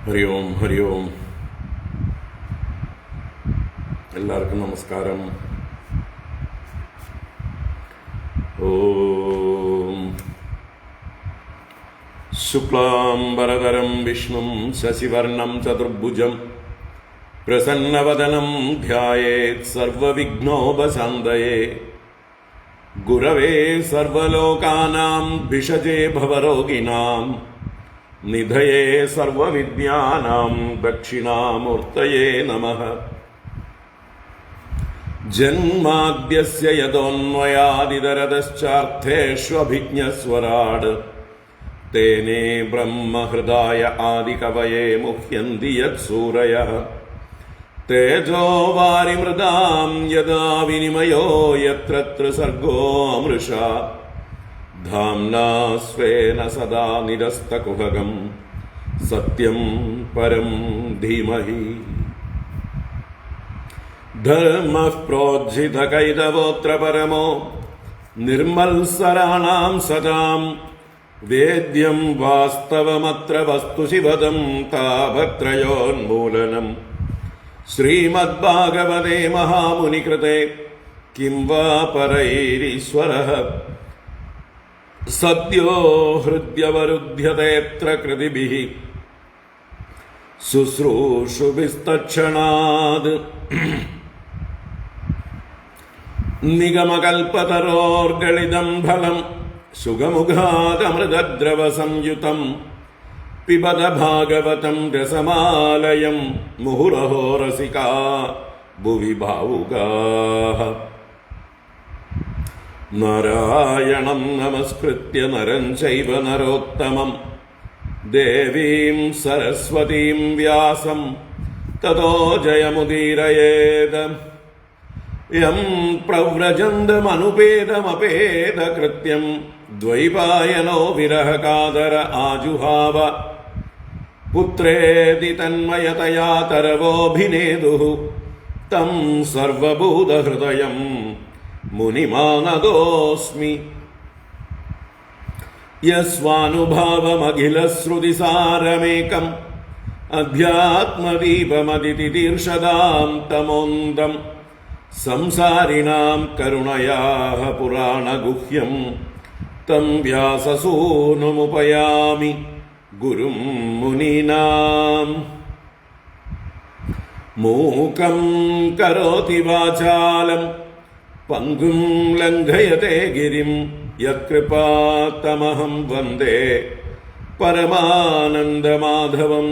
ഹരി ഓം ഹരി ഓം. എല്ലാവർക്കും നമസ്കാരം. ഓം ശുക്ലാംബരധരം വിഷ്ണും ശശിവർണം ചതുർഭുജം പ്രസന്നവദനം ധ്യായേത് സർവവിഘ്നോപശാന്തയേ. ഗുരവേ സർവലോകാനാം ഭിഷജേ ഭവരോഗിണാം നിധയേ സർവവിദ്യാനാം ദക്ഷിണാമൂർത്തയേ നമഃ. ജന്മാദ്യസ്യ യതോന്വയാദിതരതശ്ചാർത്ഥേഷ്വഭിജ്ഞസ്വരാട് തേനേ ബ്രഹ്മഹൃദായ ആദികവയേ മുഹ്യന്തി യത്സൂരയഃ. തേജോ വാരിമൃതാം യദാ വിനിമയോ യത്ര ത്രിസർഗോ മൃഷാ ധാംനാ സ്വേന സദാ നിരസ്തകുഹകം സത്യം പരം ധീമഹി. ധർമ്മഃ പ്രോജ്झितकैतवोऽत्र परमो निर्मत्सराणां सदां वेद्यं वास्तवमत्र वस्तु शिवदं तापत्रयोन्मूलनम्. श्रीमद्भागवते महामुनिकृते किं वा परैरीश्वरः सद्यो हृद्यवरुध्यतेऽत्र कृतिभिः शुश्रूषुभिस्तत्क्षणात्. निगमकल्पतरोर्गलितं फलं सुगमुखादमृतद्रवसंयुतं पिबत भागवतं रसमालयं मुहुरहो रसिका भुवि भावुकाः. നാരായണം നമസ്കൃത്യ നരം ചൈവ നരോത്തമം ദേവീം സരസ്വതീം വ്യാസം തതോ ജയമുദീരയേത്. യം പ്രവ്രജന്തമനുപേതമപേതകൃത്യം ദ്വൈപായനോ വിരഹകാതര ആജുഹാവ. പുത്രേതി തന്മയതയാ തരവോഭിനേദുഃ തം സർവഭൂതഹൃദയം മുനിമാനതോസ്മി. യസ്വാനുഭാവമഖിലശ്രുതിസാരമേകം അധ്യാത്മദീപമതിതിതീർഷദാം തമോന്തം സംസാരിണാം കരുണയാഃ പുരാണഗുഹ്യം തം വ്യാസസൂനുമുപയാമി ഗുരും മുനീനാം. മൂകം കരോതി വാചാലം പങ്കും ലംഘയത്തെ ഗിരിം യത്കൃപാത്തമഹം വന്ദേ പരമാനന്ദമാധവം.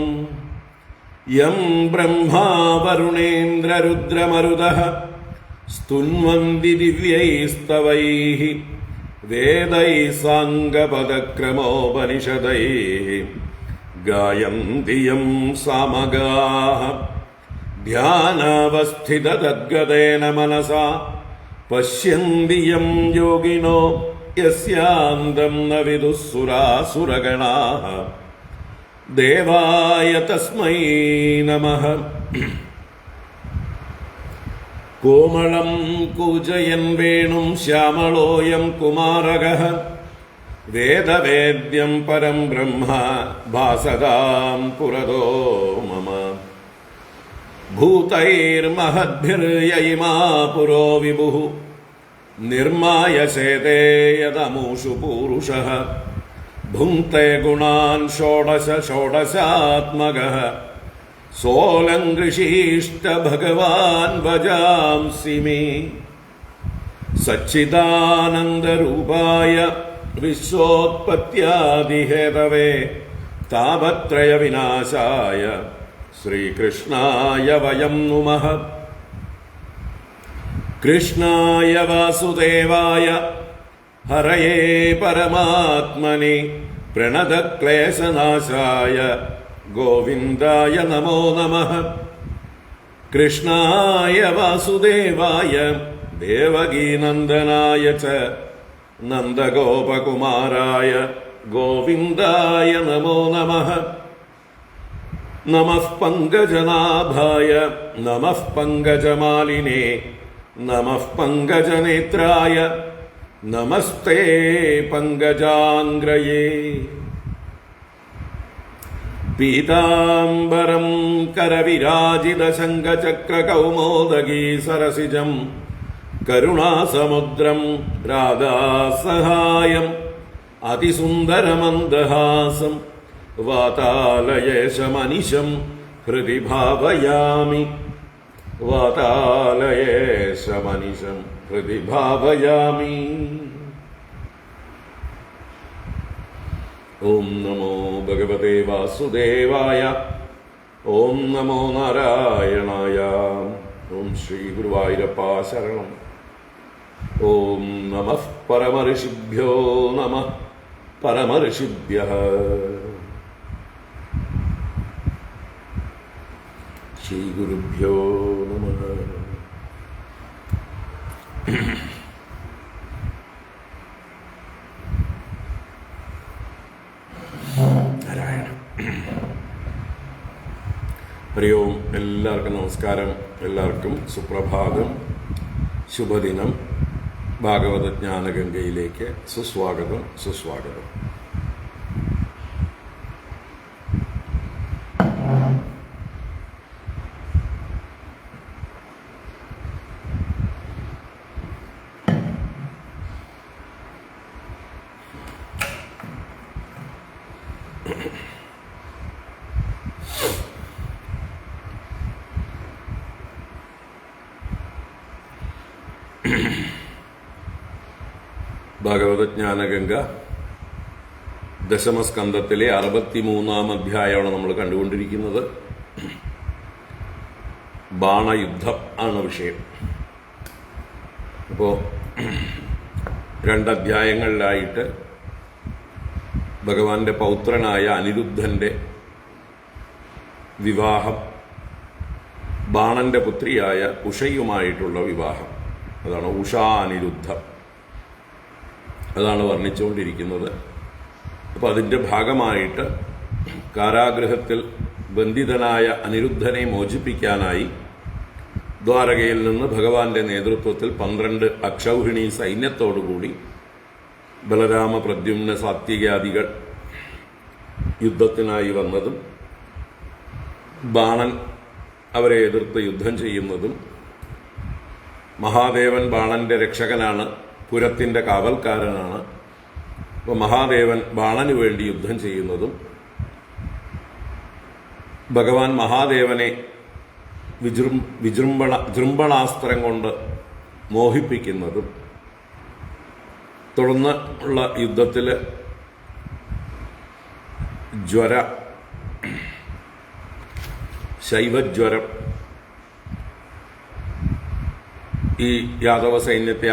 യം ബ്രഹ്മാ വരുണേന്ദ്രരുദ്രമരുതഃ സ്തുന്വന്തി ദിവ്യൈസ്തവൈഃ വേദൈഃ സാംഗപദക്രമോപനിഷദൈഃ ഗായന്തി യം സാമഗാഃ. ധ്യാനാവസ്ഥിതതദ്ഗതേന മനസാ പശ്യന്തി യം യോഗിനോ യസ്യാന്തം ന വിദുഃ സുരാസുരഗണാഃ. ദേവായ തസ്മൈ നമഃ. കോമളം കൂജയൻ വേണും ശ്യാമളോയം കുമാരകഃ വേദവേദ്യം പരം ബ്രഹ്മ ഭാസതാം പുരതോ മമ. ഭൂതൈർമഹദ്ഭിർയയിമാ പുരോ വിഭുഃ നിർമായസേതേ യദമൂഷു പൂരുഷഃ. ഭുങ്ക്തേ ഗുണാൻ ഷോഡശ ഷോഡശാത്മകഃ സോലങ്കൃഷീഷ്ട ഭഗവാൻ ഭജാംസി മേ. സച്ചിദാനന്ദരൂപായ വിശ്വോത്പത്യാദിഹേതവേ താപത്രയ വിനാശായ ശ്രീകൃഷ്ണായ വയം നുമഃ. കൃഷ്ണായ വാസുദേവായ ഹരയേ പരമാത്മനെ പ്രണതക്ലേശനാശായ ഗോവിന്ദായ നമോ നമഃ. കൃഷ്ണായ വാസുദേവായ ദേവകീനന്ദനായ ച നന്ദഗോപകുമാരായ ഗോവിന്ദായ നമോ നമഃ. നമഃ പങ്കജനാഭായ നമഃ പങ്കജമാലിനേ നമഃ പങ്കജനേത്രായ നമസ്തേ പങ്കജാംഗ്രയേ. പീതാംബരം കരവിരാജിതശങ്കചക്രകൗമോദഗീ സരസിജം കരുണാസമുദ്രം രാധാസഹായം അതിസുന്ദരമന്ദഹാസം വാതാലയേശമനിശം ഹൃദി ഭാവയാമി. വാതാലയേശമനിശം ഹൃദി ഭാവയാമി. ഓം നമോ ഭഗവതേ വാസുദേവായ. ഓം നമോ നാരായണായ. ഓം ശ്രീ ഗുരുവായൂരപ്പ ശരണം. ഓം നമഃ പരമഋഷിഭ്യോ നമഃ പരമഋഷിഭ്യഃ. ശ്രീ ഗുരുഭ്യോ നമഃ. ഹരി ഓം. എല്ലാവർക്കും നമസ്കാരം. എല്ലാവർക്കും സുപ്രഭാതം, ശുഭദിനം. ഭാഗവത ജ്ഞാനഗംഗയിലേക്ക് സുസ്വാഗതം, സുസ്വാഗതം. ഭാഗവത ജ്ഞാനഗംഗ ദശമസ്കന്ധത്തിലെ 63-ാം അധ്യായമാണ് നമ്മൾ കണ്ടുകൊണ്ടിരിക്കുന്നത്. ബാണയുദ്ധം ആണ് വിഷയം. അപ്പോൾ 2 അധ്യായങ്ങളിലായിട്ട് ഭഗവാന്റെ പൗത്രനായ അനിരുദ്ധന്റെ വിവാഹം, ബാണന്റെ പുത്രിയായ ഉഷയുമായിട്ടുള്ള വിവാഹം, അതാണ് ഉഷാ അനിരുദ്ധം. അതാണ് വർണ്ണിച്ചുകൊണ്ടിരിക്കുന്നത്. അപ്പോൾ അതിൻ്റെ ഭാഗമായിട്ട് കാരാഗൃഹത്തിൽ ബന്ധിതനായ അനിരുദ്ധനെ മോചിപ്പിക്കാനായി ദ്വാരകയിൽ നിന്ന് ഭഗവാന്റെ നേതൃത്വത്തിൽ 12 അക്ഷൗഹിണി സൈന്യത്തോടുകൂടി ബലരാമ, പ്രദ്യുമ്ന, സാത്വികാദികൾ യുദ്ധത്തിനായി വന്നതും ബാണൻ അവരെ എതിർത്ത് യുദ്ധം ചെയ്യുന്നതും, മഹാദേവൻ ബാണന്റെ രക്ഷകനാണ്, പുരത്തിന്റെ കാവൽക്കാരനാണ്. അപ്പോൾ മഹാദേവൻ ബാണന് വേണ്ടി യുദ്ധം ചെയ്യുന്നതും, ഭഗവാൻ മഹാദേവനെ വിജൃംഭണാസ്ത്രം കൊണ്ട് മോഹിപ്പിക്കുന്നതും, തുടർന്ന് ഉള്ള യുദ്ധത്തിൽ ശൈവജ്വരം ഈ യാദവ സൈന്യത്തെ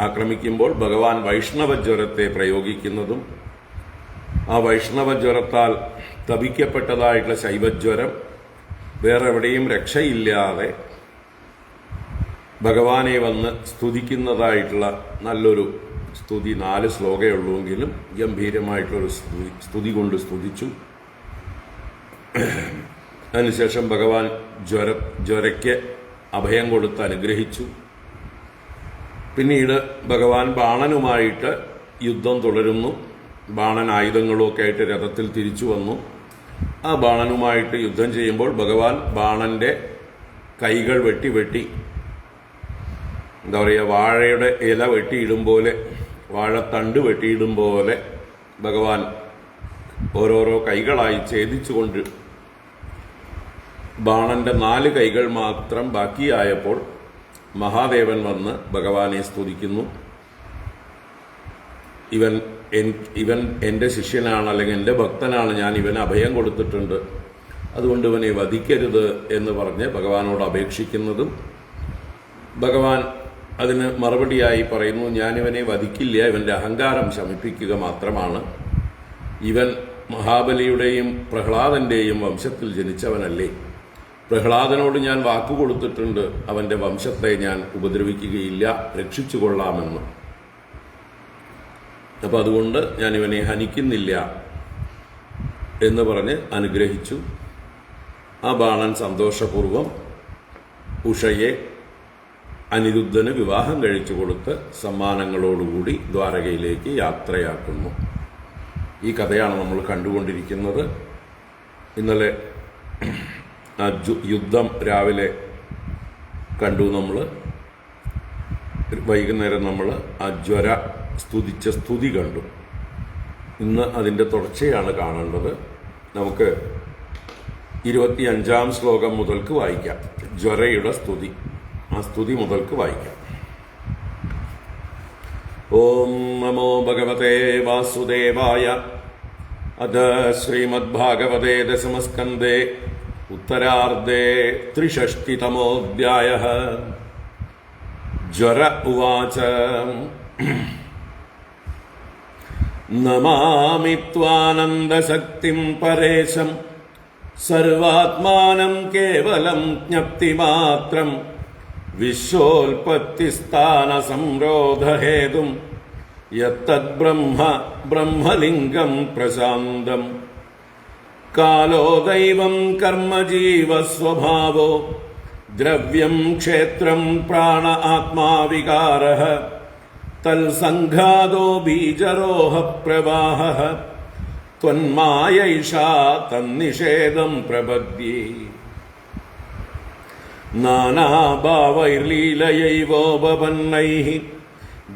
ആക്രമിക്കുമ്പോൾ ഭഗവാൻ വൈഷ്ണവജ്വരത്തെ പ്രയോഗിക്കുന്നതും, ആ വൈഷ്ണവജ്വരത്താൽ തപിക്കപ്പെട്ടതായിട്ടുള്ള ശൈവജ്വരം വേറെ എവിടെയും രക്ഷയില്ലാതെ ഭഗവാനെ വന്ന് സ്തുതിക്കുന്നതായിട്ടുള്ള നല്ലൊരു സ്തുതി. 4 ശ്ലോകമേ ഉള്ളൂവെങ്കിലും ഗംഭീരമായിട്ടുള്ളൊരു സ്തുതി കൊണ്ട് സ്തുതിച്ചു. അതിനുശേഷം ഭഗവാൻ ജ്വരയ്ക്ക് അഭയം കൊടുത്ത് അനുഗ്രഹിച്ചു. പിന്നീട് ഭഗവാൻ ബാണനുമായിട്ട് യുദ്ധം തുടരുന്നു. ബാണൻ ആയുധങ്ങളൊക്കെ ആയിട്ട് രഥത്തിൽ തിരിച്ചു വന്നു. ആ ബാണനുമായിട്ട് യുദ്ധം ചെയ്യുമ്പോൾ ഭഗവാൻ ബാണന്റെ കൈകൾ വെട്ടി എന്താ പറയുക, വാഴയുടെ ഇല വെട്ടിയിടും പോലെ, വാഴത്തണ്ട് വെട്ടിയിടും പോലെ ഭഗവാൻ ഓരോരോ കൈകളായി ഛേദിച്ചുകൊണ്ട് ബാണന്റെ 4 കൈകൾ മാത്രം ബാക്കിയായപ്പോൾ മഹാദേവൻ വന്ന് ഭഗവാനെ സ്തുതിക്കുന്നു. ഇവൻ എൻ്റെ ശിഷ്യനാണ്, അല്ലെങ്കിൽ എൻ്റെ ഭക്തനാണ്, ഞാൻ ഇവന് അഭയം കൊടുത്തിട്ടുണ്ട്, അതുകൊണ്ട് ഇവനെ വധിക്കരുത് എന്ന് പറഞ്ഞ് ഭഗവാനോട് അപേക്ഷിക്കുന്നതും, ഭഗവാൻ അതിന് മറുപടിയായി പറയുന്നു, ഞാനിവനെ വധിക്കില്ല, ഇവൻ്റെ അഹങ്കാരം ശമിപ്പിക്കുക മാത്രമാണ്. ഇവൻ മഹാബലിയുടെയും പ്രഹ്ലാദന്റെയും വംശത്തിൽ ജനിച്ചവനല്ലേ, പ്രഹ്ലാദനോട് ഞാൻ വാക്കുകൊടുത്തിട്ടുണ്ട്, അവന്റെ വംശത്തെ ഞാൻ ഉപദ്രവിക്കുകയില്ല, രക്ഷിച്ചു കൊള്ളാമെന്ന്. അപ്പം അതുകൊണ്ട് ഞാൻ ഇവനെ ഹനിക്കുന്നില്ല എന്ന് പറഞ്ഞ് അനുഗ്രഹിച്ചു. ആ ബാണൻ സന്തോഷപൂർവം ഉഷയെ അനിരുദ്ധന് വിവാഹം കഴിച്ചു കൊടുത്ത് സമ്മാനങ്ങളോടുകൂടി ദ്വാരകയിലേക്ക് യാത്രയാക്കുന്നു. ഈ കഥയാണ് നമ്മൾ കണ്ടുകൊണ്ടിരിക്കുന്നത്. ഇന്നലെ ആ യുദ്ധം രാവിലെ കണ്ടു നമ്മൾ. വൈകുന്നേരം നമ്മൾ ആ ജ്വര സ്തുതിച്ച സ്തുതി കണ്ടു. ഇന്ന് അതിൻ്റെ തുടർച്ചയാണ് കാണേണ്ടത്. നമുക്ക് 25-ാം ശ്ലോകം മുതൽക്ക് വായിക്കാം. ജ്വരയുടെ സ്തുതി, ആ സ്തുതി മുതൽക്ക് വായിക്കാം. ഓം നമോ ഭഗവതേ വാസുദേവായ. അഥ ശ്രീമദ്ഭാഗവതേ ദശമസ്കന്ധേ ഉത്തരാർദ്ധേ 63-തമോऽധ്യായഃ. ജ്വര ഉവാച. നമാമി ത്വാനന്ദശക്തിം പരേശം സർവാത്മാനം കേവലം ജ്ഞപ്തിമാത്രം വിശ്വോൽപത്തിസ്ഥാനസംരോധഹേതും യത്തദ്ബ്രഹ്മ ബ്രഹ്മലിംഗം പ്രശാന്തം. കാലോ ദൈവം കർമ്മ ജീവസ്വഭാവോ ദ്രവ്യം ക്ഷേത്രം പ്രാണ ആത്മാ വികാരഃ തൽസംഘാതോ ബീജരോഹ പ്രവാഹഃ ത്വന്മായൈഷാ തന്നിഷേധം പ്രപദ്യേ. നാനാഭാവൈർലീലയൈവോപപന്നൈഃ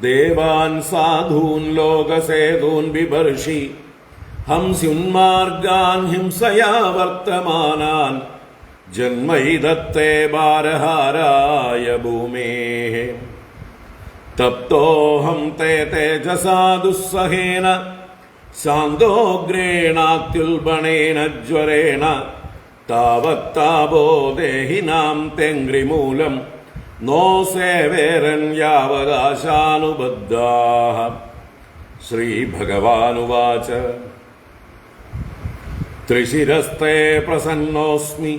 ദേവാൻ സാധൂൻ ലോകസേതൂൻ ബിഭർഷി ഹംസ്യുന്മാർഗാൻ ഹിംസയാ വർത്തമാനാൻ ജന്മൈദത്തേ ഭാരഹാരായ ഭൂമേഃ. തപ്തോഹം തേ തേജസാ ദുസ്സഹേന ശാന്തോഗ്രേണാത്യുൽബണേന ജ്വരേണ താവത്താപോ ദേഹിനാം തെങ്ക്രിമൂലം നോ സേവേരൻ യാവകാശാനുബദ്ധാഃ. ശ്രീഭഗവാനുവാച. ത്രിശിരസ്തേ പ്രസന്നോസ്മി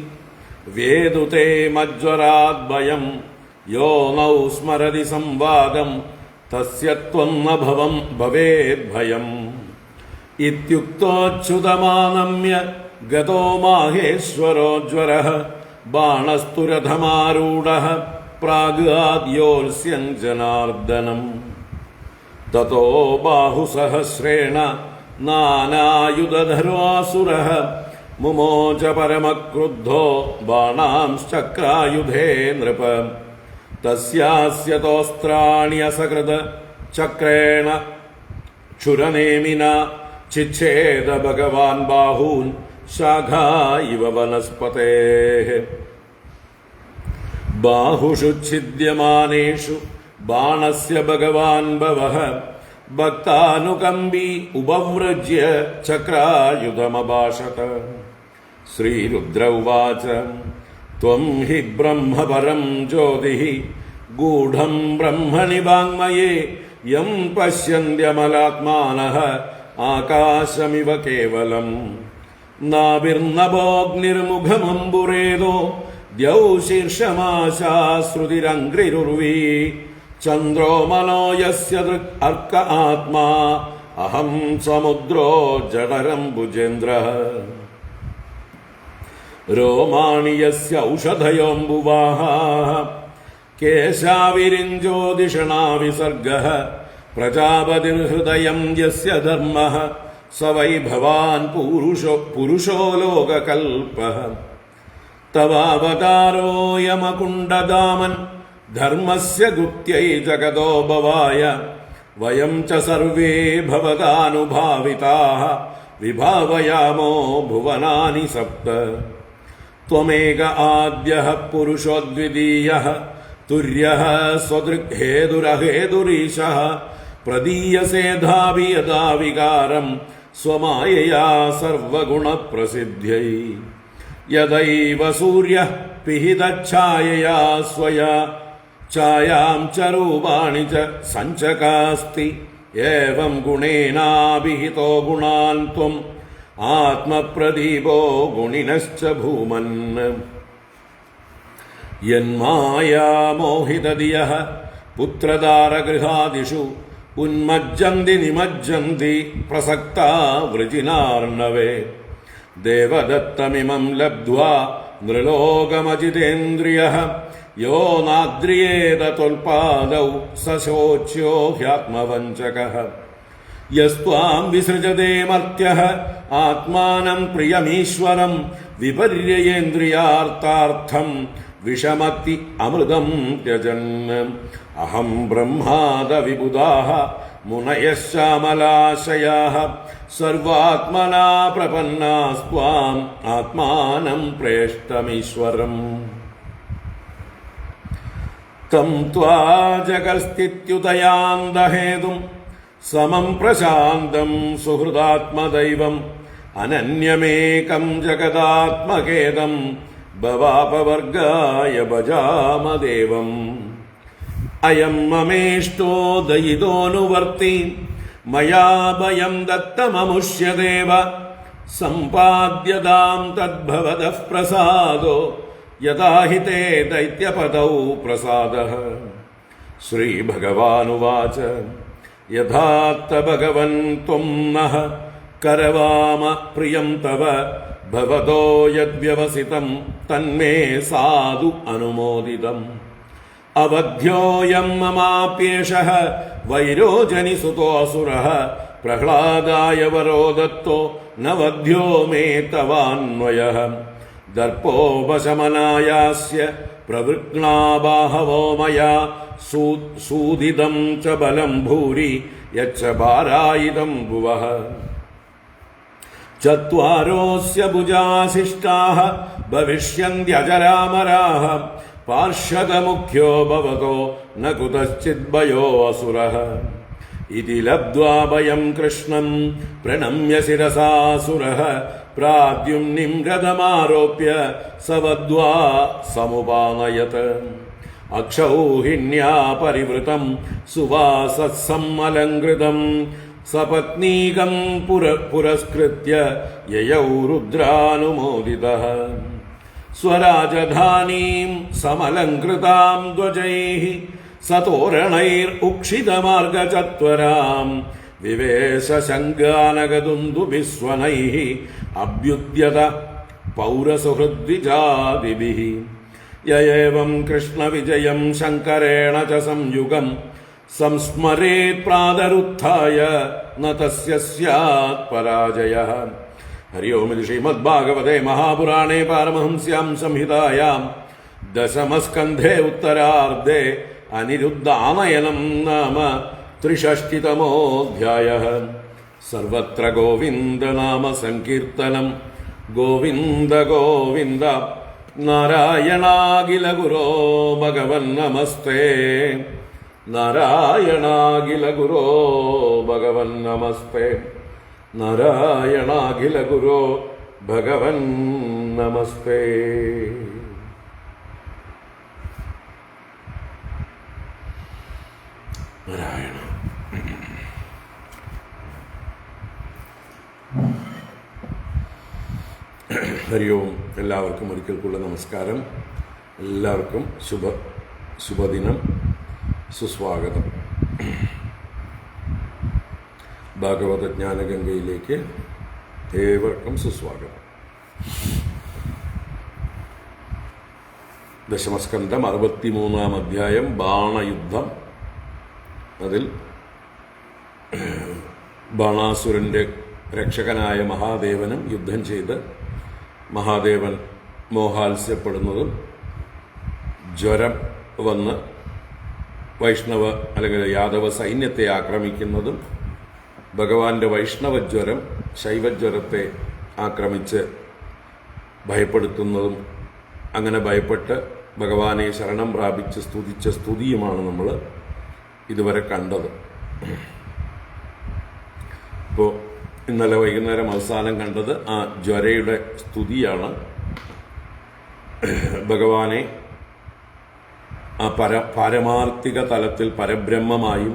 വേദുതേ മജ്വരാദ്ഭയം യോ നൗ സ്മരതി സംവാദം തസ്യ ത്വം ന ഭവേദ്ഭയം. ഇത്യുക്തോച്യുതമാനമ്യ ഗതോ മാഹേശ്വരോ ജ്വരഃ ബാണസ്തുരഥമാരൂഢഃ പ്രാഗാദ്യോത്സ്യം ജനാർദ്ദനം. തതോ ബാഹുസഹസ്രേണ നാനായുധധരോऽസുരഃ മുമോച പരമക്രുദ്ധോ ബാണാംശ്ചക്രായുധേ നൃപ. തസ്യാസ്യതോസ്ത്രാണ്യസകൃത ചക്രേണ ക്ഷുരനേമിന ചിച്ഛേദ ഭഗവാൻ ബാഹൂൻ ശാഖാ ഇവ വനസ്പതേഃ. ബാഹുഷു ഛിദ്യമാനേഷു ബാണസ്യ ഭഗവാൻ ഭവഃ ഭക്താനുകമ്പി ഉപവ്രജ്യ ചക്രായുധമഭാഷത. ശ്രീരുദ്ര ഉവാച. ത്വം ഹി ബ്രഹ്മ പരം ജ്യോതിഃ ഗൂഢം ബ്രഹ്മണി വാങ്മയേ യം പശ്യന്ത്യമലാത്മാനഃ ആകാശമിവ കേവലം. നാഭിർനഭോഗ്നിർമുഖമംബുരേതോ ദ്യൗ ശീർഷമാശാശ്രുതിരംഘ്രിരുർവീ ചന്ദ്രോ മനോ യസ്യ ദൃക് അർക്ക ആത്മാ അഹം സമുദ്രോ ജഠരം ഭുജേന്ദ്രഃ. രോമാണി യസ്യ ഔഷധയോऽംബുവാഹാഃ കേശാവിരിഞ്ജോതിഷണാ വിസർഗഃ പ്രജാപതിർഹൃദയം യസ്യ ധർമ്മഃ സ വൈ ഭവാൻ പുരുഷോ ലോകകൽപഃ. തവാവതാരോയമകുണ്ടദാമൻ ധർമ്മസ്യ ഗുപ്ത്यै ജഗതോ ഭവായ വയം ച സർവേ ഭവതാനുഭാവിതാഃ വിഭാവയാമോ ഭുവനാനി സപ്ത. ത്വമേക ആദ്യഃ പുരുഷോദ്വിതീയഃ തുര്യഃ സ്വദൃക് ഹേതുരഹേതുരീശഃ പ്രദീയസേധാവി യഥാ വികാരം സ്വമായയാ സർവഗുണപ്രസിദ്ധ്യൈ. യദൈവ സൂര്യഃ പിഹിതച്ഛായയാ സ്വയാ ഛായാം ച രൂപാണി ച സഞ്ചകാസ്തി ഏവം ഗുണേനാഭിഹിതോ ഗുണാൻ ത്വം ആത്മപ്രദീപോ ഗുണിനശ്ച ഭൂമൻ. യന്മായാമോഹിതധിയഃ പുത്രദാരഗൃഹാദിഷു ഉന്മജ്ജന്തി നിമജ്ജന്തി പ്രസക്താ വൃജിനാർണവേ. ദേവദത്തമിമം ലബ്ധ്വാ നൃലോകമജിതേന്ദ്രിയഃ യോ നാദ്രിയേത ത്വൽപാദൗ സ ശോച്യോ ഹ്യാത്മവഞ്ചകഃ. യസ്ത്വാം വിസൃജതേ മർത്യഃ ആത്മാനം പ്രിയമീശ്വരം വിപര്യേന്ദ്രിയാർത്ഥാർത്ഥം വിഷമത്തി അമൃതം ത്യജൻ. അഹം ബ്രഹ്മാദവിബുധാഃ മുനയശ്ചാമലാശയാഃ സർവാത്മനാ പ്രപന്നാസ്ത്വാം ആത്മാനം പ്രേഷ്ടമീശ്വരം. തം ത്വാ ജഗൽസ്ഥിത്യുതയാന്തഹേതും സമം പ്രശാന്തം സുഹൃദാത്മദൈവം അനന്യമേകം ജഗദാത്മകേദം ഭവാപവർഗായ ഭജാമദേവം. അയം മമേഷ്ടോ ദയിതോനുവർത്തി മയാ ഭയം ദത്തമമുഷ്യദേവ സമ്പാദ്യതാം തദ്ഭവതഃ പ്രസാദോ യഥാ ഹി തേ ദൈത്യപദൗ പ്രസാദഃ. ശ്രീഭഗവാനുവാച യഥാർത്ഥ ഭഗവൻ ത്വം നഃ കരവാമ പ്രിയം തവ ഭവതോ യദ്വ്യവസിതം തന്മേ സാധു അനുമോദിതം. അവധ്യോയം മമാപ്യേഷഃ വൈരോചനിസുതോऽസുരഃ പ്രഹ്ലാദായ വരോ ദത്തോ ന വധ്യോ മേ തവാന്വയഃ. ദർപ്പോപശമനായാസ്യ പ്രവൃഗ്നാബാഹവോ മയാ സൂദിതം ച ബലം ഭൂരി യച്ഛ ഭാരായിതം ഭുവഃ. ചത്വാരോസ്യ ഭുജാശിഷ്ടാഃ ഭവിഷ്യന്ത്യജരാമരാഃ പാർശ്വതമുഖ്യോ ഭവതോ ന കുതശ്ചിത് ഭയോ അസുരഃ. ഇതി ലബ്ധ്വാ ഭയം കൃഷ്ണം പ്രണമ്യ ശിരസാസുരഃ പ്രാദ്യുമ്നിം രഥമാരോപ്യ സവദ്വാ സമുപാനയത്. അക്ഷൗഹിണ്യാ പരിവൃതം സുവാസത്സമ്മലങ്കൃതം സപത്നീകം പുരസ്കൃത്യ യയൗ രുദ്രാനുമോദിതഃ. സ്വരാജധാനീം സമലങ്കൃതാം ധ്വജൈഃ സതോരണൈർ ഉക്ഷിതമാർഗചത്വരാം വിവേശ ശങ്കാനകദുന്ദുഭിസ്വനൈഃ അഭ്യുദ്യത പൗരസുഹൃദ്വിജാദിഭിഃ. യയേവം കൃഷ്ണവിജയം ശങ്കരേണ ച സംയുഗം സംസ്മരേത് പ്രാതരുത്ഥായ ന തസ്യ സ്യാത് പരാജയഃ. ഹരി ഓം. ഇത് ശ്രീമദ്ഭാഗവതേ മഹാപുരാണേ പാരമഹംസ്യാം സംഹിതായാം ദശമസ്കന്ധേ ഉത്തരാർദ്ധേ അനിരുദ്ധാനയനം നാമ 63തമോऽധ്യായഃ. സർവത്ര ഗോവിന്ദനാമ സങ്കീർത്തനം. ഗോവിന്ദ ഗോവിന്ദ. നാരായണാഖില ഗുരോ ഭഗവൻ നമസ്തേ. നാരായണാഖില ഗുരോ ഭഗവൻ നമസ്തേ. നാരായണാഖില ഗുരോ ഭഗവൻ നമസ്തേ. നാരായണ. ഹരി ഓം. എല്ലാവർക്കും ഒരിക്കൽക്കുള്ള നമസ്കാരം. എല്ലാവർക്കും ശുഭദിനം, സുസ്വാഗതം. ഭാഗവത ജ്ഞാനഗംഗയിലേക്ക് ഏവർക്കും സുസ്വാഗതം. ദശമസ്കന്ധം 63-ാം അധ്യായം ബാണയുദ്ധം. അതിൽ ബാണാസുരന്റെ രക്ഷകനായ മഹാദേവനും യുദ്ധം ചെയ്ത് മഹാദേവൻ മോഹാത്സ്യപ്പെടുന്നതും ജ്വരം വന്ന് വൈഷ്ണവ അല്ലെങ്കിൽ യാദവ സൈന്യത്തെ ആക്രമിക്കുന്നതും ഭഗവാന്റെ വൈഷ്ണവജ്വരം ശൈവജ്വരത്തെ ആക്രമിച്ച് ഭയപ്പെടുത്തുന്നതും അങ്ങനെ ഭയപ്പെട്ട് ഭഗവാനെ ശരണം പ്രാപിച്ച് സ്തുതിച്ച സ്തുതിയുമാണ് നമ്മൾ ഇതുവരെ കണ്ടത്. ഇപ്പോൾ ഇന്നലെ വൈകുന്നേരം അവസാനം കണ്ടത് ആ ജ്വരയുടെ സ്തുതിയാണ്. ഭഗവാനെ ആ പാരമാർത്ഥിക തലത്തിൽ പരബ്രഹ്മമായും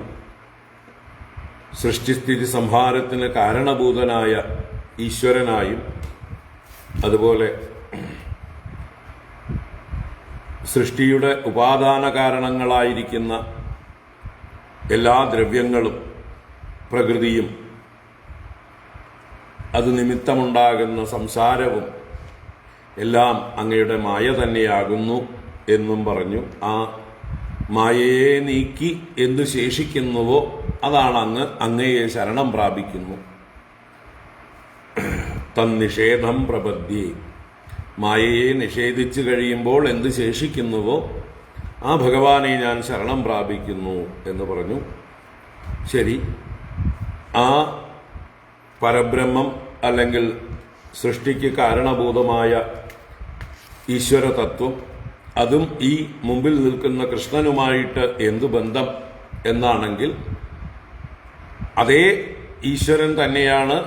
സൃഷ്ടിസ്ഥിതി സംഹാരത്തിന് കാരണഭൂതനായ ഈശ്വരനായും അതുപോലെ സൃഷ്ടിയുടെ ഉപാദാന കാരണങ്ങളായിരിക്കുന്ന എല്ലാ ദ്രവ്യങ്ങളും പ്രകൃതിയും അത് നിമിത്തമുണ്ടാകുന്ന സംസാരവും എല്ലാം അങ്ങയുടെ മായ തന്നെയാകുന്നു എന്നും പറഞ്ഞു. ആ മായയെ നീക്കി എന്തു ശേഷിക്കുന്നുവോ അതാണ് അങ്ങയെ ശരണം പ്രാപിക്കുന്നു. തന്നിഷേധം പ്രപദ്യേ, മായയെ നിഷേധിച്ചു കഴിയുമ്പോൾ എന്ത് ശേഷിക്കുന്നുവോ ആ ഭഗവാനെ ഞാൻ ശരണം പ്രാപിക്കുന്നു എന്ന് പറഞ്ഞു. ശരി, ആ പരബ്രഹ്മം അല്ലെങ്കിൽ സൃഷ്ടിക്ക് കാരണഭൂതമായ ഈശ്വര തത്വം, അതും ഈ മുമ്പിൽ നിൽക്കുന്ന കൃഷ്ണനുമായിട്ട് എന്തു ബന്ധം എന്നാണെങ്കിൽ, അതേ ഈശ്വരൻ തന്നെയാണ്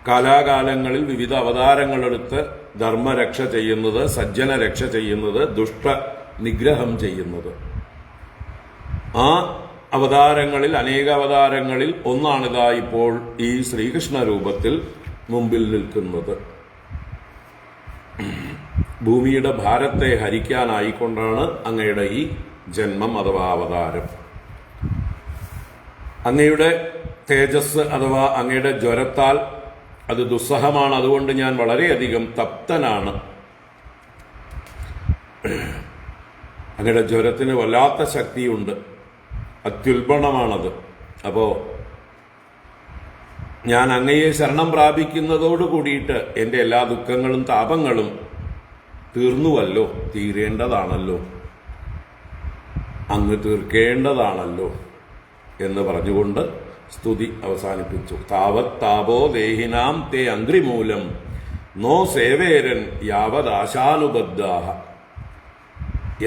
കാലാകാലങ്ങളിൽ വിവിധ അവതാരങ്ങളെടുത്ത് ധർമ്മരക്ഷ ചെയ്യുന്നത്, സജ്ജന രക്ഷ ചെയ്യുന്നത്, ദുഷ്ട നിഗ്രഹം ചെയ്യുന്നത്. ആ അവതാരങ്ങളിൽ, അനേക അവതാരങ്ങളിൽ ഒന്നാണിതാ ഇപ്പോൾ ഈ ശ്രീകൃഷ്ണ രൂപത്തിൽ മുമ്പിൽ നിൽക്കുന്നത്. ഭൂമിയുടെ ഭാരത്തെ ഹരിക്കാനായിക്കൊണ്ടാണ് അങ്ങയുടെ ഈ ജന്മം അഥവാ അവതാരം. അങ്ങയുടെ തേജസ് അഥവാ അങ്ങയുടെ ജ്വരത്താൽ അത് ദുസ്സഹമാണ്. അതുകൊണ്ട് ഞാൻ വളരെയധികം തപ്തനാണ്. അങ്ങയുടെ ജ്വരത്തിന് വല്ലാത്ത ശക്തിയുണ്ട്, അത്യുൽബണമാണത്. അപ്പോ ഞാൻ അങ്ങയെ ശരണം പ്രാപിക്കുന്നതോട് കൂടിയിട്ട് എൻ്റെ എല്ലാ ദുഃഖങ്ങളും താപങ്ങളും തീർന്നുവല്ലോ, തീരേണ്ടതാണല്ലോ, അങ്ങ് തീർക്കേണ്ടതാണല്ലോ എന്ന് പറഞ്ഞുകൊണ്ട് സ്തുതി അവസാനിപ്പിച്ചു. താവത് താപോ ദേഹിനാം തേ അംഗ്രിമൂലം നോ സേവേരൻ യാവദാശാനുബദ്ധാഹ.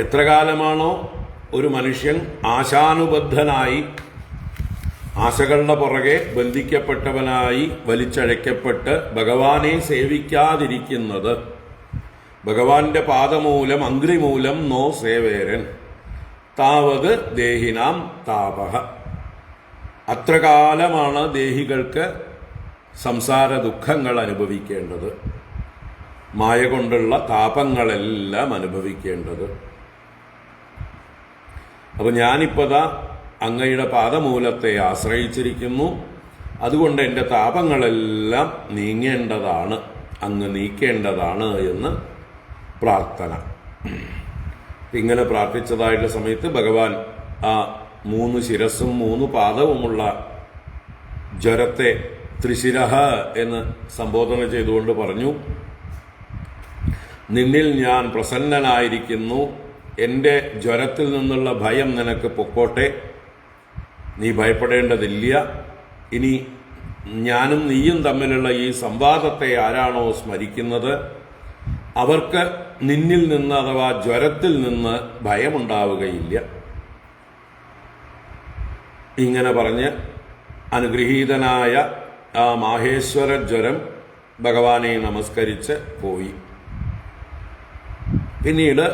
എത്ര കാലമാണോ ഒരു മനുഷ്യൻ ആശാനുബദ്ധനായി, ആശകളുടെ പുറകെ ബന്ധിക്കപ്പെട്ടവനായി വലിച്ചഴയ്ക്കപ്പെട്ട് ഭഗവാനെ സേവിക്കാതിരിക്കുന്നത്, ഭഗവാന്റെ പാദമൂലം അംഗ്രിമൂലം നോ സേവേരൻ താവത് ദേഹിനാം താപഹ. അത്ര കാലമാണ് ദേഹികൾക്ക് സംസാര ദുഃഖങ്ങൾ അനുഭവിക്കേണ്ടത്, മായ കൊണ്ടുള്ള താപങ്ങളെല്ലാം അനുഭവിക്കേണ്ടത്. അപ്പൊ ഞാനിപ്പതാ അങ്ങയുടെ പാദമൂലത്തെ ആശ്രയിച്ചിരിക്കുന്നു. അതുകൊണ്ട് എൻ്റെ താപങ്ങളെല്ലാം നീങ്ങേണ്ടതാണ്, അങ്ങ് നീക്കേണ്ടതാണ് എന്ന് പ്രാർത്ഥന. ഇങ്ങനെ പ്രാർത്ഥിച്ചതായിട്ടുള്ള സമയത്ത് ഭഗവാൻ ആ 3 ശിരസ്സും 3 പാദവുമുള്ള ജ്വരത്തെ ത്രിശിരഹ എന്ന് സംബോധന ചെയ്തുകൊണ്ട് പറഞ്ഞു, നിന്നിൽ ഞാൻ പ്രസന്നനായിരിക്കുന്നു. എൻ്റെ ജ്വരത്തിൽ നിന്നുള്ള ഭയം നിനക്ക് പൊക്കോട്ടെ, നീ ഭയപ്പെടേണ്ടതില്ല. ഇനി ഞാനും നീയും തമ്മിലുള്ള ഈ സംവാദത്തെ ആരാണോ സ്മരിക്കുന്നത് അവർക്ക് നിന്നിൽ നിന്ന് അഥവാ ജ്വരത്തിൽ നിന്ന് ഭയമുണ്ടാവുകയില്ല. ഇങ്ങനെ പറഞ്ഞ് അനുഗ്രഹീതനായ ആ മാഹേശ്വര ജ്വരം ഭഗവാനെ നമസ്കരിച്ച് പോയി. പിന്നീട്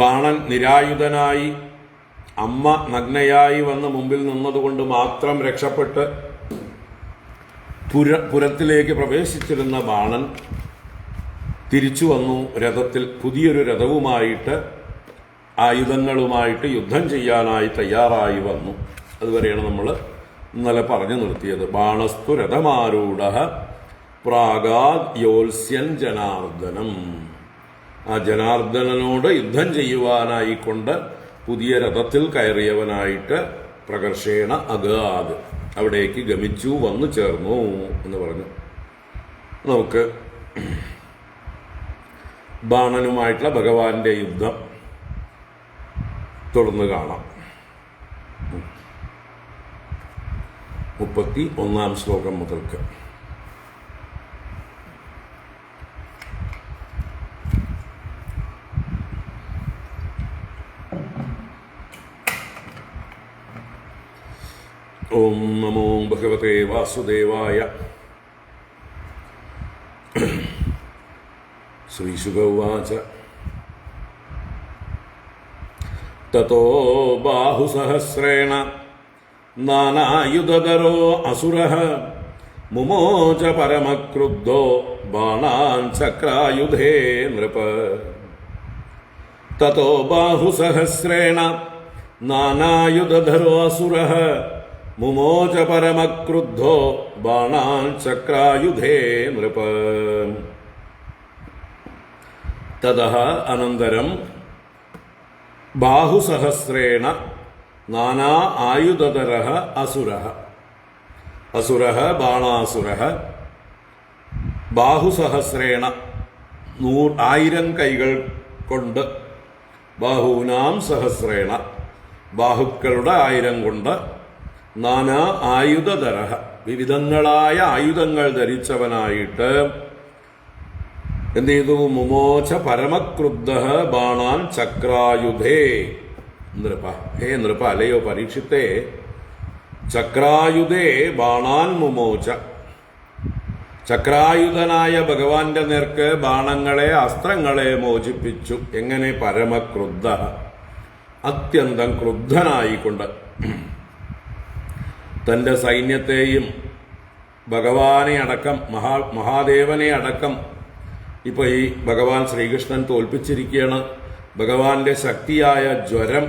ബാണൻ നിരായുധനായി അമ്മ നഗ്നയായി വന്ന് മുമ്പിൽ നിന്നതുകൊണ്ട് മാത്രം രക്ഷപ്പെട്ട് പുരത്തിലേക്ക് പ്രവേശിച്ചിരുന്ന ബാണൻ തിരിച്ചു വന്നു. രഥത്തിൽ പുതിയൊരു രഥവുമായിട്ട് ആയുധങ്ങളുമായിട്ട് യുദ്ധം ചെയ്യാനായി തയ്യാറായി വന്നു. അതുവരെയാണ് നമ്മൾ ഇന്നലെ പറഞ്ഞു നിർത്തിയത്. ബാണസ്തു രഥമാരൂഢ പ്രാഗാദ് യോത്സ്യൻ ജനാർദ്ദനം. ആ ജനാർദ്ദനനോട് യുദ്ധം ചെയ്യുവാനായിക്കൊണ്ട് പുതിയ രഥത്തിൽ കയറിയവനായിട്ട് പ്രകർഷേണ അഗാദ് അവിടേക്ക് ഗമിച്ചു വന്നു ചേർന്നു എന്ന് പറഞ്ഞു. നമുക്ക് ബാണനുമായിട്ടുള്ള ഭഗവാന്റെ യുദ്ധം തുടർന്ന് കാണാം. 31 ശ്ലോകം മുതൽക്ക്. ഓം നമോ ഭഗവതേ വാസുദേവായ. ശ്രീശുക ഉവാച തതോ ബാഹുസഹസ്രേണ നാനായുധധരോ അസുരഃ മുമോച പരമക്രുദ്ധോ ബാണാൻ ചക്രായുധേ നൃപ. തതോ ബാഹുസഹസ്രേണ നാനായുധധരോ അസുരഃ മുമോച പരമക്രുദ്ധോ ബാണാൻ ചക്രായുധേ നൃപ. തതഃ അനന്തരം ബാഹുസഹസ്രേണ നാനാ ആയുധതരഃ അസുരഃ. അസുരഃ ബാണാസുരഃ ബാഹുസഹസ്രേണ 1000 കൈകൾ കൊണ്ട്, ബാഹൂനാം സഹസ്രേണ ബാഹുക്കളുടെ 1000 കൊണ്ട്, നാനാ ആയുധതരഃ വിവിധങ്ങളായ ആയുധങ്ങൾ ധരിച്ചവനായിട്ട് എന്ത് ചെയ്തു? മുമോച പരമക്രുദ്ധഃ ബാണാൻ ചക്രായുധേ. നൃപ, ഹേ നൃപ, അല്ലയോ പരീക്ഷിത്തേ, ചക്രായുധേ ബാണാൻ മുമോച. ചക്രായുധനായ ഭഗവാന്റെ നേർക്ക് ബാണങ്ങളെ, അസ്ത്രങ്ങളെ മോചിപ്പിച്ചു. എങ്ങനെ? പരമക്രുദ്ധ, അത്യന്തം ക്രുദ്ധനായിക്കൊണ്ട്. തന്റെ സൈന്യത്തെയും ഭഗവാനെ അടക്കം, മഹാദേവനെ അടക്കം ഇപ്പൊ ഈ ഭഗവാൻ ശ്രീകൃഷ്ണൻ തോൽപ്പിച്ചിരിക്കുകയാണ്. ഭഗവാന്റെ ശക്തിയായ ജ്വരം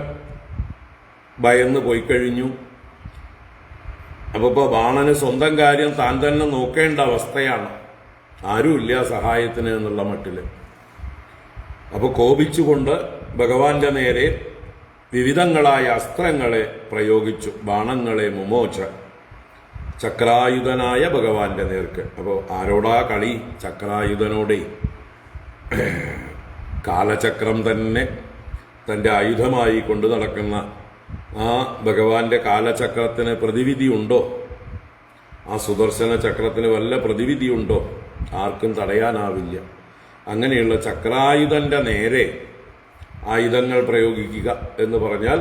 ഭയന്ന് പോയി കഴിഞ്ഞു. അപ്പോൾ ബാണന് സ്വന്തം കാര്യം താൻ തന്നെ നോക്കേണ്ട അവസ്ഥയാണ്. ആരുമില്ല സഹായത്തിന് എന്നുള്ള മട്ടില്. അപ്പോൾ കോപിച്ചുകൊണ്ട് ഭഗവാന്റെ നേരെ വിവിധങ്ങളായ അസ്ത്രങ്ങളെ പ്രയോഗിച്ചു, ബാണങ്ങളെ മുമോച, ചക്രായുധനായ ഭഗവാന്റെ നേർക്ക്. അപ്പോൾ ആരോടാ കളി? ചക്രായുധനോടെ. കാലചക്രം തന്നെ തൻ്റെ ആയുധമായി കൊണ്ടു നടക്കുന്ന ആ ഭഗവാന്റെ കാലചക്രത്തിന് പ്രതിവിധിയുണ്ടോ? ആ സുദർശന ചക്രത്തിന് വല്ല പ്രതിവിധിയുണ്ടോ? ആർക്കും തടയാനാവില്ല. അങ്ങനെയുള്ള ചക്രായുധന്റെ നേരെ ആയുധങ്ങൾ പ്രയോഗിക്കുക എന്ന് പറഞ്ഞാൽ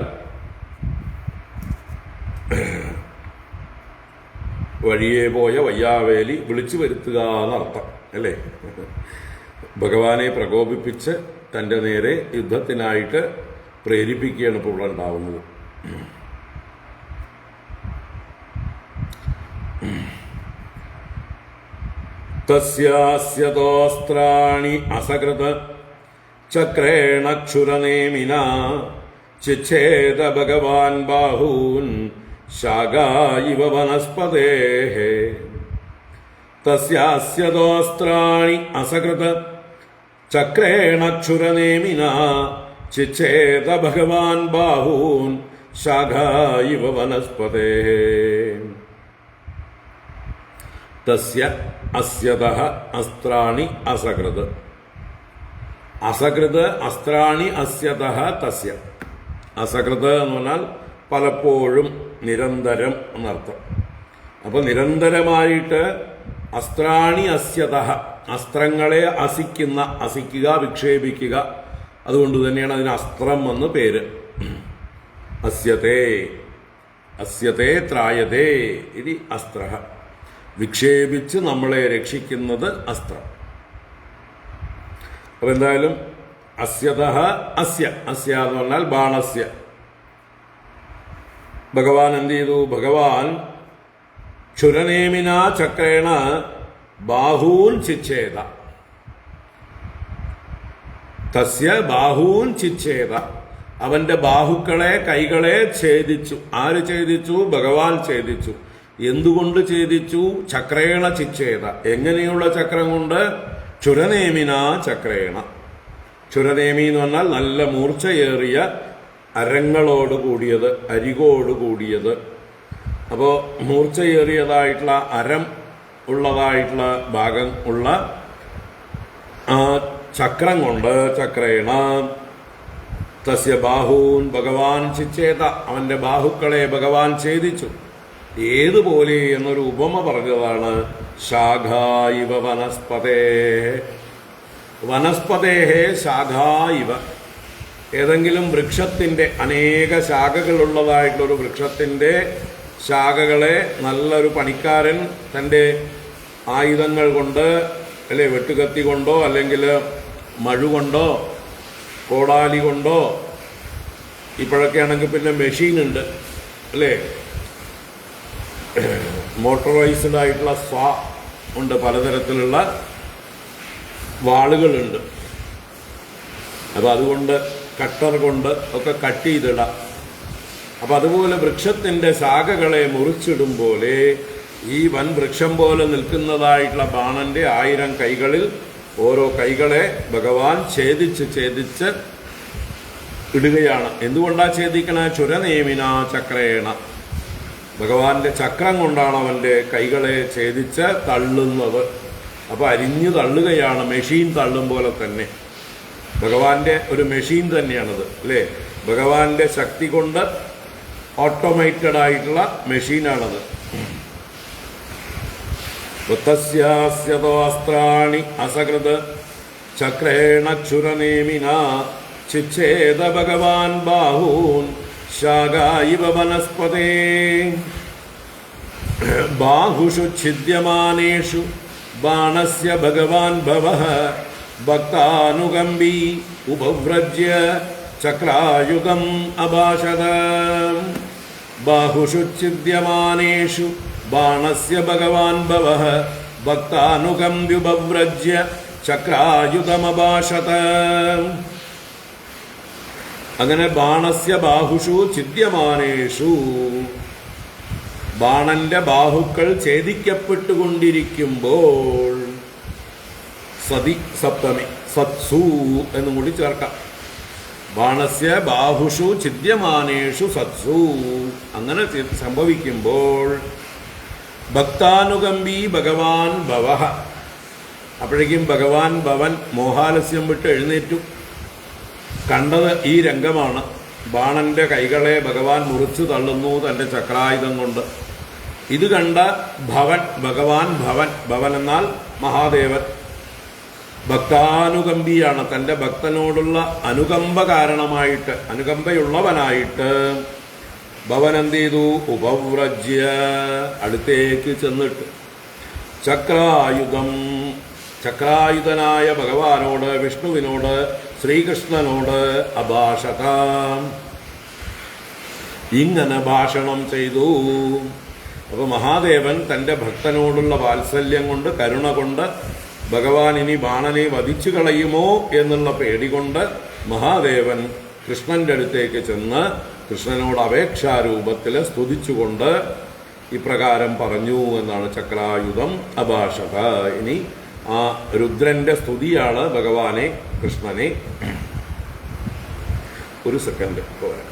വഴിയെ പോയ വയ്യാവേലി വിളിച്ചു വരുത്തുക എന്നർത്ഥം, അല്ലേ? ഭഗവാനെ പ്രകോപിപ്പിച്ച് തൻ്റെ നേരെ യുദ്ധത്തിനായിട്ട് പ്രേരിപ്പിക്കുകയാണ് ഇപ്പോൾ ഇവിടെ ഉണ്ടാവുന്നത്. തസ്യാസ്യതോസ്ത്രാണി അസകൃത ചക്രേണ ക്ഷുരനേമിന ചിച്ഛേദ ഭഗവാൻ ബാഹൂൻ ശാഖാ ഇവ വനസ്പതേഃ. തസ്യാസ്യതോസ്ത്രാണി അസകൃത ചക്രേണ ക്ഷുരനേമിന ചിച്ഛേദ ഭഗവാൻ ബാഹൂൻ ശാഖാ ഇവ വനസ്പതേഃ. തസ്യ അസ്യതഃ അസ്ത്രാണി അസകൃത്. അസകൃത് അസ്ത്രാണി അസ്യതഃ തസ്യ. അസകൃത് എന്ന് പറഞ്ഞാൽ പലപ്പോഴും, നിരന്തരം എന്നർത്ഥം. അപ്പൊ നിരന്തരമായിട്ട് അസ്ത്രാണി അസ്യതഃ, അസ്ത്രങ്ങളെ അസിക്കുക, വിക്ഷേപിക്കുക. അതുകൊണ്ട് തന്നെയാണ് അതിന് അസ്ത്രം എന്ന് പേര്. അസ്യതേ, അസ്യതേ ത്രായതേ ഇതി അസ്ത്രഃ. വിക്ഷേപിച്ച് നമ്മളെ രക്ഷിക്കുന്നത് അസ്ത്രം. അപ്പൊ എന്തായാലും അസ്യതഃ അസ്യ, അസ്യ എന്ന് പറഞ്ഞാൽ ബാണസ്യ. ഭഗവാൻ എന്ത് ചെയ്തു? ഭഗവാൻ ക്ഷുരനേമിന ചക്രേണ ബാഹൂൻ ചിച്ഛേദ. തസ്യ ബാഹൂൻ ചിച്ഛേദ. അവന്റെ ബാഹുക്കളെ, കൈകളെ ഛേദിച്ചു. ആര് ഛേദിച്ചു? ഭഗവാൻ ഛേദിച്ചു. എന്തുകൊണ്ട് ഛേദിച്ചു? ചക്രേണ ചിച്ഛേദ. എങ്ങനെയുള്ള ചക്രം കൊണ്ട്? ക്ഷുരനേമിന ചക്രേണ. ക്ഷുരനേമി എന്ന് പറഞ്ഞാൽ നല്ല മൂർച്ചയേറിയ അരങ്ങളോട് കൂടിയത്, അരികോട് കൂടിയത്. അപ്പോൾ മൂർച്ചയേറിയതായിട്ടുള്ള അരം ഉള്ളതായിട്ടുള്ള ഭാഗം ഉള്ള ആ ചക്രം കൊണ്ട്, ചക്രേണ തസ്യ ബാഹൂൻ ഭഗവാൻ ചിച്ഛേദ. അവന്റെ ബാഹുക്കളെ ഭഗവാൻ ഛേദിച്ചു. ഏതുപോലെ എന്നൊരു ഉപമ പറഞ്ഞതാണ്. ശാഖാ ഇവ വനസ്പതേഃ. വനസ്പതേഃ ശാഖാ ഇവ. ഏതെങ്കിലും വൃക്ഷത്തിന്റെ അനേക ശാഖകളുള്ളതായിട്ടുള്ളൊരു വൃക്ഷത്തിന്റെ ശാഖകളെ നല്ലൊരു പണിക്കാരൻ തൻ്റെ ആയുധങ്ങൾ കൊണ്ട്, അല്ലെ വെട്ടുകത്തി കൊണ്ടോ അല്ലെങ്കിൽ മഴു കൊണ്ടോ കോടാലി കൊണ്ടോ, ഇപ്പോഴൊക്കെ ആണെങ്കിൽ പിന്നെ മെഷീനുണ്ട്, അല്ലേ? മോട്ടോറൈസ്ഡ് ആയിട്ടുള്ള സ്വാ ഉണ്ട്, പലതരത്തിലുള്ള വാളുകളുണ്ട്. അപ്പം അതുകൊണ്ട് കട്ടർ കൊണ്ട് ഒക്കെ കട്ട് ചെയ്തിടാം. അപ്പം അതുപോലെ വൃക്ഷത്തിൻ്റെ ശാഖകളെ മുറിച്ചിടും പോലെ ഈ വൻ വൃക്ഷം പോലെ നിൽക്കുന്നതായിട്ടുള്ള ബാണന്റെ 1000 കൈകളിൽ ഓരോ കൈകളെ ഭഗവാൻ ഛേദിച്ച് ഇടുകയാണ്. എന്തുകൊണ്ടാ ഛേദിക്കണ? ചുരനേമിന ചക്രേണ, ഭഗവാന്റെ ചക്രം കൊണ്ടാണ് അവൻ്റെ കൈകളെ ഛേദിച്ച് തള്ളുന്നത്. അപ്പോൾ അരിഞ്ഞു തള്ളുകയാണ്, മെഷീൻ തള്ളും പോലെ തന്നെ. ഭഗവാന്റെ ഒരു മെഷീൻ തന്നെയാണത്, അല്ലേ? ഭഗവാന്റെ ശക്തി കൊണ്ട് ഓട്ടോമേറ്റഡ് ആയിട്ടുള്ള മെഷീനാണത്. വൃത്തസ്യാസ്യതോസ്ത്രാണി അസകൃത് ചക്രേണ ക്ഷുരനേമിന ചിച്ഛേദ ഭഗവാൻ ബാഹൂൻ ശാഖായിവ വനസ്പതേ ബാഹുഷു ഛിദ്യമാനേഷു ബാണസ്യ ഭഗവാൻ ഭവഃ ഭക്താനുകമ്പി ഉപവ്രജ്യ ചക്രായുധം അഭാഷത. ബാഹുഷു ഛിദ്യമാനേഷു ബാണസ്യ ഭഗവാൻ ഭവഃ ഭക്താനുകമ്പ്യുപവ്രജ്യ ചക്രായുധമഭാഷത. അങ്ങനെ ബാണസ്യ ബാഹുഷു ഛിദ്യമാനേഷു, ബാണന്റെ ബാഹുക്കൾ ഛേദിക്കപ്പെട്ടുകൊണ്ടിരിക്കുമ്പോൾ, സതി സപ്തമി, സത്സു എന്നും കൂടി ചേർക്കാം. ബാണസ്യ ബാഹുഷു ഛിദ്യമാനേഷു സത്സു, അങ്ങനെ സംഭവിക്കുമ്പോൾ ഭക്താനുകമ്പി ഭഗവാൻ ഭവഃ, അപ്പോഴേക്കും ഭഗവാൻ ഭവൻ മോഹാലസ്യം വിട്ട് എഴുന്നേറ്റു. കണ്ടത് ഈ രംഗമാണ്. ബാണന്റെ കൈകളെ ഭഗവാൻ മുറിച്ചു തള്ളുന്നു തൻ്റെ ചക്രായുധം കൊണ്ട്. ഇത് കണ്ട ഭവൻ, ഭഗവാൻ ഭവൻ, ഭവൻ എന്നാൽ മഹാദേവൻ, ഭക്താനുകമ്പിയാണ്. തൻ്റെ ഭക്തനോടുള്ള അനുകമ്പ കാരണമായിട്ട്, അനുകമ്പയുള്ളവനായിട്ട് ഭവൻ എന്ത് ചെയ്തു? ഉപവ്രജ്യ, അടുത്തേക്ക് ചെന്നിട്ട് ചക്രായുധം, ചക്രായുധനായ ഭഗവാനോട്, വിഷ്ണുവിനോട്, ശ്രീകൃഷ്ണനോട് അഭാഷത, ഇങ്ങനെ ഭാഷണം ചെയ്തു. അപ്പോൾ മഹാദേവൻ തൻ്റെ ഭക്തനോടുള്ള വാത്സല്യം കൊണ്ട്, കരുണ കൊണ്ട്, ഭഗവാൻ ഇനി ബാണനെ വധിച്ചു കളയുമോ എന്നുള്ള പേടി കൊണ്ട് മഹാദേവൻ കൃഷ്ണന്റെ അടുത്തേക്ക് ചെന്ന് കൃഷ്ണനോട് അപേക്ഷാരൂപത്തിൽ സ്തുതിച്ചുകൊണ്ട് ഇപ്രകാരം പറഞ്ഞു എന്നാണ്. ചക്രായുധം അഭാഷത. ഇനി ആ രുദ്രന്റെ സ്തുതിയാണ് ഭഗവാനെ, കൃഷ്ണനെ. ഒരു സെക്കൻഡ് പോരാ.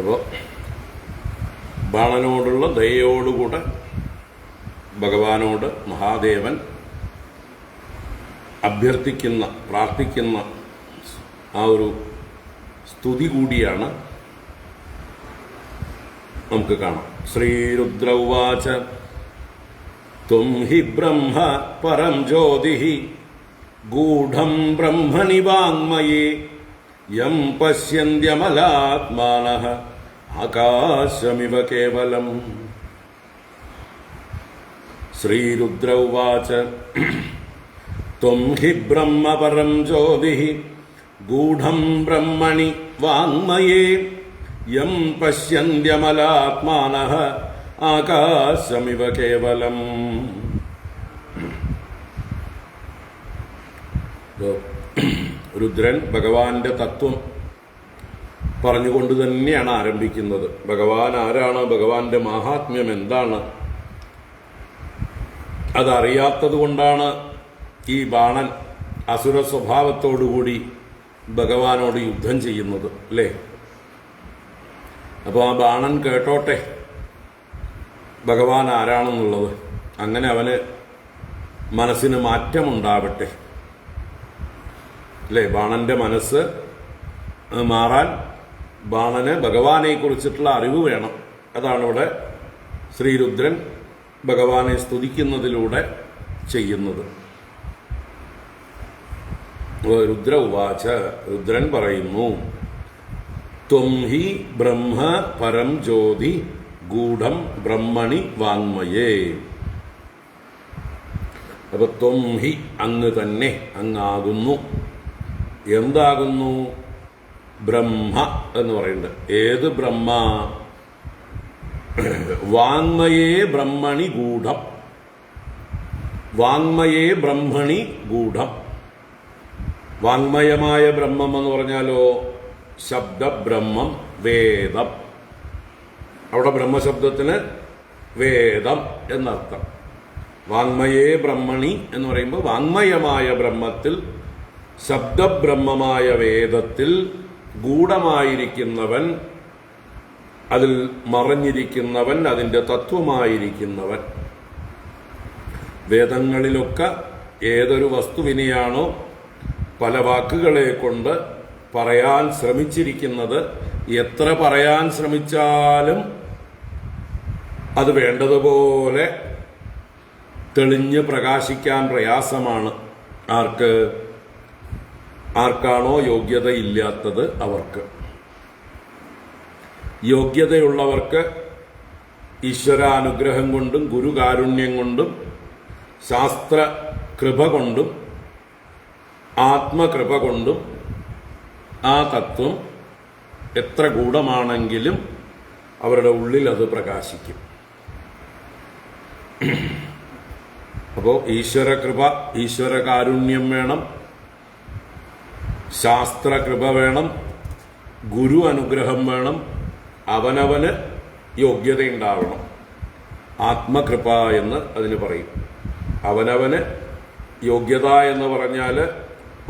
അപ്പോൾ ബാണനോടുള്ള ദയയോടുകൂടെ ഭഗവാനോട് മഹാദേവൻ അഭ്യർത്ഥിക്കുന്ന, പ്രാർത്ഥിക്കുന്ന ആ ഒരു സ്തുതി കൂടിയാണ് നമുക്ക് കാണാം. ശ്രീരുദ്ര ഉവാച ത്വം ഹി ബ്രഹ്മ പരം ജ്യോതിഃ ഗൂഢം ബ്രഹ്മണി വാങ്മയേ യം പശ്യന്ത്യമലാത്മാനഃ ആകാശമിവ കേവലം. ശ്രീരുദ്ര ഉവാച ത്വം ഹി ബ്രഹ്മ പരം ജ്യോതിഃ ഗൂഢം ബ്രഹ്മണി വാങ്മയേ യം പശ്യന്ത്യമലാത്മാനഃ ആകാശമിവ കേവലം. രുദ്രൻ ഭഗവാന്റെ തത്വം പറഞ്ഞുകൊണ്ട് തന്നെയാണ് ആരംഭിക്കുന്നത്. ഭഗവാൻ ആരാണ്, ഭഗവാന്റെ മാഹാത്മ്യം എന്താണ്, അതറിയാത്തത് കൊണ്ടാണ് ഈ ബാണൻ അസുര സ്വഭാവത്തോടുകൂടി ഭഗവാനോട് യുദ്ധം ചെയ്യുന്നത്, അല്ലേ? അപ്പോൾ ആ ബാണൻ കേട്ടോട്ടെ ഭഗവാൻ ആരാണെന്നുള്ളത്. അങ്ങനെ അവന് മനസ്സിന് മാറ്റമുണ്ടാവട്ടെ, അല്ലേ? ബാണന്റെ മനസ്സ് മാറാൻ ബാണന് ഭഗവാനെ കുറിച്ചിട്ടുള്ള അറിവ് വേണം. അതാണ് ഇവിടെ ശ്രീരുദ്രൻ ഭഗവാനെ സ്തുതിക്കുന്നതിലൂടെ ചെയ്യുന്നത്. രുദ്ര ഉവാച, രുദ്രൻ പറയുന്നു, ത്വം ഹി ബ്രഹ്മ പരം ജ്യോതി ഗൂഢം ബ്രഹ്മണി വാങ്മയേ. അപ്പൊ ത്വം ഹി, അങ്ങ് തന്നെ, അങ്ങാകുന്നു. എന്താകുന്നു? ബ്രഹ്മ എന്ന് പറയുന്നത്. ഏത് ബ്രഹ്മ? വാങ്മയേ ബ്രഹ്മണി ഗൂഢം. വാങ്മയേ ബ്രഹ്മണി ഗൂഢം. വാങ്മയമായ ബ്രഹ്മം എന്ന് പറഞ്ഞാലോ ശബ്ദബ്രഹ്മം, വേദം. അവിടെ ബ്രഹ്മശബ്ദത്തിന് വേദം എന്നർത്ഥം. വാങ്മയേ ബ്രഹ്മണി എന്ന് പറയുമ്പോൾ വാങ്മയമായ ബ്രഹ്മത്തിൽ, ശബ്ദബ്രഹ്മമായ വേദത്തിൽ ഗൂഢമായിരിക്കുന്നവൻ, അതിൽ മറഞ്ഞിരിക്കുന്നവൻ, അതിൻ്റെ തത്വമായിരിക്കുന്നവൻ. വേദങ്ങളിലൊക്കെ ഏതൊരു വസ്തുവിനെയാണോ പല വാക്കുകളെ കൊണ്ട് പറയാൻ ശ്രമിച്ചിരിക്കുന്നത്, എത്ര പറയാൻ ശ്രമിച്ചാലും അത് വേണ്ടതുപോലെ തെളിഞ്ഞ് പ്രകാശിക്കാൻ പ്രയാസമാണ്. ആർക്കാണോ യോഗ്യതയില്ലാത്തത് അവർക്ക്. യോഗ്യതയുള്ളവർക്ക് ഈശ്വരാനുഗ്രഹം കൊണ്ടും ഗുരുകാരുണ്യം കൊണ്ടും ശാസ്ത്ര കൃപ കൊണ്ടും ആത്മകൃപ കൊണ്ടും ആ തത്വം എത്ര ഗൂഢമാണെങ്കിലും അവരുടെ ഉള്ളിൽ അത് പ്രകാശിക്കും. അപ്പോൾ ഈശ്വരകൃപ, ഈശ്വരകാരുണ്യം വേണം, ശാസ്ത്രകൃപ വേണം, ഗുരു അനുഗ്രഹം വേണം, അവനവന് യോഗ്യതയുണ്ടാവണം. ആത്മകൃപ എന്ന് അതിന് പറയും. അവനവന് യോഗ്യത എന്ന് പറഞ്ഞാൽ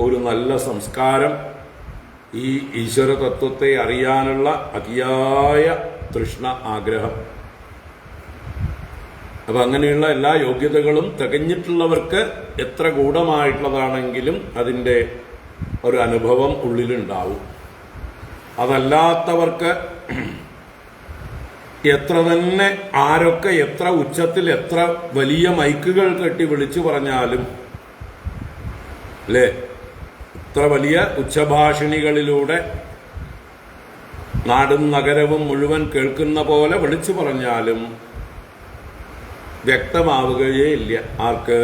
ഒരു നല്ല സംസ്കാരം, ഈ ഈശ്വര തത്വത്തെ അറിയാനുള്ള അതിയായ തൃഷ്ണ, ആഗ്രഹം. അപ്പൊ അങ്ങനെയുള്ള എല്ലാ യോഗ്യതകളും തികഞ്ഞിട്ടുള്ളവർക്ക് എത്ര ഗൂഢമായിട്ടുള്ളതാണെങ്കിലും അതിൻ്റെ ഒരു അനുഭവം ഉള്ളിലുണ്ടാവും. അതല്ലാത്തവർക്ക് എത്ര തന്നെ ആരൊക്കെ എത്ര ഉച്ചത്തിൽ എത്ര വലിയ മൈക്കുകൾ കെട്ടി വിളിച്ചു പറഞ്ഞാലും, അല്ലേ, ഇത്ര വലിയ ഉച്ചഭാഷിണികളിലൂടെ നാടും നഗരവും മുഴുവൻ കേൾക്കുന്ന പോലെ വിളിച്ചു പറഞ്ഞാലും വ്യക്തമാവുകയേ ഇല്ല. ആർക്ക്?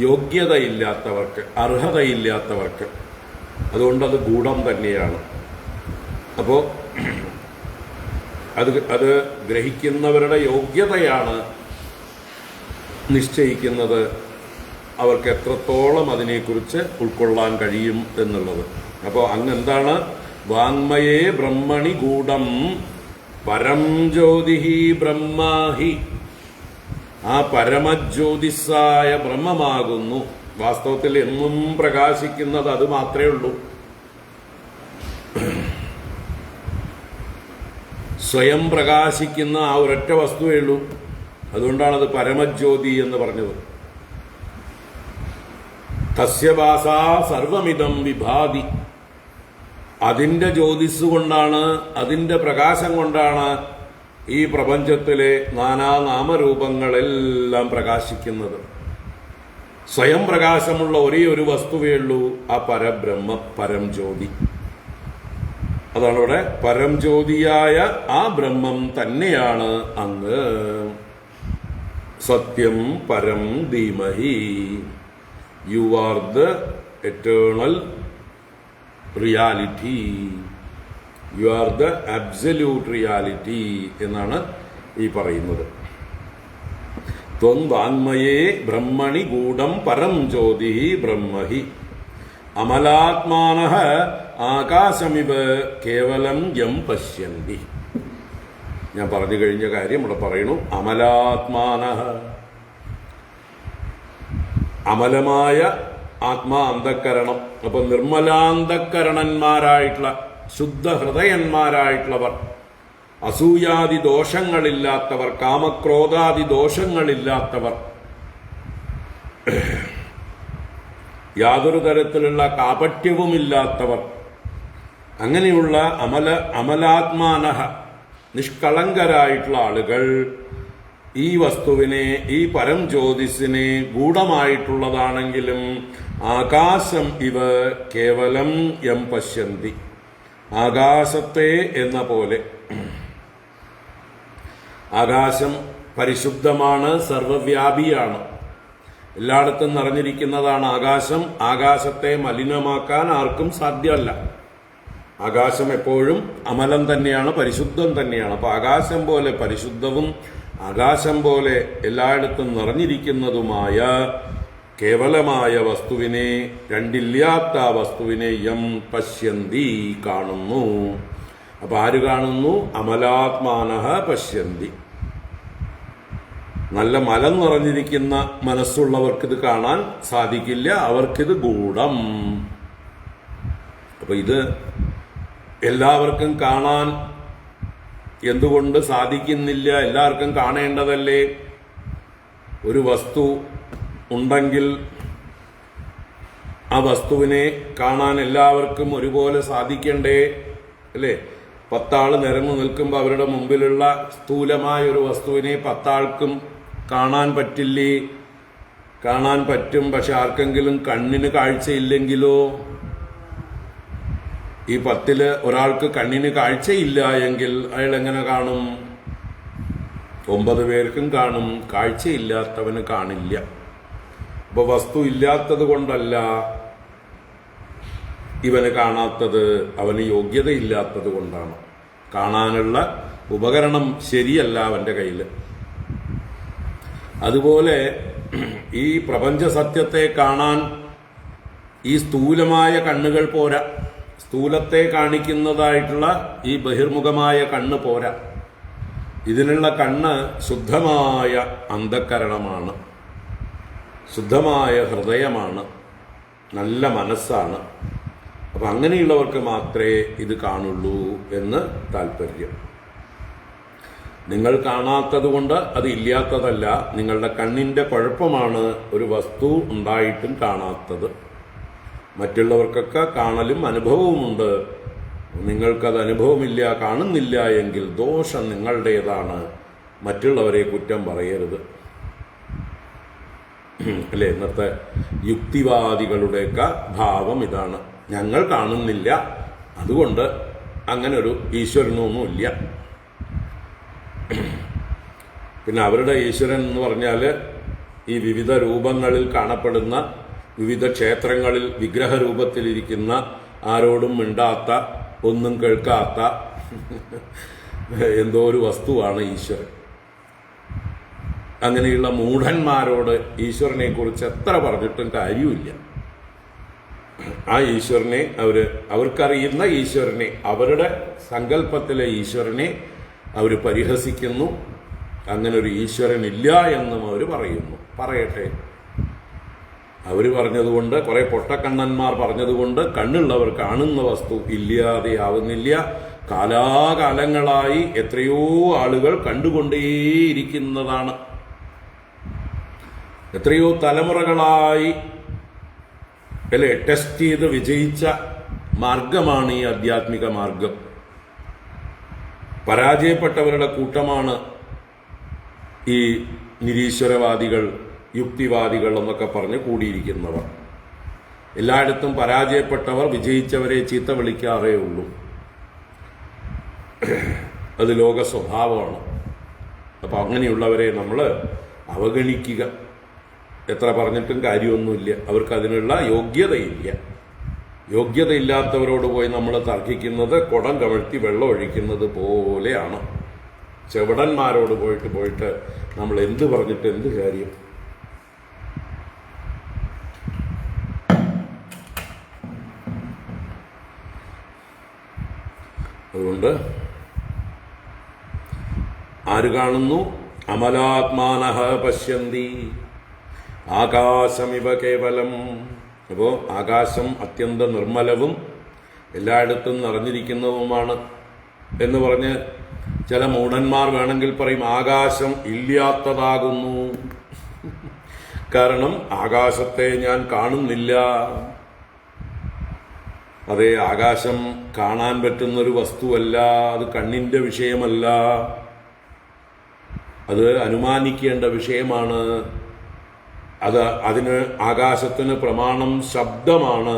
യോഗ്യതയില്ലാത്തവർക്ക്, അർഹതയില്ലാത്തവർക്ക്. അതുകൊണ്ടത് ഗൂഢം തന്നെയാണ്. അപ്പോൾ അത് ഗ്രഹിക്കുന്നവരുടെ യോഗ്യതയാണ് നിശ്ചയിക്കുന്നത് അവർക്ക് എത്രത്തോളം അതിനെക്കുറിച്ച് ഉൾക്കൊള്ളാൻ കഴിയും എന്നുള്ളത്. അപ്പോൾ അങ്ങെന്താണ്? വാങ്മയേ ബ്രഹ്മണി ഗൂഢം പരം ജ്യോതിഹി ബ്രഹ്മാഹി. ആ പരമജ്യോതിസായ ബ്രഹ്മമാകുന്നു. വാസ്തവത്തിൽ എന്നും പ്രകാശിക്കുന്നത് അത് മാത്രമേ ഉള്ളൂ. സ്വയം പ്രകാശിക്കുന്ന ആ ഒരൊറ്റ വസ്തുവേ ഉള്ളൂ. അതുകൊണ്ടാണത് പരമജ്യോതി എന്ന് പറഞ്ഞത്. തസ്യവാസാ സർവമിതം വിഭാതി. അതിൻ്റെ ജ്യോതിസ് കൊണ്ടാണ്, അതിൻ്റെ പ്രകാശം കൊണ്ടാണ് ഈ പ്രപഞ്ചത്തിലെ നാനാനാമരൂപങ്ങളെല്ലാം പ്രകാശിക്കുന്നത്. സ്വയം പ്രകാശമുള്ള ഒരേ ഒരു വസ്തുവേ ഉള്ളൂ, ആ പരബ്രഹ്മ, പരം ജ്യോതി. അതാണ് ഇവിടെ പരം ജ്യോതിയായ ആ ബ്രഹ്മം തന്നെയാണ് അങ്ങ്. സത്യം പരം ധീമഹി. You are the eternal reality. You are the absolute reality എന്നാണ് ഈ പറയുന്നത്. ത്വം വാങ്മയേ ബ്രഹ്മണി ഗൂഢം പരം ജ്യോതി ബ്രഹ്മഹി. അമലാത്മാനഃ ആകാശമിവ കേവലം യം പശ്യന്തി. ഞാൻ പറഞ്ഞു കഴിഞ്ഞ കാര്യം ഇവിടെ പറയണു. അമലാത്മാനഃ, അമലമായ ആത്മാ അന്ധക്കരണം. അപ്പൊ നിർമ്മലാന്തക്കരണന്മാരായിട്ടുള്ള ശുദ്ധ ഹൃദയന്മാരായിട്ടുള്ളവർ, അസൂയാദി ദോഷങ്ങളില്ലാത്തവർ, കാമക്രോധാദി ദോഷങ്ങളില്ലാത്തവർ, യാതൊരു തരത്തിലുള്ള കാപട്യവുമില്ലാത്തവർ, അങ്ങനെയുള്ള അമലാത്മാനഃ നിഷ്കളങ്കരായിട്ടുള്ള ആളുകൾ ഈ വസ്തുവിനെ, ഈ പരം ജ്യോതിസിനെ ഗൂഢമായിട്ടുള്ളതാണെങ്കിലും ആകാശം ഇവ കേവലം യം പശ്യന്തി, ആകാശത്തെ എന്ന പോലെ. ആകാശം പരിശുദ്ധമാണ്, സർവവ്യാപിയാണ്, എല്ലായിടത്തും നിറഞ്ഞിരിക്കുന്നതാണ് ആകാശം. ആകാശത്തെ മലിനമാക്കാൻ ആർക്കും സാധ്യമല്ല. ആകാശം എപ്പോഴും അമലം തന്നെയാണ്, പരിശുദ്ധം തന്നെയാണ്. അപ്പൊ ആകാശം പോലെ പരിശുദ്ധവും ആകാശം പോലെ എല്ലായിടത്തും നിറഞ്ഞിരിക്കുന്നതുമായ കേവലമായ വസ്തുവിനെ, രണ്ടില്ലാത്ത വസ്തുവിനെ യം പശ്യന്തി കാണുന്നു. അപ്പൊ ആര് കാണുന്നു? അമലാത്മാനഃ പശ്യന്തി. നല്ല മലം നിറഞ്ഞിരിക്കുന്ന മനസ്സുള്ളവർക്കിത് കാണാൻ സാധിക്കില്ല, അവർക്കിത് ഗൂഢം. അപ്പൊ ഇത് എല്ലാവർക്കും കാണാൻ എന്തുകൊണ്ട് സാധിക്കുന്നില്ല? എല്ലാവർക്കും കാണേണ്ടതല്ലേ? ഒരു വസ്തു ഉണ്ടെങ്കിൽ ആ വസ്തുവിനെ കാണാൻ എല്ലാവർക്കും ഒരുപോലെ സാധിക്കണ്ടേ? അല്ലേ? 10 ആള് നിരന്നു നിൽക്കുമ്പോൾ അവരുടെ മുമ്പിലുള്ള സ്ഥൂലമായ ഒരു വസ്തുവിനെ 10 ആൾക്കും കാണാൻ പറ്റില്ലേ? കാണാൻ പറ്റും. പക്ഷെ ആർക്കെങ്കിലും കണ്ണിന് കാഴ്ചയില്ലെങ്കിലോ? ഈ 10 ഒരാൾക്ക് കണ്ണിന് കാഴ്ചയില്ല എങ്കിൽ അയാൾ എങ്ങനെ കാണും? 9 പേർക്കും കാണും, കാഴ്ചയില്ലാത്തവന് കാണില്ല. അപ്പൊ വസ്തു ഇല്ലാത്തത് കൊണ്ടല്ല ഇവന് കാണാത്തത്, അവന് യോഗ്യതയില്ലാത്തത് കൊണ്ടാണ്. കാണാനുള്ള ഉപകരണം ശരിയല്ല അവന്റെ കയ്യിൽ. അതുപോലെ ഈ പ്രപഞ്ച സത്യത്തെ കാണാൻ ഈ സ്ഥൂലമായ കണ്ണുകൾ പോരാ. സ്ഥൂലത്തെ കാണിക്കുന്നതായിട്ടുള്ള ഈ ബഹിർമുഖമായ കണ്ണ് പോരാ. ഇതിനുള്ള കണ്ണ് ശുദ്ധമായ അന്ധക്കരണമാണ്, ശുദ്ധമായ ഹൃദയമാണ്, നല്ല മനസ്സാണ്. അപ്പം അങ്ങനെയുള്ളവർക്ക് മാത്രമേ ഇത് കാണുള്ളൂ എന്ന് താല്പര്യം. നിങ്ങൾ കാണാത്തത് കൊണ്ട് അത് ഇല്ലാത്തതല്ല, നിങ്ങളുടെ കണ്ണിൻ്റെ കുഴപ്പമാണ് ഒരു വസ്തു ഉണ്ടായിട്ടും കാണാത്തത്. മറ്റുള്ളവർക്കൊക്കെ കാണലും അനുഭവവുമുണ്ട്. നിങ്ങൾക്കത് അനുഭവമില്ല, കാണുന്നില്ല എങ്കിൽ ദോഷം നിങ്ങളുടേതാണ്, മറ്റുള്ളവരെ കുറ്റം പറയരുത്. അല്ലേ? ഇന്നത്തെ യുക്തിവാദികളുടെയൊക്കെ ഭാവം ഇതാണ്. ഞങ്ങൾ കാണുന്നില്ല, അതുകൊണ്ട് അങ്ങനെ ഒരു ഈശ്വരനൊന്നുമില്ല. പിന്നെ അവരുടെ ഈശ്വരൻ എന്ന് പറഞ്ഞാൽ ഈ വിവിധ രൂപങ്ങളിൽ കാണപ്പെടുന്ന, വിവിധ ക്ഷേത്രങ്ങളിൽ വിഗ്രഹരൂപത്തിലിരിക്കുന്ന, ആരോടും മിണ്ടാത്ത, ഒന്നും കേൾക്കാത്ത എന്തോ ഒരു വസ്തുവാണ് ഈശ്വരൻ. അങ്ങനെയുള്ള മൂഢന്മാരോട് ഈശ്വരനെ കുറിച്ച് എത്ര പറഞ്ഞിട്ടും കാര്യമില്ല. ആ ഈശ്വരനെ അവർക്കറിയുന്ന ഈശ്വരനെ, അവരുടെ സങ്കല്പത്തിലെ ഈശ്വരനെ അവർ പരിഹസിക്കുന്നു. അങ്ങനെ ഒരു ഈശ്വരൻ ഇല്ല എന്നും അവർ പറയുന്നു. പറയട്ടെ, അവർ പറഞ്ഞതുകൊണ്ട്, കുറെ പൊട്ടക്കണ്ണന്മാർ പറഞ്ഞതുകൊണ്ട് കണ്ണുള്ളവർ കാണുന്ന വസ്തു ഇല്ലാതെയാവുന്നില്ല. കാലാകാലങ്ങളായി എത്രയോ ആളുകൾ കണ്ടുകൊണ്ടേയിരിക്കുന്നതാണ്. എത്രയോ തലമുറകളായി അല്ലെ ടെസ്റ്റ് ചെയ്ത് വിജയിച്ച മാർഗമാണ് ഈ ആധ്യാത്മിക മാർഗം. പരാജയപ്പെട്ടവരുടെ കൂട്ടമാണ് ഈ നിരീശ്വരവാദികൾ, യുക്തിവാദികൾ എന്നൊക്കെ പറഞ്ഞ് കൂടിയിരിക്കുന്നവർ. എല്ലായിടത്തും പരാജയപ്പെട്ടവർ വിജയിച്ചവരെ ചീത്ത വിളിക്കാറേ ഉള്ളൂ. അത് ലോക സ്വഭാവമാണ്. അപ്പം അങ്ങനെയുള്ളവരെ നമ്മൾ അവഗണിക്കുക. എത്ര പറഞ്ഞിട്ടും കാര്യമൊന്നുമില്ല, അവർക്കതിനുള്ള യോഗ്യതയില്ല. യോഗ്യതയില്ലാത്തവരോട് പോയി നമ്മൾ തർക്കിക്കുന്നത് കുടം കമഴ്ത്തി വെള്ളം ഒഴിക്കുന്നത് പോലെയാണ്. ചെവിടന്മാരോട് പോയിട്ട് നമ്മൾ എന്ത് പറഞ്ഞിട്ട് എന്ത് കാര്യം? അതുകൊണ്ട് ആര് കാണുന്നു? അമലാത്മാനഃ പശ്യന്തി ആകാശമിവ കേവലം. അപ്പോൾ ആകാശം അത്യന്തം നിർമ്മലവും എല്ലായിടത്തും നിറഞ്ഞിരിക്കുന്നതുമാണ് എന്ന് പറഞ്ഞ് ചില മൂഢന്മാർ വേണമെങ്കിൽ പറയും ആകാശം ഇല്ലാത്തതാകുന്നു. കാരണം ആകാശത്തെ ഞാൻ കാണുന്നില്ല. അതെ, ആകാശം കാണാൻ പറ്റുന്നൊരു വസ്തുവല്ല, അത് കണ്ണിന്റെ വിഷയമല്ല, അത് അനുമാനിക്കേണ്ട വിഷയമാണ്. അതിന് ആകാശത്തിന് പ്രമാണം ശബ്ദമാണ്.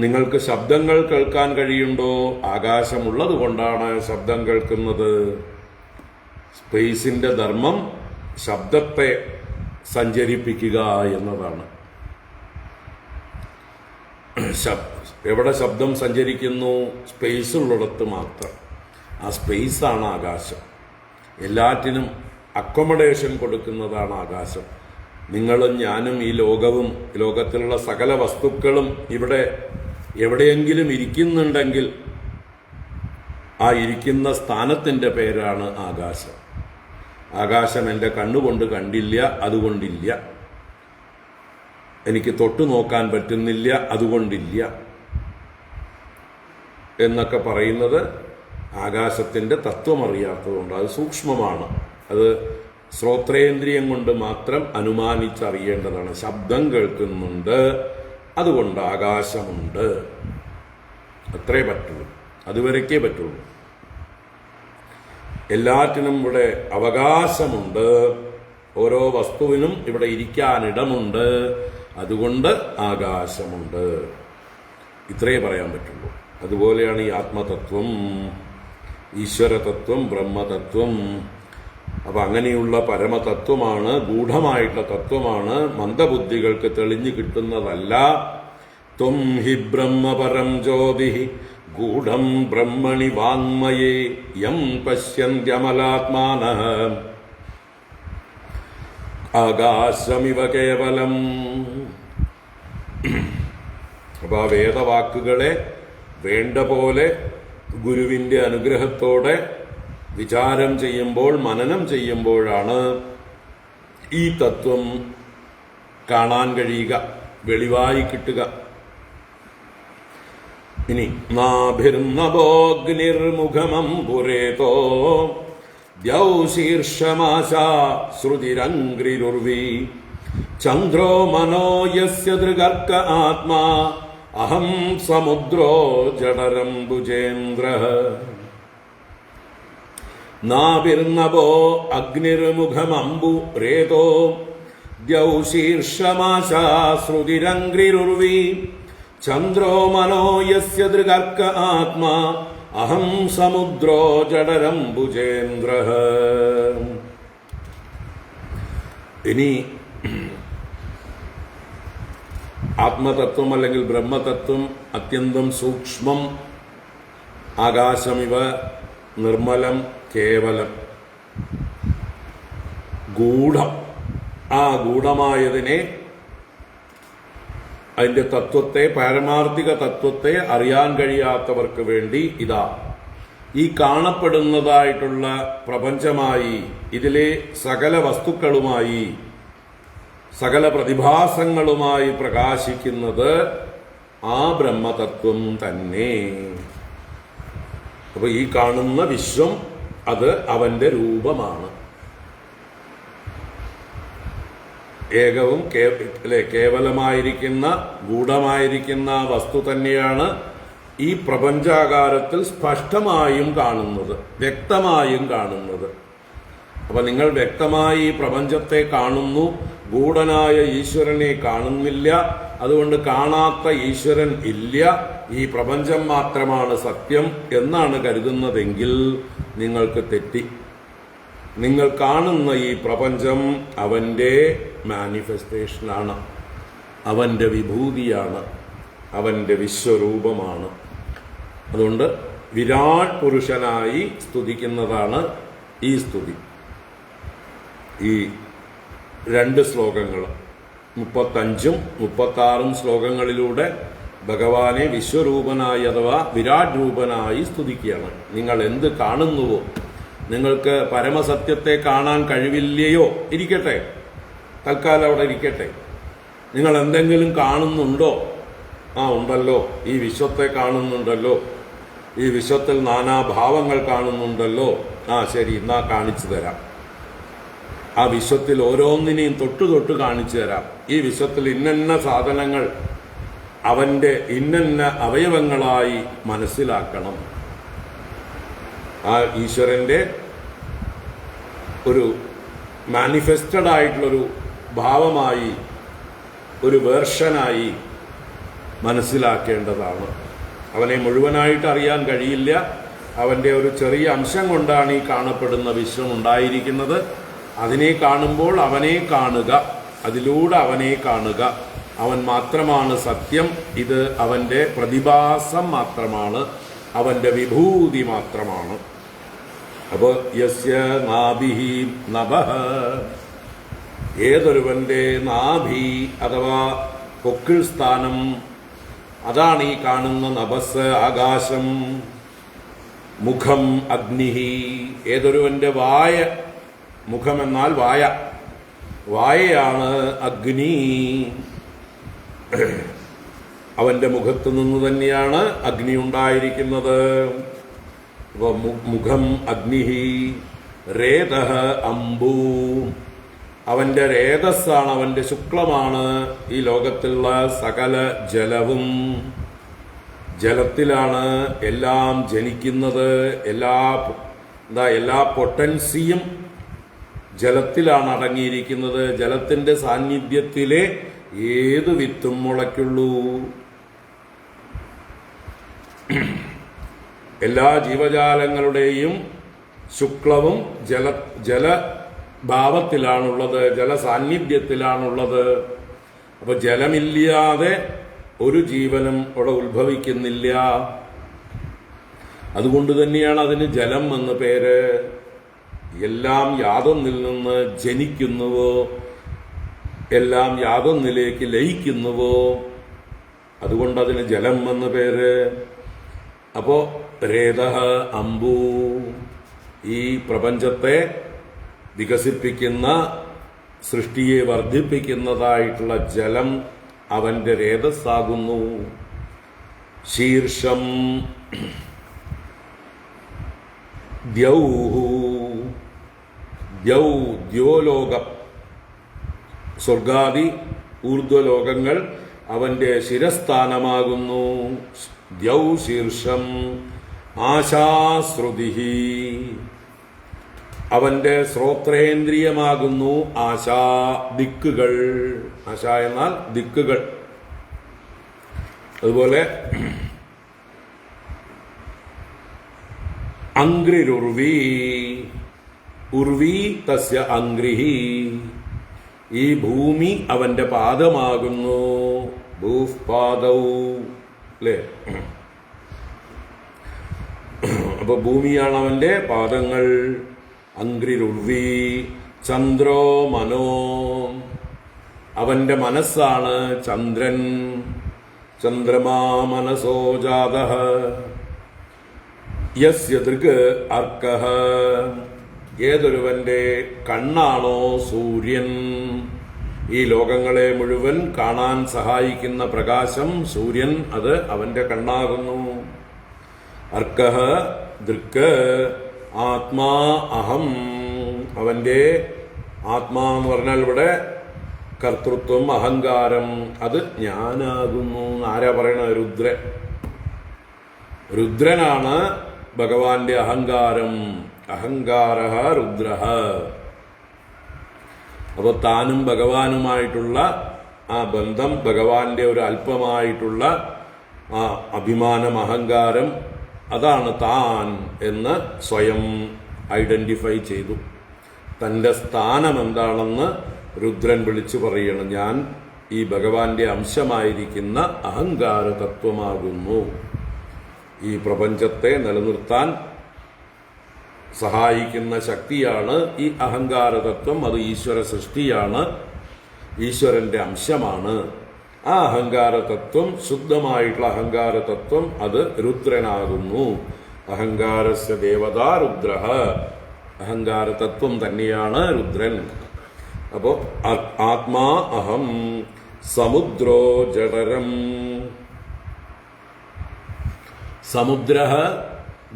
നിങ്ങൾക്ക് ശബ്ദങ്ങൾ കേൾക്കാൻ കഴിയുണ്ടോ? ആകാശമുള്ളത് കൊണ്ടാണ് ശബ്ദം കേൾക്കുന്നത്. സ്പേസിന്റെ ധർമ്മം ശബ്ദത്തെ സഞ്ചരിപ്പിക്കുക എന്നതാണ്. എവിടെ ശബ്ദം സഞ്ചരിക്കുന്നു? സ്പേസ് ഉള്ളിടത്ത് മാത്രം. ആ സ്പേസാണ് ആകാശം. എല്ലാറ്റിനും അക്കോമഡേഷൻ കൊടുക്കുന്നതാണ് ആകാശം. നിങ്ങളും ഞാനും ഈ ലോകവും ലോകത്തിലുള്ള സകല വസ്തുക്കളും ഇവിടെ എവിടെയെങ്കിലും ഇരിക്കുന്നുണ്ടെങ്കിൽ ആ ഇരിക്കുന്ന സ്ഥാനത്തിന്റെ പേരാണ് ആകാശം. ആകാശം എൻ്റെ കണ്ണുകൊണ്ട് കണ്ടില്ല, അതുകൊണ്ടില്ല. എനിക്ക് തൊട്ടു നോക്കാൻ പറ്റുന്നില്ല, അതുകൊണ്ടില്ല എന്നൊക്കെ പറയുന്നത് ആകാശത്തിൻ്റെ തത്വം അറിയാത്തതുകൊണ്ട്. അത് സൂക്ഷ്മമാണ്. അത് ശ്രോത്രേന്ദ്രിയം കൊണ്ട് മാത്രം അനുമാനിച്ചറിയേണ്ടതാണ്. ശബ്ദം കേൾക്കുന്നുണ്ട്, അതുകൊണ്ട് ആകാശമുണ്ട്, അത്രേ പറ്റുള്ളൂ. അതുവരയ്ക്കേ പറ്റുള്ളൂ. എല്ലാറ്റിനും ഇവിടെ അവകാശമുണ്ട്. ഓരോ വസ്തുവിനും ഇവിടെ ഇരിക്കാനിടമുണ്ട്, അതുകൊണ്ട് ആകാശമുണ്ട്. ഇത്രേ പറയാൻ പറ്റുള്ളൂ. അതുപോലെയാണ് ഈ ആത്മതത്വം, ഈശ്വരതത്വം, ബ്രഹ്മതത്വം. അപ്പൊ അങ്ങനെയുള്ള പരമതത്വമാണ്, ഗൂഢമായിട്ടുള്ള തത്വമാണ്, മന്ദബുദ്ധികൾക്ക് തെളിഞ്ഞു കിട്ടുന്നതല്ല. ത്വം ഹി ബ്രഹ്മപരം ജ്യോതി ഗൂഢം ബ്രഹ്മണി വാങ്മയേ യം പശ്യന്ത്യമലാത്മാനഃ ആകാശമിവ കേവലം. അപ്പൊ ആ വേദവാക്കുകളെ വേണ്ട പോലെ ഗുരുവിന്റെ അനുഗ്രഹത്തോടെ വിചാരം ചെയ്യുമ്പോൾ, മനനം ചെയ്യുമ്പോഴാണ് ഈ തത്വം കാണാൻ കഴിയുക, വെളിവായി കിട്ടുക. ഇനി നാഭിർനഭോഗ്നിർമുഖമംബുരേതോ ദ്യൗശീർഷമാശാ ശ്രുതിരംഗ്രിരുർവി ചന്ദ്രോ മനോ യസ്യ ദൃഗർക്ക ആത്മാ അഹം സമുദ്രോ ജഡരംബുജേന്ദ്രഃ. നാഭിർനഭോ അഗ്നിർമുഖമംബുരേതോ ദ്യൗശീർഷമാശാ ശ്രുതിരംഗ്രിരുർവി ചന്ദ്രോ മനോ യസ്യ ദൃഗർക്ക ആത്മാ അഹം സമുദ്രോ ജഡരംബുജേന്ദ്രഃ. ഇനി ആത്മതത്വം അല്ലെങ്കിൽ ബ്രഹ്മതത്വം അത്യന്തം സൂക്ഷ്മം, ആകാശമിവ നിർമ്മലം, കേവലം, ഗൂഢം. ആ ഗൂഢമായതിനെ, അതിന്റെ തത്വത്തെ, പാരമാർത്ഥിക തത്വത്തെ അറിയാൻ കഴിയാത്തവർക്ക് വേണ്ടി ഇതാ ഈ കാണപ്പെടുന്നതായിട്ടുള്ള പ്രപഞ്ചമായി, ഇതിലെ സകല വസ്തുക്കളുമായി, സകല പ്രതിഭാസങ്ങളുമായി പ്രകാശിക്കുന്നത് ആ ബ്രഹ്മതത്വം തന്നെ. അപ്പൊ ഈ കാണുന്ന വിശ്വം അത് അവന്റെ രൂപമാണ്. ഏകവും കേവലമായിരിക്കുന്ന ഗൂഢമായിരിക്കുന്ന വസ്തു തന്നെയാണ് ഈ പ്രപഞ്ചാകാരത്തിൽ സ്പഷ്ടമായും കാണുന്നത്, വ്യക്തമായും കാണുന്നത്. അപ്പൊ നിങ്ങൾ വ്യക്തമായി ഈ പ്രപഞ്ചത്തെ കാണുന്നു, ഗൂഢനായ ഈശ്വരനെ കാണുന്നില്ല. അതുകൊണ്ട് കാണാത്ത ഈശ്വരൻ ഇല്ല, ഈ പ്രപഞ്ചം മാത്രമാണ് സത്യം എന്നാണ് കരുതുന്നതെങ്കിൽ നിങ്ങൾക്ക് തെറ്റി. നിങ്ങൾ കാണുന്ന ഈ പ്രപഞ്ചം അവന്റെ മാനിഫെസ്റ്റേഷനാണ്, അവന്റെ വിഭൂതിയാണ്, അവന്റെ വിശ്വരൂപമാണ്. അതുകൊണ്ട് വിരാട് പുരുഷനായി സ്തുതിക്കുന്നതാണ് ഈ സ്തുതി. ഈ 2 ശ്ലോകങ്ങൾ 35-36 ശ്ലോകങ്ങളിലൂടെ ഭഗവാനെ വിശ്വരൂപനായി അഥവാ വിരാട് രൂപനായി സ്തുതിക്കുകയാണ്. നിങ്ങൾ എന്ത് കാണുന്നുവോ, നിങ്ങൾക്ക് പരമസത്യത്തെ കാണാൻ കഴിവില്ലയോ, ഇരിക്കട്ടെ, തൽക്കാലം അവിടെ ഇരിക്കട്ടെ. നിങ്ങൾ എന്തെങ്കിലും കാണുന്നുണ്ടോ? ഉണ്ടല്ലോ, ഈ വിശ്വത്തെ കാണുന്നുണ്ടല്ലോ, ഈ വിശ്വത്തിൽ നാനാഭാവങ്ങൾ കാണുന്നുണ്ടല്ലോ. ശരി, എന്നാ കാണിച്ചു തരാം. ആ വിശ്വത്തിൽ ഓരോന്നിനെയും തൊട്ട് കാണിച്ചു തരാം. ഈ വിശ്വത്തിൽ ഇന്നന്ന സാധനങ്ങൾ അവന്റെ ഇന്നന്ന അവയവങ്ങളായി മനസ്സിലാക്കണം. ആ ഈശ്വരന്റെ ഒരു മാനിഫെസ്റ്റഡ് ആയിട്ടുള്ളൊരു ഭാവമായി, ഒരു വേർഷനായി മനസ്സിലാക്കേണ്ടതാണ്. അവനെ മുഴുവനായിട്ട് അറിയാൻ കഴിയില്ല. അവന്റെ ഒരു ചെറിയ അംശം കൊണ്ടാണ് ഈ കാണപ്പെടുന്ന വിശ്വം ഉണ്ടായിരിക്കുന്നത്. അതിനെ കാണുമ്പോൾ അവനെ കാണുക, അതിലൂടെ അവനെ കാണുക. അവൻ മാത്രമാണ് സത്യം. ഇത് അവന്റെ പ്രതിഭാസം മാത്രമാണ്, അവന്റെ വിഭൂതി മാത്രമാണ്. അപ്പോൾ യസ്യ നാഭിഹി നഭഃ, ഏതൊരുവന്റെ നാഭി അഥവാ പൊക്കിൾ സ്ഥാനം, അതാണ് ഈ കാണുന്ന നഭസ്, ആകാശം. മുഖം അഗ്നിഹി, ഏതൊരുവന്റെ വായ, മുഖമെന്നാൽ വായ, വായയാണ് അഗ്നി. അവന്റെ മുഖത്തു നിന്ന് തന്നെയാണ് അഗ്നി ഉണ്ടായിരിക്കുന്നത്. മുഖം അഗ്നിഹി. രേതഃ അംബു, അവന്റെ രേതസ്സാണ്, അവന്റെ ശുക്ലമാണ് ഈ ലോകത്തിലുള്ള സകല ജലവും. ജലത്തിലാണ് എല്ലാം ജനിക്കുന്നത്. എല്ലാ പൊട്ടൻസിയും ജലത്തിലാണ് അടങ്ങിയിരിക്കുന്നത്. ജലത്തിന്റെ സാന്നിധ്യത്തിലെ ഏത് വിത്തും മുളയ്ക്കുള്ളൂ. എല്ലാ ജീവജാലങ്ങളുടെയും ശുക്ലവും ജലഭാവത്തിലാണുള്ളത്, ജലസാന്നിധ്യത്തിലാണുള്ളത്. അപ്പൊ ജലമില്ലാതെ ഒരു ജീവനും അവിടെ ഉത്ഭവിക്കുന്നില്ല. അതുകൊണ്ട് തന്നെയാണ് അതിന് ജലം എന്ന് പേര്. എല്ലാം യാതൊന്നിൽ നിന്ന് ജനിക്കുന്നുവോ, എല്ലാം യാതൊന്നിലേക്ക് ലയിക്കുന്നുവോ, അതുകൊണ്ട് അതിന് ജലം എന്ന് പേര്. അപ്പോ രേതഃ അംബു, ഈ പ്രപഞ്ചത്തെ വികസിപ്പിക്കുന്ന, സൃഷ്ടിയെ വർദ്ധിപ്പിക്കുന്നതായിട്ടുള്ള ജലം അവന്റെ രേതസ്സാകുന്നു. ശീർഷം ദ്യൗഹു, ദ്യോലോകം, സ്വർഗാദി ഊർധ്വലോകങ്ങൾ അവന്റെ ശിരസ്ഥാനമാകുന്നു. ദ്യൗ ശീർഷം ആശാശ്രുതി, അവന്റെ ശ്രോത്രേന്ദ്രിയമാകുന്നു ആശാ, ദിക്കുകൾ. ആശ എന്നാൽ ദിക്കുകൾ. അതുപോലെ അംഗ്രിരുർവി, ഉർവി തസ്യ അംഗ്രിഹി, ഈ ഭൂമി അവന്റെ പാദമാകുന്നു. ഭൂപാദൗ, അല്ലേ? അപ്പൊ ഭൂമിയാണ് അവന്റെ പാദങ്ങൾ. അംഗ്രിരുർവി. ചന്ദ്രോ മനോ, അവന്റെ മനസ്സാണ് ചന്ദ്രൻ. ചന്ദ്രമാ മനസോ ജാതഃ. യസ്യ ദൃക് അർക്കഃ, ഏതൊരുവന്റെ കണ്ണാണോ സൂര്യൻ. ഈ ലോകങ്ങളെ മുഴുവൻ കാണാൻ സഹായിക്കുന്ന പ്രകാശം സൂര്യൻ, അത് അവന്റെ കണ്ണാകുന്നു. അർക്കഃ ദൃക്ക്. ആത്മാ അഹം, അവന്റെ ആത്മാ എന്ന് പറഞ്ഞാൽ ഇവിടെ കർത്തൃത്വം, അഹങ്കാരം, അത് ഞാനാകുന്നു. ആരാ പറയണത്? രുദ്രൻ. രുദ്രനാണ് ഭഗവാന്റെ അഹങ്കാരം. അഹങ്കാരഃ രുദ്രഃ. അപ്പൊ താനും ഭഗവാനുമായിട്ടുള്ള ആ ബന്ധം, ഭഗവാന്റെ ഒരു അല്പമായിട്ടുള്ള ആ അഭിമാനം, അഹങ്കാരം, അതാണ് താൻ എന്ന് സ്വയം ഐഡന്റിഫൈ ചെയ്തു. തൻ്റെ സ്ഥാനം എന്താണെന്ന് രുദ്രൻ വിളിച്ചു പറയണം. ഞാൻ ഈ ഭഗവാന്റെ അംശമായിരിക്കുന്ന അഹങ്കാര തത്വമാകുന്നു. ഈ പ്രപഞ്ചത്തെ നിലനിർത്താൻ സഹായിക്കുന്ന ശക്തിയാണ് ഈ അഹങ്കാര തത്വം. അത് ഈശ്വര സൃഷ്ടിയാണ്, ഈശ്വരന്റെ അംശമാണ്. ആ അഹങ്കാരതത്വം, ശുദ്ധമായിട്ടുള്ള അഹങ്കാരതത്വം അത് രുദ്രനാകുന്നു. അഹങ്കാരസ്യ ദേവതാ രുദ്ര. അഹങ്കാരതത്വം തന്നെയാണ് രുദ്രൻ. അപ്പോ ആത്മാ അഹം സമുദ്രോ ജഠരം. സമുദ്ര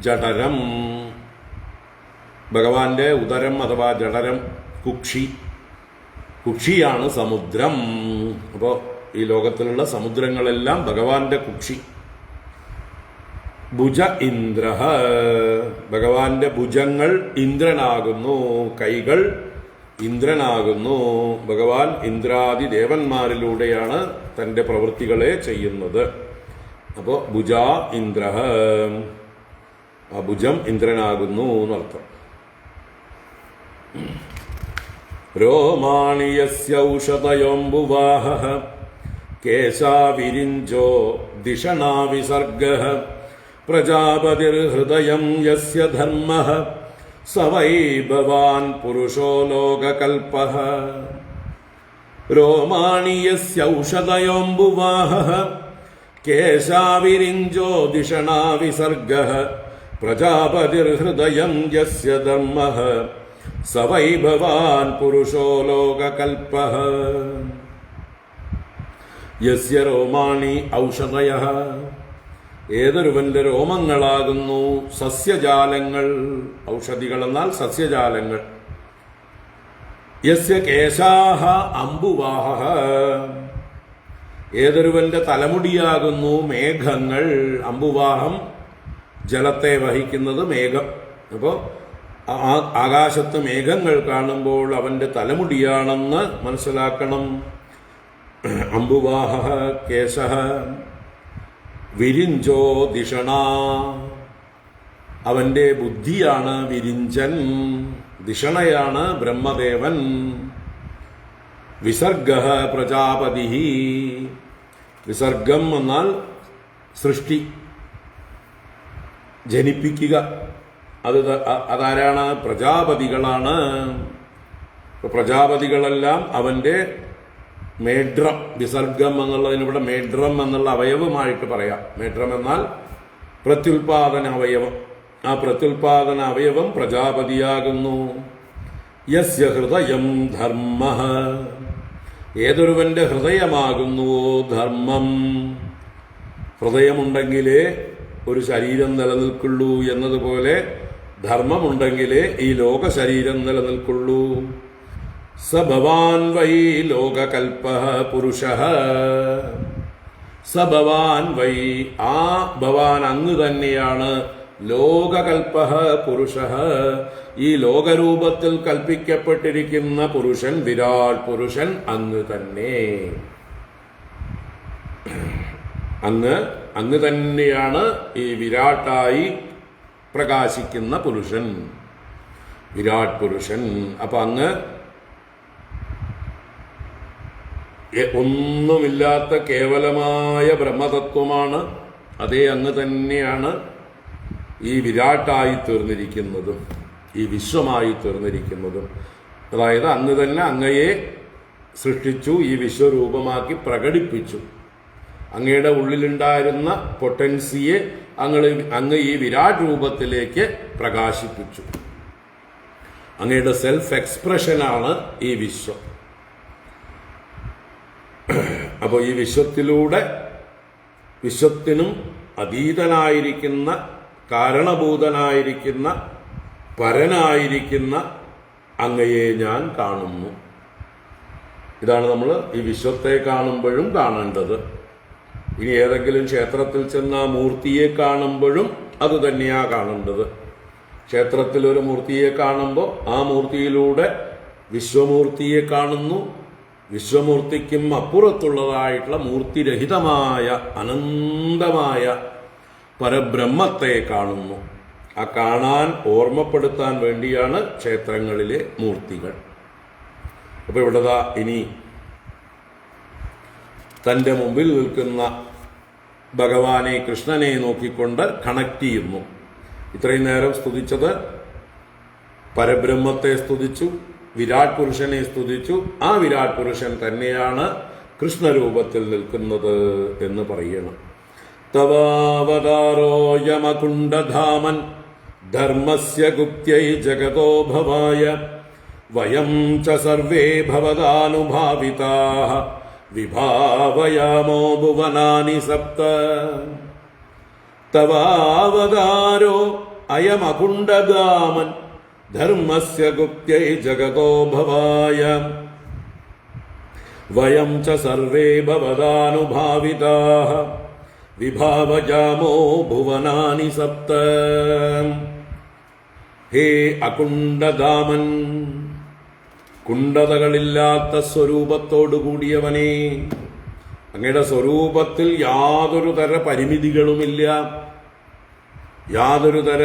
ജഠരം, ഭഗവാന്റെ ഉദരം അഥവാ ജഠരം, കുക്ഷിയാണ് സമുദ്രം. അപ്പോൾ ഈ ലോകത്തിലുള്ള സമുദ്രങ്ങളെല്ലാം ഭഗവാന്റെ കുക്ഷി. ഭുജ ഇന്ദ്ര, ഭഗവാന്റെ ഭുജങ്ങൾ ഇന്ദ്രനാകുന്നു, കൈകൾ ഇന്ദ്രനാകുന്നു. ഭഗവാൻ ഇന്ദ്രാദി ദേവന്മാരിലൂടെയാണ് തന്റെ പ്രവൃത്തികളെ ചെയ്യുന്നത്. അപ്പോൾ ഭുജ ഇന്ദ്ര, ആ ഭുജം ഇന്ദ്രനാകുന്നു എന്നർത്ഥം. രോമാണി യസ്യ ഔഷധയോംബുവാഹഃ കേശാവിരിഞ്ചോ ദിഷണാ വിസർഗഃ പ്രജാപതിർഹൃദയം യസ്യ ധർമ്മഃ സ വൈ ഭവാൻ പുരുഷോ ലോകകൽപഃ. രോമാണി യസ്യ ഔഷധയോംബുവാഹഃ കേശാവിരിഞ്ചോ ദിഷണാ വിസർഗഃ പ്രജാപതിർഹൃദയം യസ്യ ധർമ്മഃ സ വൈ ഭവാൻ പുരുഷോ ലോകകൽപഃ. യസ്യ രോമാണി ഔഷധയഃ, ഏതൊരുവന്റെ രോമങ്ങളാകുന്നു സസ്യജാലങ്ങൾ. ഔഷധികൾ എന്നാൽ സസ്യജാലങ്ങൾ. യസ്യ കേശാഹ അംബുവാഹഃ, ഏതൊരുവന്റെ തലമുടിയാകുന്നു മേഘങ്ങൾ. അംബുവാഹം ജലത്തെ വഹിക്കുന്നത് മേഘം. അപ്പോൾ ആകാശത്ത് മേഘങ്ങൾ കാണുമ്പോൾ അവന്റെ തലമുടിയാണെന്ന് മനസ്സിലാക്കണം. അംബുവാഹ കേശഃ. വിരിഞ്ചോ ദിഷണ, അവന്റെ ബുദ്ധിയാണ് വിരിഞ്ചൻ. ദിഷണയാണ് ബ്രഹ്മദേവൻ. വിസർഗഃ പ്രജാപതി, വിസർഗം എന്നാൽ സൃഷ്ടി, ജനിപ്പിക്കുക. അതാരാണ്? പ്രജാപതികളാണ്. പ്രജാപതികളെല്ലാം അവന്റെ മേഡ്രം, വിസർഗം എന്നുള്ളതിനിവിടെ മേഡ്രം എന്നുള്ള അവയവമായിട്ട് പറയാം. മേഡ്രം എന്നാൽ പ്രത്യുൽപാദന അവയവം. ആ പ്രത്യുൽപാദന അവയവം പ്രജാപതിയാകുന്നു. യസ്യ ഹൃദയം ധർമ്മഃ, ഏതൊരുവന്റെ ഹൃദയമാകുന്നുവോ ധർമ്മം. ഹൃദയമുണ്ടെങ്കിലേ ഒരു ശരീരം നിലനിൽക്കുള്ളൂ എന്നതുപോലെ ധർമ്മമുണ്ടെങ്കിലേ ഈ ലോക ശരീരം നിലനിൽക്കുള്ളൂ. സ ഭവാൻ വൈ ലോകകൽപഃ പുരുഷഃ. സ ഭവാൻ വൈ, ആ ഭവാൻ അങ്ങ് തന്നെയാണ്. ലോകകൽപഃ പുരുഷഃ, ഈ ലോകരൂപത്തിൽ കൽപ്പിക്കപ്പെട്ടിരിക്കുന്ന പുരുഷൻ, വിരാട് പുരുഷൻ അങ്ങ് തന്നെ. അങ്ങ് തന്നെയാണ് ഈ വിരാട്ടായി പ്രകാശിക്കുന്ന പുരുഷൻ, വിരാട് പുരുഷൻ. അപ്പൊ അങ്ങ് ഒന്നുമില്ലാത്ത കേവലമായ ബ്രഹ്മതത്വമാണ്. അതേ അങ്ങ് തന്നെയാണ് ഈ വിരാട്ടായി തീർന്നിരിക്കുന്നതും ഈ വിശ്വമായി തീർന്നിരിക്കുന്നതും. അതായത് അങ്ങ് തന്നെ അങ്ങയെ സൃഷ്ടിച്ചു, ഈ വിശ്വരൂപമാക്കി പ്രകടിപ്പിച്ചു. അങ്ങയുടെ ഉള്ളിലുണ്ടായിരുന്ന പൊട്ടൻസിയെ അങ്ങ് ഈ വിരാട് രൂപത്തിലേക്ക് പ്രകാശിപ്പിച്ചു. അങ്ങയുടെ സെൽഫ് എക്സ്പ്രഷനാണ് ഈ വിശ്വം. അപ്പോൾ ഈ വിശ്വത്തിലൂടെ വിശ്വത്തിനും അതീതനായിരിക്കുന്ന, കാരണഭൂതനായിരിക്കുന്ന, പരനായിരിക്കുന്ന അങ്ങയെ ഞാൻ കാണുന്നു. ഇതാണ് നമ്മൾ ഈ വിശ്വത്തെ കാണുമ്പോഴും കാണേണ്ടത്. ഇനി ഏതെങ്കിലും ക്ഷേത്രത്തിൽ ചെന്ന മൂർത്തിയെ കാണുമ്പോഴും അത് തന്നെയാണ് കാണേണ്ടത്. ക്ഷേത്രത്തിൽ ഒരു മൂർത്തിയെ കാണുമ്പോൾ ആ മൂർത്തിയിലൂടെ വിശ്വമൂർത്തിയെ കാണുന്നു. വിശ്വമൂർത്തിക്കും അപ്പുറത്തുള്ളതായിട്ടുള്ള മൂർത്തിരഹിതമായ അനന്തമായ പരബ്രഹ്മത്തെ കാണുന്നു. ആ കാണാൻ ഓർമ്മപ്പെടുത്താൻ വേണ്ടിയാണ് ക്ഷേത്രങ്ങളിലെ മൂർത്തികൾ. അപ്പൊ ഇവിടെ ഇനി തൻ്റെ മുമ്പിൽ നിൽക്കുന്ന ഭഗവാനെ, കൃഷ്ണനെ നോക്കിക്കൊണ്ട് കണക്ട് ചെയ്യുന്നു. ഇത്രയും നേരം സ്തുതിച്ചത് പരബ്രഹ്മത്തെ സ്തുതിച്ചു, വിരാട് പുരുഷനെ സ്തുതിച്ചു. ആ വിരാട് പുരുഷൻ തന്നെയാണ് കൃഷ്ണരൂപത്തിൽ നിൽക്കുന്നത് എന്ന് പറയണം. തവാവതാരോയമകുണ്ഡധാമൻ ധർമ്മസ്യ ഗുപ്ത്यै ജഗതോ ഭവായ വയം ച സർവേ ഭവതാനുഭാവിതാഃ വിഭാവയാമോ ഭുവനാനി സപ്ത. തവാവതാരോ അയമകുണ്ഡധാമൻ ധർമ്മസ്യ ഗുപ്ത്यै ജഗതോ ഭവായ വയം ച സർവേ ഭവതാനുഭാവിതാഃ വിഭാവയാമോ ഭുവനാനി സപ്ത. ഹേ അകുണ്ഡധാമൻ, കുണ്ഡതകളില്ലാത്ത സ്വരൂപത്തോടുകൂടിയവനെ, അങ്ങയുടെ സ്വരൂപത്തിൽ യാതൊരു തര പരിമിതികളുമില്ല, യാതൊരു തര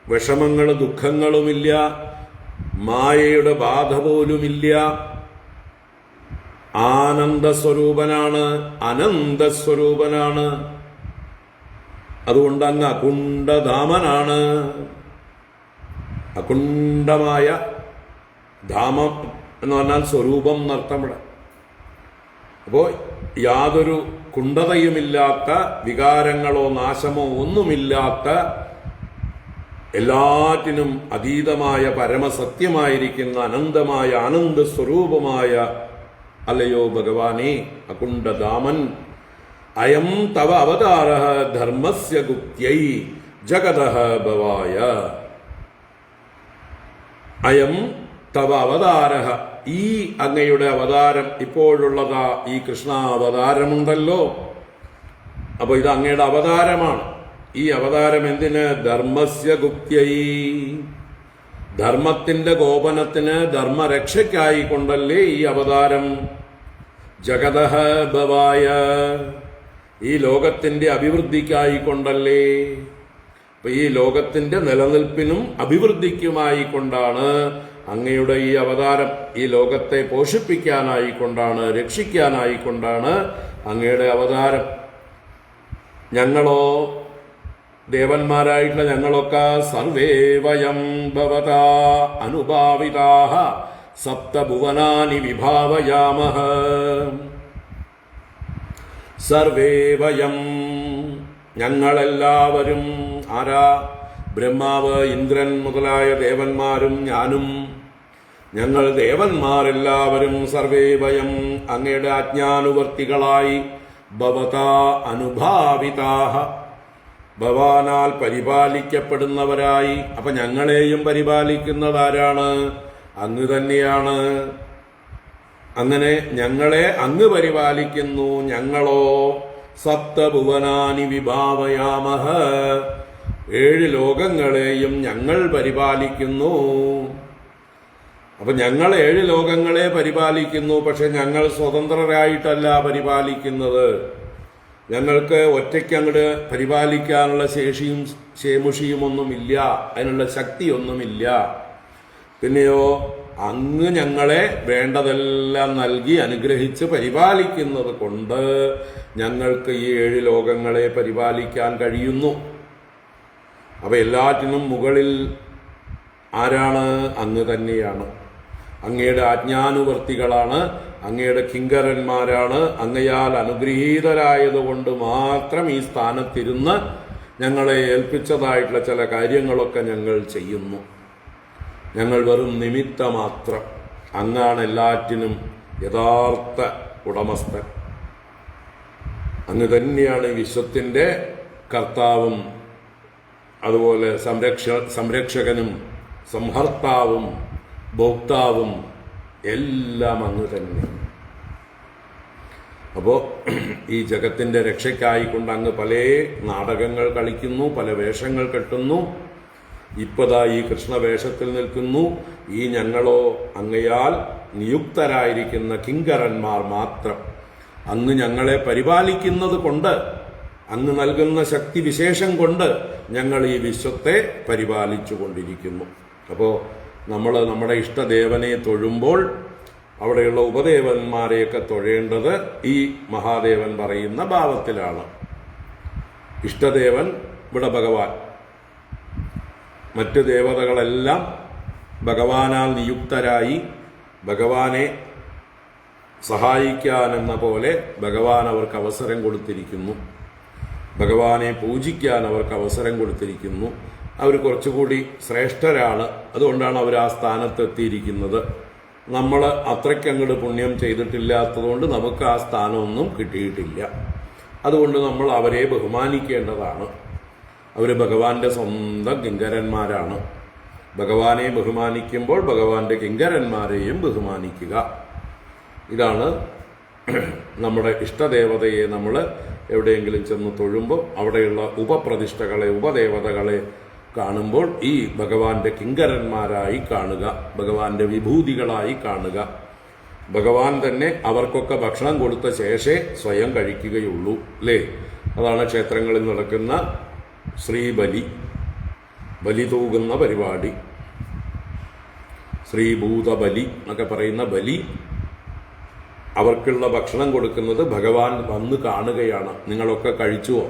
വിഷമങ്ങളും ദുഃഖങ്ങളുമില്ല, മായയുടെ ബാധ പോലുമില്ല. ആനന്ദസ്വരൂപനാണ്, അനന്തസ്വരൂപനാണ്. അതുകൊണ്ട് അങ്ങ് അകുണ്ഡധാമനാണ്. അകുണ്ഡമായ ധാമം എന്ന് പറഞ്ഞാൽ സ്വരൂപം എന്നർത്ഥമിട. അപ്പോൾ യാതൊരു കുണ്ഡതയുമില്ലാത്ത, വികാരങ്ങളോ നാശമോ ഒന്നുമില്ലാത്ത, എല്ലാറ്റിനും അതീതമായ പരമസത്യമായിരിക്കുന്ന അനന്തമായ ആനന്ദസ്വരൂപമായ അല്ലയോ ഭഗവാനേ അകുണ്ഡധാമൻ. അയം തവ അവതാരഃ ധർമ്മസ്യ ഗുപ്ത്यै ജഗതഃ ഭവായ. അയം തവ അവതാരഃ, ഈ അങ്ങയുടെ അവതാരം, ഇപ്പോഴുള്ളതാ ഈ കൃഷ്ണാവതാരമുണ്ടല്ലോ, അപ്പൊ ഇത് അങ്ങയുടെ അവതാരമാണ്. ഈ അവതാരം എന്തിന്? ധർമ്മസ്യ ഗുപ്ത്यै, ധർമ്മത്തിന്റെ ഗോപനത്തിന്, ധർമ്മരക്ഷയ്ക്കായിക്കൊണ്ടല്ലേ ഈ അവതാരം. ജഗതഃ ഭവായ, ഈ ലോകത്തിന്റെ അഭിവൃദ്ധിക്കായിക്കൊണ്ടല്ലേ. അപ്പൊ ഈ ലോകത്തിന്റെ നിലനിൽപ്പിനും അഭിവൃദ്ധിക്കുമായിക്കൊണ്ടാണ് അങ്ങയുടെ ഈ അവതാരം. ഈ ലോകത്തെ പോഷിപ്പിക്കാനായിക്കൊണ്ടാണ്, രക്ഷിക്കാനായിക്കൊണ്ടാണ് അങ്ങയുടെ അവതാരം. ഞങ്ങളോ, ദേവന്മാരായിട്ടുള്ള ഞങ്ങളൊക്കെ സർവേ വയം ഭവതാ അനുഭാവിതാഃ സപ്തഭുവനാനി വിഭാവയാമഃ. സർവേ വയം, ഞങ്ങളെല്ലാവരും. ആരാ? ബ്രഹ്മാവ്, ഇന്ദ്രൻ മുതലായ ദേവന്മാരും ഞാനും. ഞങ്ങൾ ദേവന്മാരെല്ലാവരും സർവേ വയം അങ്ങയുടെ ആജ്ഞാനുവർത്തികളായി ഭവതാ അനുഭാവിതാഃ, ഭവാനാൽ പരിപാലിക്കപ്പെടുന്നവരായി. അപ്പൊ ഞങ്ങളെയും പരിപാലിക്കുന്നതാരാണ്? അങ്ങ് തന്നെയാണ്. അങ്ങനെ ഞങ്ങളെ അങ്ങ് പരിപാലിക്കുന്നു. ഞങ്ങളോ സപ്തഭുവനാനി വിഭാവയാമഃ, 7 ലോകങ്ങളെയും ഞങ്ങൾ പരിപാലിക്കുന്നു. അപ്പൊ ഞങ്ങൾ 7 ലോകങ്ങളെ പരിപാലിക്കുന്നു. പക്ഷെ ഞങ്ങൾ സ്വതന്ത്രരായിട്ടല്ല പരിപാലിക്കുന്നത്. ഞങ്ങൾക്ക് ഒറ്റയ്ക്ക് അങ്ങോട്ട് പരിപാലിക്കാനുള്ള ശേഷിയും ശേമുഷിയും ഒന്നുമില്ല, അതിനുള്ള ശക്തിയൊന്നുമില്ല. പിന്നെയോ അങ്ങ് ഞങ്ങളെ വേണ്ടതെല്ലാം നൽകി അനുഗ്രഹിച്ച് പരിപാലിക്കുന്നത് കൊണ്ട് ഞങ്ങൾക്ക് ഈ 7 ലോകങ്ങളെ പരിപാലിക്കാൻ കഴിയുന്നു. അപ്പൊ എല്ലാറ്റിനും മുകളിൽ ആരാണ്? അങ്ങ് തന്നെയാണ്. അങ്ങയുടെ ആജ്ഞാനുവർത്തികളാണ്, അങ്ങയുടെ കിങ്കരന്മാരാണ്. അങ്ങയാൽ അനുഗ്രഹീതരായതുകൊണ്ട് മാത്രം ഈ സ്ഥാനത്തിരുന്ന് ഞങ്ങളെ ഏൽപ്പിച്ചതായിട്ടുള്ള ചില കാര്യങ്ങളൊക്കെ ഞങ്ങൾ ചെയ്യുന്നു. ഞങ്ങൾ വെറും നിമിത്തമാത്രം. അങ്ങാണ് എല്ലാറ്റിനും യഥാർത്ഥ ഉടമസ്ഥൻ. അങ്ങ് തന്നെയാണ് വിശ്വത്തിൻ്റെ കർത്താവും, അതുപോലെ സംരക്ഷകനും, സംഹർത്താവും, ഭോക്താവും എല്ലാം അങ്ങ് തന്നെ. അപ്പോൾ ഈ ജഗത്തിൻ്റെ രക്ഷയ്ക്കായിക്കൊണ്ട് അങ്ങ് പല നാടകങ്ങൾ കളിക്കുന്നു, പല വേഷങ്ങൾ കെട്ടുന്നു. ഇപ്പതാ ഈ കൃഷ്ണവേഷത്തിൽ നിൽക്കുന്നു. ഈ ഞങ്ങളോ അങ്ങയാൽ നിയുക്തരായിരിക്കുന്ന കിങ്കരന്മാർ മാത്രം. അങ്ങ് ഞങ്ങളെ പരിപാലിക്കുന്നത് കൊണ്ട്, അങ്ങ് നൽകുന്ന ശക്തി വിശേഷം കൊണ്ട് ഞങ്ങൾ ഈ വിശ്വത്തെ പരിപാലിച്ചു കൊണ്ടിരിക്കുന്നു. അപ്പോൾ നമ്മൾ നമ്മുടെ ഇഷ്ടദേവനെ തൊഴുമ്പോൾ അവിടെയുള്ള ഉപദേവന്മാരെയൊക്കെ തൊഴേണ്ടത് ഈ മഹാദേവൻ പറയുന്ന ഭാവത്തിലാണ്. ഇഷ്ടദേവൻ ഇവിടെ ഭഗവാൻ, മറ്റ് ദേവതകളെല്ലാം ഭഗവാനാൽ നിയുക്തരായി ഭഗവാനെ സഹായിക്കാനെന്ന പോലെ ഭഗവാൻ അവർക്ക് അവസരം കൊടുത്തിരിക്കുന്നു. ഭഗവാനെ പൂജിക്കാൻ അവർക്ക് അവസരം കൊടുത്തിരിക്കുന്നു. അവർ കുറച്ചുകൂടി ശ്രേഷ്ഠരാണ്. അതുകൊണ്ടാണ് അവർ ആ സ്ഥാനത്തെത്തിയിരിക്കുന്നത്. നമ്മൾ അത്രയ്ക്കങ്ങോട്ട് പുണ്യം ചെയ്തിട്ടില്ലാത്തതുകൊണ്ട് നമുക്ക് ആ സ്ഥാനമൊന്നും കിട്ടിയിട്ടില്ല. അതുകൊണ്ട് നമ്മൾ അവരെ ബഹുമാനിക്കേണ്ടതാണ്. അവർ ഭഗവാന്റെ സ്വന്തം കിങ്കരന്മാരാണ്. ഭഗവാനെ ബഹുമാനിക്കുമ്പോൾ ഭഗവാന്റെ കിങ്കരന്മാരെയും ബഹുമാനിക്കുക. ഇതാണ് നമ്മുടെ ഇഷ്ടദേവതയെ നമ്മൾ എവിടെയെങ്കിലും ചെന്ന് തൊഴുമ്പോൾ അവിടെയുള്ള ഉപപ്രതിഷ്ഠകളെ, ഉപദേവതകളെ കാണുമ്പോൾ ഈ ഭഗവാന്റെ കിങ്കരന്മാരായി കാണുക, ഭഗവാന്റെ വിഭൂതികളായി കാണുക. ഭഗവാൻ തന്നെ അവർക്കൊക്കെ ഭക്ഷണം കൊടുത്ത ശേഷേ സ്വയം കഴിക്കുകയുള്ളൂ, അല്ലേ? അതാണ് ക്ഷേത്രങ്ങളിൽ നടക്കുന്ന ശ്രീബലി, ബലി തൂകുന്ന പരിപാടി. ശ്രീഭൂതബലി എന്നൊക്കെ പറയുന്ന ബലി, അവർക്കുള്ള ഭക്ഷണം കൊടുക്കുന്നത് ഭഗവാൻ വന്ന് കാണുകയാണ്. നിങ്ങളൊക്കെ കഴിച്ചുവോ?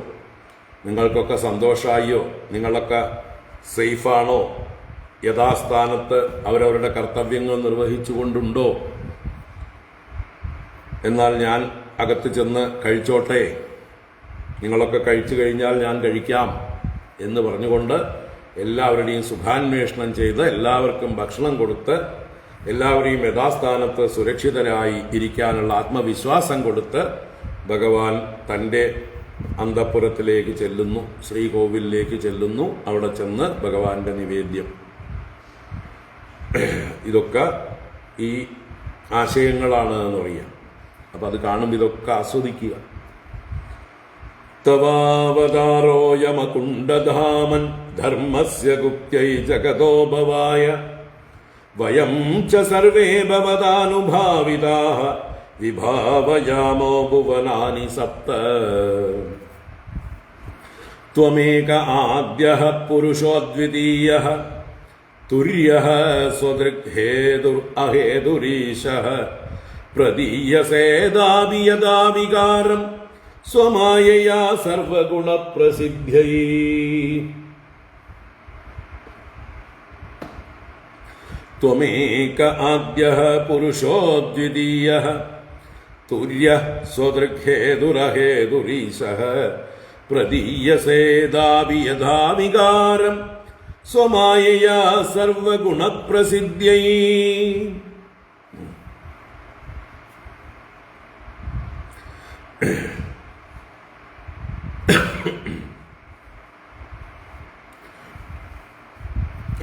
നിങ്ങൾക്കൊക്കെ സന്തോഷമായോ? നിങ്ങളൊക്കെ സേഫാണോ? യഥാസ്ഥാനത്ത് അവരവരുടെ കർത്തവ്യങ്ങൾ നിർവഹിച്ചുകൊണ്ടുണ്ടോ? എന്നാൽ ഞാൻ അകത്ത് ചെന്ന് കഴിച്ചോട്ടെ, നിങ്ങളൊക്കെ കഴിച്ചു കഴിഞ്ഞാൽ ഞാൻ കഴിക്കാം എന്ന് പറഞ്ഞുകൊണ്ട് എല്ലാവരുടെയും സുഖാന്വേഷണം ചെയ്ത് എല്ലാവർക്കും ഭക്ഷണം കൊടുത്ത് എല്ലാവരെയും യഥാസ്ഥാനത്ത് സുരക്ഷിതരായി ഇരിക്കാനുള്ള ആത്മവിശ്വാസം കൊടുത്ത് ഭഗവാൻ തൻ്റെ അന്തഃപുരത്തിലേക്ക് ചെല്ലുന്നു, ശ്രീകോവിലേക്ക് ചെല്ലുന്നു. അവിടെ ചെന്ന് ഭഗവാന്റെ നിവേദ്യം. ഇതൊക്കെ ഈ ആശയങ്ങളാണ് എന്ന് പറയാം. അപ്പം അത് കാണുമ്പോൾ ഇതൊക്കെ ആസ്വദിക്കുക. തവാവതാരോയമകുണ്ഡധാമൻ ധർമ്മസ്യ ഗുപ്തൈ ജഗതോഭവായ വയം ച സർവേ ഭവതാനുഭാവിതാഃ വിഭാവയാമോ ഭുവനാനി സപ്ത. ത്വമേക ആദ്യഃ പുരുഷോദ്വിതീയഃ തുര്യഃ സ്വദൃഗ്ഹേതുർ അഹേതുരീശഃ പ്രദീയസേദാപി യദാ വികാരം സ്വമായയാ സർവഗുണപ്രസിദ്ധ്യൈ. ത്വമേക ആദ്യഃ പുരുഷോദ്വിതീയഃ തുര്യഃ സ്വദൃഗ്ഹേതുരഹേതുരീശഃ പ്രദീയസേദാപി യഥാ വികാരം സ്വമായയാ സർവഗുണപ്രസിദ്ധ്യൈ.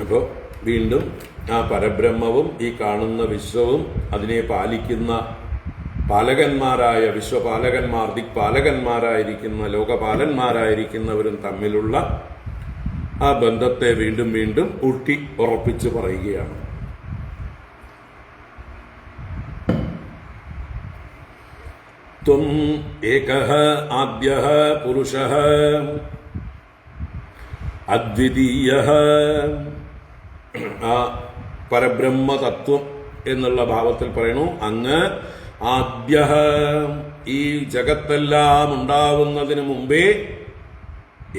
അപ്പോൾ വീണ്ടും ആ പരബ്രഹ്മവും ഈ കാണുന്ന വിശ്വവും അതിനെ പാലിക്കുന്ന പാലകന്മാരായ വിശ്വപാലകന്മാർ, ദിക്പാലകന്മാരായിരിക്കുന്ന ലോകപാലന്മാരായിരിക്കുന്നവരും തമ്മിലുള്ള ആ ബന്ധത്തെ വീണ്ടും വീണ്ടും ഊട്ടി ഉറപ്പിച്ച് പറയുകയാണ്. ത്വം ഏകഃ ആദ്യഃ പുരുഷഃ അദ്വിതീയഃ. ആ പരബ്രഹ്മതത്വം എന്നുള്ള ഭാവത്തിൽ പറയണു, അങ്ങ് ആദ്യഃ, ഈ ജഗത്തെല്ലാം ഉണ്ടാവുന്നതിന് മുമ്പേ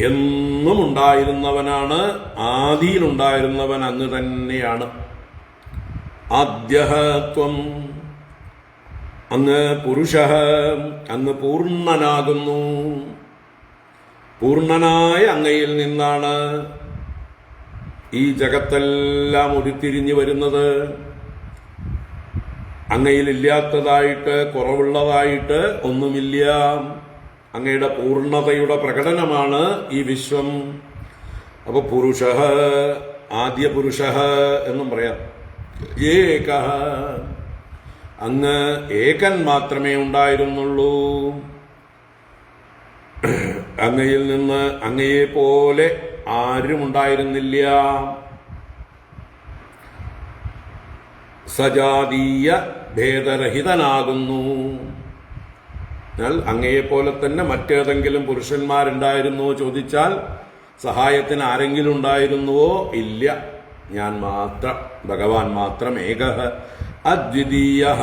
എന്നും ഉണ്ടായിരുന്നവനാണ്. ആദിയിലുണ്ടായിരുന്നവൻ അങ്ങ് തന്നെയാണ്. ആദ്യഃ ത്വം, അങ്ങ് പുരുഷഃ, അങ്ങ് പൂർണ്ണനാകുന്നു. പൂർണ്ണനായ അങ്ങയിൽ നിന്നാണ് ഈ ജഗത്തെല്ലാം ഉരുത്തിരിഞ്ഞു വരുന്നത്. അങ്ങയിലില്ലാത്തതായിട്ട്, കുറവുള്ളതായിട്ട് ഒന്നുമില്ല. അങ്ങയുടെ പൂർണ്ണതയുടെ പ്രകടനമാണ് ഈ വിശ്വം. അപ്പൊ പുരുഷഃ, ആദ്യ പുരുഷഃ എന്നും പറയാം. ഏകഃ, അങ്ങ് ഏകൻ മാത്രമേ ഉണ്ടായിരുന്നുള്ളൂ. അങ്ങയിൽ നിന്ന് അങ്ങയെ പോലെ ആരും ഉണ്ടായിരുന്നില്ല. സജാതീയ ഭേദരഹിതനാകുന്നു. എന്നാൽ അങ്ങയെപ്പോലെ തന്നെ മറ്റേതെങ്കിലും പുരുഷന്മാരുണ്ടായിരുന്നോ ചോദിച്ചാൽ സഹായത്തിന് ആരെങ്കിലും ഉണ്ടായിരുന്നുവോ? ഇല്ല. ഞാൻ മാത്രം, ഭഗവാൻ മാത്രം. ഏകഃ അദ്വിതീയഃ,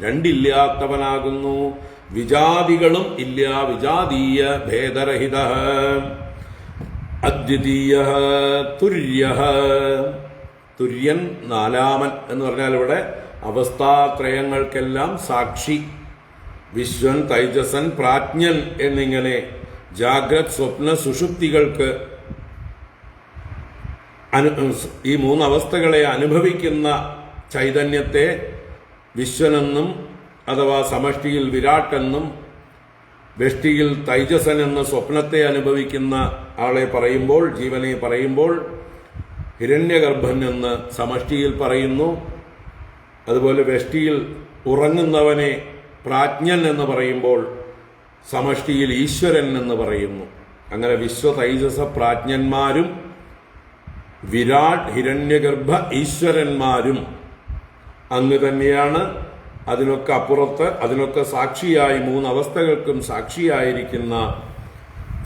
രണ്ടില്ലാത്തവനാകുന്നു. വിജാതികളും ഇല്ല. വിജാതീയ ഭേദരഹിതഃ. അദ്വിതീയഃ തുര്യഃ, തുര്യൻ നാലാമൻ എന്ന് പറഞ്ഞാൽ ഇവിടെ അവസ്ഥാത്രയങ്ങൾക്കെല്ലാം സാക്ഷി. വിശ്വൻ, തൈജസൻ, പ്രാജ്ഞൻ എന്നിങ്ങനെ ജാഗ്രത്, സ്വപ്ന, സുഷുപ്തികൾക്ക് ഈ മൂന്നവസ്ഥകളെ അനുഭവിക്കുന്ന ചൈതന്യത്തെ വിശ്വനെന്നും അഥവാ സമഷ്ടിയിൽ വിരാട്ടെന്നും വ്യഷ്ടിയിൽ തൈജസൻ എന്ന സ്വപ്നത്തെ അനുഭവിക്കുന്ന ആളെ പറയുമ്പോൾ, ജീവനെ പറയുമ്പോൾ ഹിരണ്യഗർഭൻ എന്ന് സമഷ്ടിയിൽ പറയുന്നു. അതുപോലെ വ്യഷ്ടിയിൽ ഉറങ്ങുന്നവനെ പ്രാജ്ഞൻ എന്ന് പറയുമ്പോൾ സമഷ്ടിയിൽ ഈശ്വരൻ എന്ന് പറയുന്നു. അങ്ങനെ വിശ്വ, തൈജസ, പ്രാജ്ഞന്മാരും വിരാട്, ഹിരണ്യഗർഭ ഈശ്വരന്മാരും അങ്ങ് തന്നെയാണ്. അതിനൊക്കെ അപ്പുറത്ത്, അതിനൊക്കെ സാക്ഷിയായി, മൂന്നവസ്ഥകൾക്കും സാക്ഷിയായിരിക്കുന്ന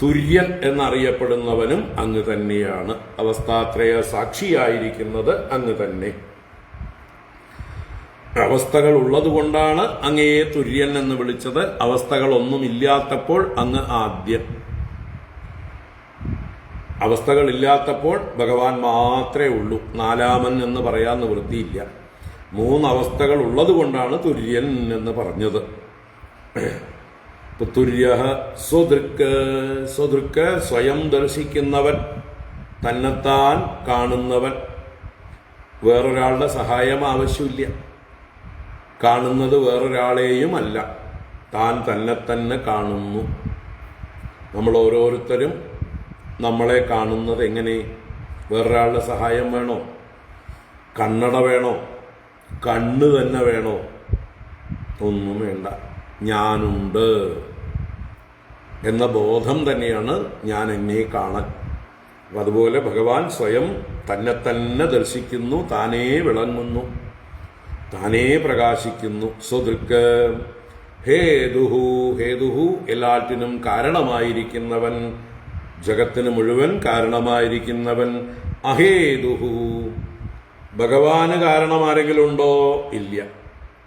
തുര്യൻ എന്നറിയപ്പെടുന്നവനും അങ്ങ് തന്നെയാണ്. അവസ്ഥാത്രയ സാക്ഷിയായിരിക്കുന്നത് അങ്ങ് തന്നെ. അവസ്ഥകൾ ഉള്ളതുകൊണ്ടാണ് അങ്ങയെ തുര്യൻ എന്ന് വിളിച്ചത്. അവസ്ഥകളൊന്നുമില്ലാത്തപ്പോൾ അങ്ങ് ആദ്യൻ. അവസ്ഥകളില്ലാത്തപ്പോൾ ഭഗവാൻ മാത്രമേ ഉള്ളൂ. നാലാമൻ എന്ന് പറയാൻ നിവൃത്തിയില്ല. മൂന്നവസ്ഥകൾ ഉള്ളത് കൊണ്ടാണ് തുര്യൻ എന്ന് പറഞ്ഞത്. തുര്യ സ്വദൃക്ക്, സ്വദൃക്ക് സ്വയം ദർശിക്കുന്നവൻ, തന്നെത്താൻ കാണുന്നവൻ. വേറൊരാളുടെ സഹായം ആവശ്യമില്ല. കാണുന്നത് വേറൊരാളെയും അല്ല, താൻ തന്നെ കാണുന്നു. നമ്മൾ ഓരോരുത്തരും നമ്മളെ കാണുന്നത് എങ്ങനെ? വേറൊരാളുടെ സഹായം വേണോ? കണ്ണട വേണോ? കണ്ണ് തന്നെ വേണോ? ഒന്നും വേണ്ട. ഞാനുണ്ട് എന്ന ബോധം തന്നെയാണ് ഞാൻ എന്നെ കാണാൻ. അതുപോലെ ഭഗവാൻ സ്വയം തന്നെ ദർശിക്കുന്നു, താനേ വിളങ്ങുന്നു, താനേ പ്രകാശിക്കുന്നു. സ്വദൃക്ക് ഹേതുഹു, ഹേതുഹു എല്ലാറ്റിനും കാരണമായിരിക്കുന്നവൻ, ജഗത്തിന് മുഴുവൻ കാരണമായിരിക്കുന്നവൻ. അഹേതുഹു, ഭഗവാന് കാരണം ആരെങ്കിലും ഉണ്ടോ? ഇല്ല.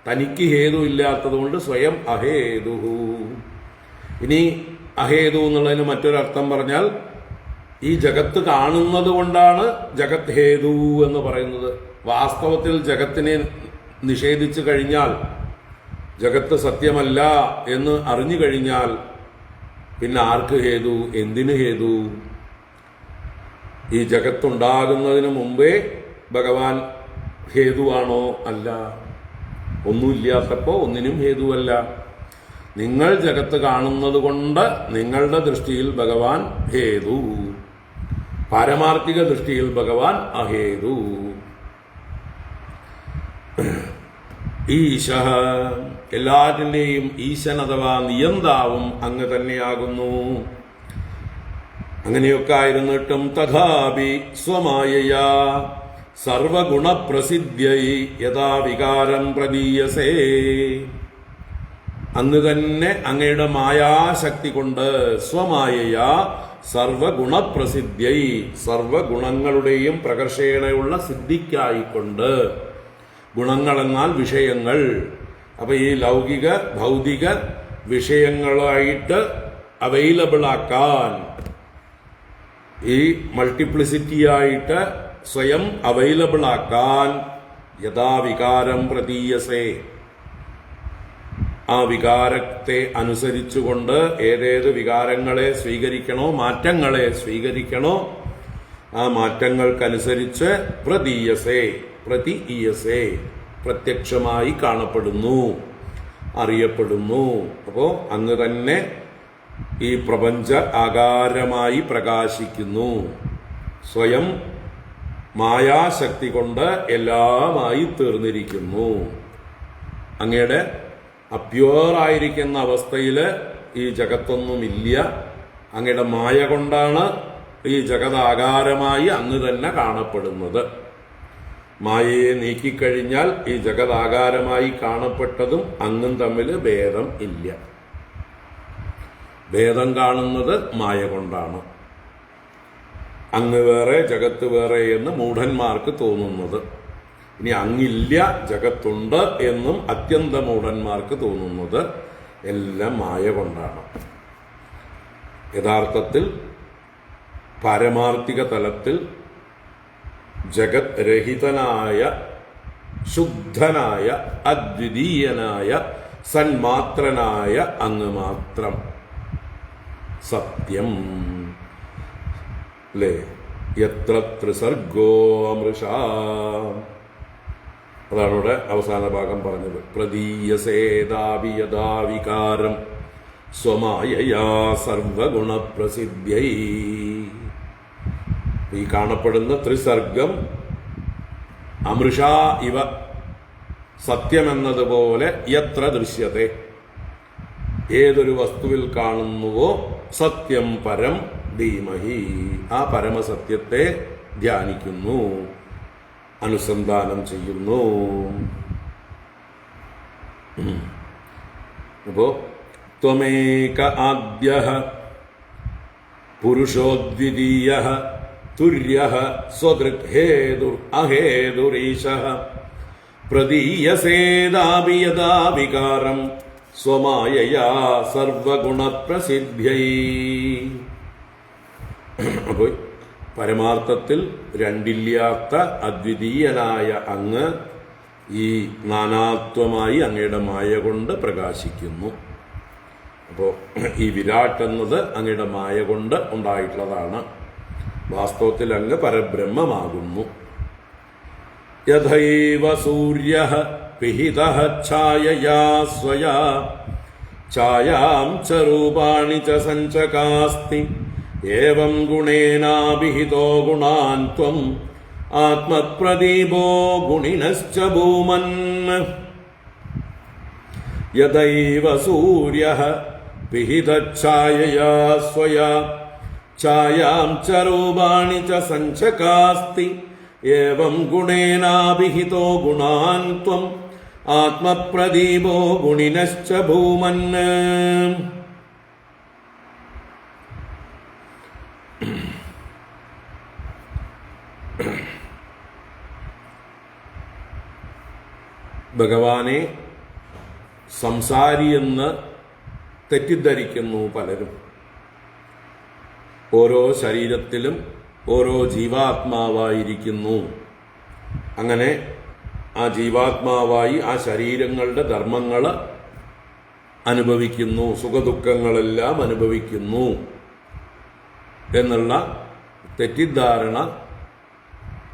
തനിക്ക് ഹേതു ഇല്ലാത്തതുകൊണ്ട് സ്വയം അഹേതുഹു. ഇനി അഹേതു എന്നുള്ളതിന് മറ്റൊരർത്ഥം പറഞ്ഞാൽ, ഈ ജഗത്ത് കാണുന്നത് കൊണ്ടാണ് ജഗത് ഹേതു എന്ന് പറയുന്നത്. വാസ്തവത്തിൽ ജഗത്തിനെ നിഷേധിച്ചു കഴിഞ്ഞാൽ, ജഗത്ത് സത്യമല്ല എന്ന് അറിഞ്ഞു കഴിഞ്ഞാൽ പിന്നെ ആർക്ക് ഹേതു? എന്തിന് ഹേതു? ഈ ജഗത്തുണ്ടാകുന്നതിന് മുമ്പേ ഭഗവാൻ ഹേതുവാണോ? അല്ല. ഒന്നുമില്ലാത്തപ്പോൾ ഒന്നിനും ഹേതുവല്ല. നിങ്ങൾ ജഗത്ത് കാണുന്നത് കൊണ്ട് നിങ്ങളുടെ ദൃഷ്ടിയിൽ ഭഗവാൻ ഹേതു, പാരമാർത്ഥിക ദൃഷ്ടിയിൽ ഭഗവാൻ അഹേതു. ഈശ, എല്ലാറ്റിൻ്റെയും ഈശൻ അഥവാ നിയന്താവും അങ്ങ് തന്നെയാകുന്നു. അങ്ങനെയൊക്കെ ആയിരുന്നിട്ടും തഥാപി സ്വമായയാ സർവഗുണപ്രസിദ്ധ്യൈ യഥാ വികാരം പ്രദീയസേ, അങ്ങ് തന്നെ അങ്ങയുടെ മായാശക്തി കൊണ്ട് സ്വമായയാ സർവഗുണപ്രസിദ്ധ്യൈ, സർവഗുണങ്ങളുടെയും പ്രകർഷേണയുള്ള സിദ്ധിക്കായിക്കൊണ്ട്. ഗുണങ്ങളെന്നാൽ വിഷയങ്ങൾ. അപ്പൊ ഈ ലൗകിക ഭൗതിക വിഷയങ്ങളായിട്ട് അവൈലബിൾ ആക്കാൻ, ഈ മൾട്ടിപ്ലിസിറ്റിയായിട്ട് സ്വയം അവൈലബിൾ ആക്കാൻ യഥാവികാരം പ്രതീയസേ, ആ വികാരത്തെ അനുസരിച്ചുകൊണ്ട് ഏതേത് വികാരങ്ങളെ സ്വീകരിക്കണോ, മാറ്റങ്ങളെ സ്വീകരിക്കണോ, ആ മാറ്റങ്ങൾക്കനുസരിച്ച് പ്രതീയസേ, പ്രതീയസേ, പ്രത്യക്ഷമായി കാണപ്പെടുന്നു, അറിയപ്പെടുന്നു. അപ്പോൾ അങ്ങ് തന്നെ ഈ പ്രപഞ്ച ആകാരമായി പ്രകാശിക്കുന്നു. സ്വയം മായാശക്തി കൊണ്ട് എല്ലാമായി തീർന്നിരിക്കുന്നു. അങ്ങയുടെ അപ്യൂറായിരിക്കുന്ന അവസ്ഥയിൽ ഈ ജഗത്തൊന്നുമില്ല. അങ്ങയുടെ മായ കൊണ്ടാണ് ഈ ജഗതാകാരമായി അങ്ങ് തന്നെ കാണപ്പെടുന്നത്. മായയെ നീക്കിക്കഴിഞ്ഞാൽ ഈ ജഗതാകാരമായി കാണപ്പെട്ടതും അങ്ങും തമ്മിൽ ഭേദം ഇല്ല. ഭേദം കാണുന്നത് മായ കൊണ്ടാണ്. അങ്ങ് വേറെ ജഗത്ത് വേറെ എന്ന് മൂഢന്മാർക്ക് തോന്നുന്നത്. ഇനി അങ്ങില്ല ജഗത്തുണ്ട് എന്നും അത്യന്ത മൂഢന്മാർക്ക് തോന്നുന്നത് എല്ലാം മായ കൊണ്ടാണ്. യഥാർത്ഥത്തിൽ പാരമാർത്ഥിക തലത്തിൽ ജഗത് രഹിതനായ ശുദ്ധനായ അദ്വിതീയനായ സന്മാത്രനായ അങ്ങ് മാത്രം സത്യം. അല്ലേ? യത്ര ത്രിസർഗോ അമൃഷ. അതാണ് ഇവിടെ അവസാന ഭാഗം പറഞ്ഞത്. പ്രദീയസേതാപി യഥാ വികാരം സ്വമായയാ സർവഗുണപ്രസിദ്ധ്യൈ. ഈ കാണപ്പെടുന്ന ത്രിസർഗം അമൃഷ ഇവ സത്യമെന്നതുപോലെ യത്ര ദൃശ്യത്തെ, ഏതൊരു വസ്തുവിൽ കാണുന്നുവോ സത്യം പരം ധീമഹി, ആ പരമസത്യത്തെ ധ്യാനിക്കുന്നു, അനുസന്ധാനം ചെയ്യുന്നു. അപ്പോ ത്വമേക ആദ്യഃ പുരുഷോദ്വിതീയഃ തുര്യഃ സ്വദൃക് ഹേതുർ അഹേതുരീശഃ പ്രദീയസേദാപി യഥാ വികാരം സ്വമായയാ സർവഗുണപ്രസിദ്ധ്യൈ. അപ്പോൾ പരമാർത്ഥത്തിൽ രണ്ടില്ലാത്ത അദ്വിതീയനായ അങ്ങ് ഈ നാനാത്വമായി അങ്ങയുടെ മായ കൊണ്ട് പ്രകാശിക്കുന്നു. അപ്പോൾ ഈ വിരാട് എന്നത് അങ്ങയുടെ മായ കൊണ്ട് ഉണ്ടായിട്ടുള്ളതാണ്. വാസ്തവത്തിൽ അങ്ങ് പരബ്രഹ്മമാകുന്നു. യഥൈവ സൂര്യഃ പിഹിതഃ ഛായയാ സ്വയാ ഛായാം ച രൂപാണി ച സഞ്ചകാസ്തി ഏവം ഗുണേനാഭിഹിതോ ഗുണാൻ ത്വം ആത്മപ്രദീപോ ഗുണിനശ്ച ഭൂമൻ. യഥൈവ സൂര്യഃ പിഹിതച്ഛായയാ സ്വയാ ഛായാം ച രൂപാണി ച സഞ്ചകാസ്തി ഏവം ഗുണേനാഭിഹിതോ ഗുണാൻ ത്വം ആത്മപ്രദീപോ ഗുണിനശ്ച ഭൂമൻ. ഭഗവാനെ സംസാരിയെന്ന് തെറ്റിദ്ധരിക്കുന്നു പലരും. ഓരോ ശരീരത്തിലും ഓരോ ജീവാത്മാവായിരിക്കുന്നു. അങ്ങനെ ആ ജീവാത്മാവായി ആ ശരീരങ്ങളുടെ ധർമ്മങ്ങൾ അനുഭവിക്കുന്നു, സുഖദുഃഖങ്ങളെല്ലാം അനുഭവിക്കുന്നു എന്നുള്ള തെറ്റിദ്ധാരണ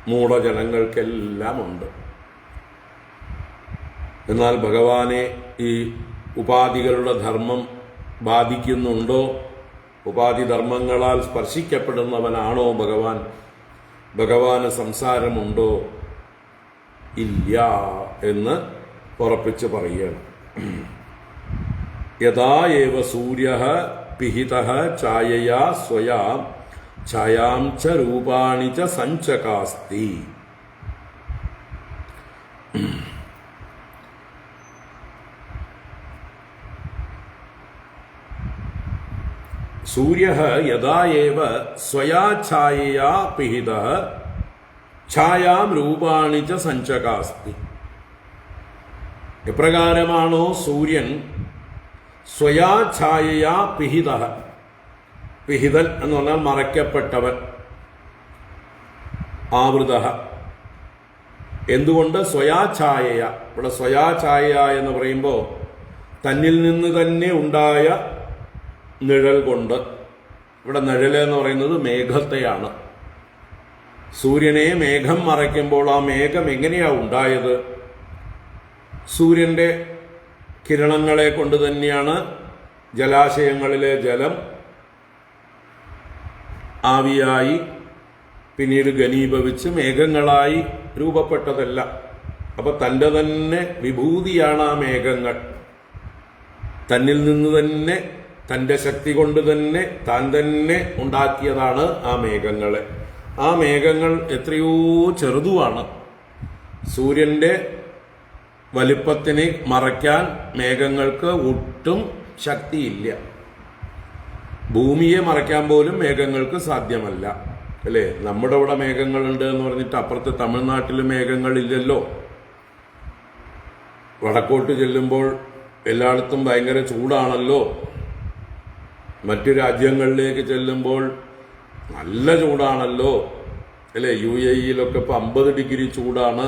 മൂഢജനങ്ങൾക്കെല്ലാം ഉണ്ട്. എന്നാൽ ഭഗവാനെ ഈ ഉപാധികളുടെ ധർമ്മം ബാധിക്കുന്നുണ്ടോ? ഉപാധി ധർമ്മങ്ങളാൽ സ്പർശിക്കപ്പെടുന്നവനാണോ ഭഗവാൻ? ഭഗവാന് സംസാരമുണ്ടോ? ഇല്ല എന്ന് ഉറപ്പിച്ച് പറയുകയാണ്. യഥാ ഏവ സൂര്യഃ പിഹിതഃ ഛായയാ സ്വയാ ഛായാം ച രൂപാണി ച സഞ്ചകാസ്തി. സൂര്യഃ യഥാ ഏവ സ്വയാ ഛായയാ പിഹിതഃ ഛായാം രൂപാണി ച സഞ്ചകാസ്തി. എപ്രകാരമാണോ സൂര്യൻ സ്വയാ ഛായയാ പിഹിതഃ, പിഹിതൻ എന്ന് പറഞ്ഞാൽ മറയ്ക്കപ്പെട്ടവൻ, ആവൃതഃ. എന്തുകൊണ്ട്? സ്വയാഛായയ. ഇവിടെ സ്വയാഛായ എന്ന് പറയുമ്പോൾ തന്നിൽ നിന്ന് തന്നെ ഉണ്ടായ നിഴൽ കൊണ്ട്. ഇവിടെ നിഴൽ എന്ന് പറയുന്നത് മേഘത്തെയാണ്. സൂര്യനെ മേഘം മറയ്ക്കുമ്പോൾ ആ മേഘം എങ്ങനെയാ ഉണ്ടായത്? സൂര്യന്റെ കിരണങ്ങളെ കൊണ്ട് തന്നെയാണ് ജലാശയങ്ങളിലെ ജലം ആവിയായി പിന്നീട് ഘനീഭവിച്ച് മേഘങ്ങളായി രൂപപ്പെട്ടതല്ല. അപ്പൊ തൻ്റെ തന്നെ വിഭൂതിയാണ് ആ മേഘങ്ങൾ. തന്നിൽ നിന്ന് തന്നെ, തൻ്റെ ശക്തി കൊണ്ട് തന്നെ, താൻ തന്നെ ഉണ്ടാക്കിയതാണ് ആ മേഘങ്ങളെ. ആ മേഘങ്ങൾ എത്രയോ ചെറുതുമാണ്. സൂര്യന്റെ വലിപ്പത്തിനെ മറയ്ക്കാൻ മേഘങ്ങൾക്ക് ഒട്ടും ശക്തിയില്ല. ഭൂമിയെ മറയ്ക്കാൻ പോലും മേഘങ്ങൾക്ക് സാധ്യമല്ല, അല്ലേ? നമ്മുടെ ഇവിടെ മേഘങ്ങളുണ്ട് എന്ന് പറഞ്ഞിട്ട് അപ്പുറത്ത് തമിഴ്നാട്ടിൽ മേഘങ്ങളില്ലല്ലോ. വടക്കോട്ട് ചെല്ലുമ്പോൾ എല്ലായിടത്തും ഭയങ്കര ചൂടാണല്ലോ. മറ്റു രാജ്യങ്ങളിലേക്ക് ചെല്ലുമ്പോൾ നല്ല ചൂടാണല്ലോ, അല്ലേ? UAE-യിലൊക്കെ ഇപ്പം 50 ഡിഗ്രി ചൂടാണ്.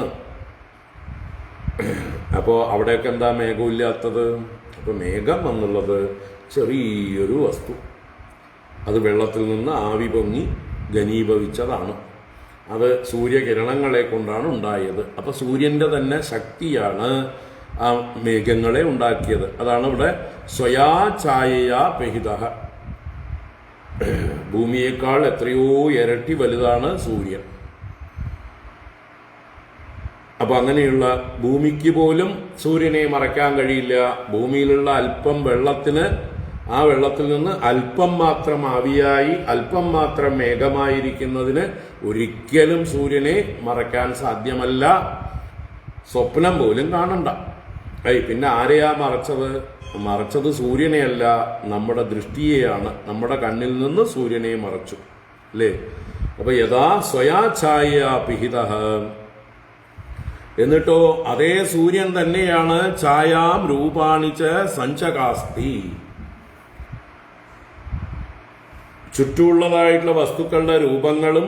അപ്പോൾ അവിടെയൊക്കെ എന്താ മേഘമില്ലാത്തത്? അപ്പോൾ മേഘം എന്നുള്ളത് ചെറിയൊരു വസ്തു, അത് വെള്ളത്തിൽ നിന്ന് ആവി പൊങ്ങി ഘനീഭവിച്ചതാണ്. അത് സൂര്യകിരണങ്ങളെ കൊണ്ടാണ് ഉണ്ടായത്. അപ്പോൾ സൂര്യൻ്റെ തന്നെ ശക്തിയാണ് ആ മേഘങ്ങളെ ഉണ്ടാക്കിയത്. അതാണ് ഇവിടെ സ്വയാ ഛായയാ പെഹിത. ഭൂമിയേക്കാൾ എത്രയോ ഇരട്ടി വലുതാണ് സൂര്യൻ. അപ്പൊ അങ്ങനെയുള്ള ഭൂമിക്ക് പോലും സൂര്യനെ മറയ്ക്കാൻ കഴിയില്ല. ഭൂമിയിലുള്ള അല്പം വെള്ളത്തിന് ആ വെള്ളത്തിൽ നിന്ന് അല്പം മാത്രം ആവിയായി അല്പം മാത്രം മേഘമായിരിക്കുന്നതിന് ഒരിക്കലും സൂര്യനെ മറയ്ക്കാൻ സാധ്യമല്ല. സ്വപ്നം പോലും കാണണ്ട. പിന്നെ ആരെയാ മറച്ചത് സൂര്യനെയല്ല, നമ്മുടെ ദൃഷ്ടിയെയാണ്. നമ്മുടെ കണ്ണിൽ നിന്ന് സൂര്യനെ മറച്ചു, അല്ലേ? അപ്പൊ യഥാ സ്വയാ ഛായ പിഹിത. എന്നിട്ടോ അതേ സൂര്യൻ തന്നെയാണ് ഛായാം രൂപാണിച്ച് സഞ്ചകാസ്തി. ചുറ്റുമുള്ളതായിട്ടുള്ള വസ്തുക്കളുടെ രൂപങ്ങളും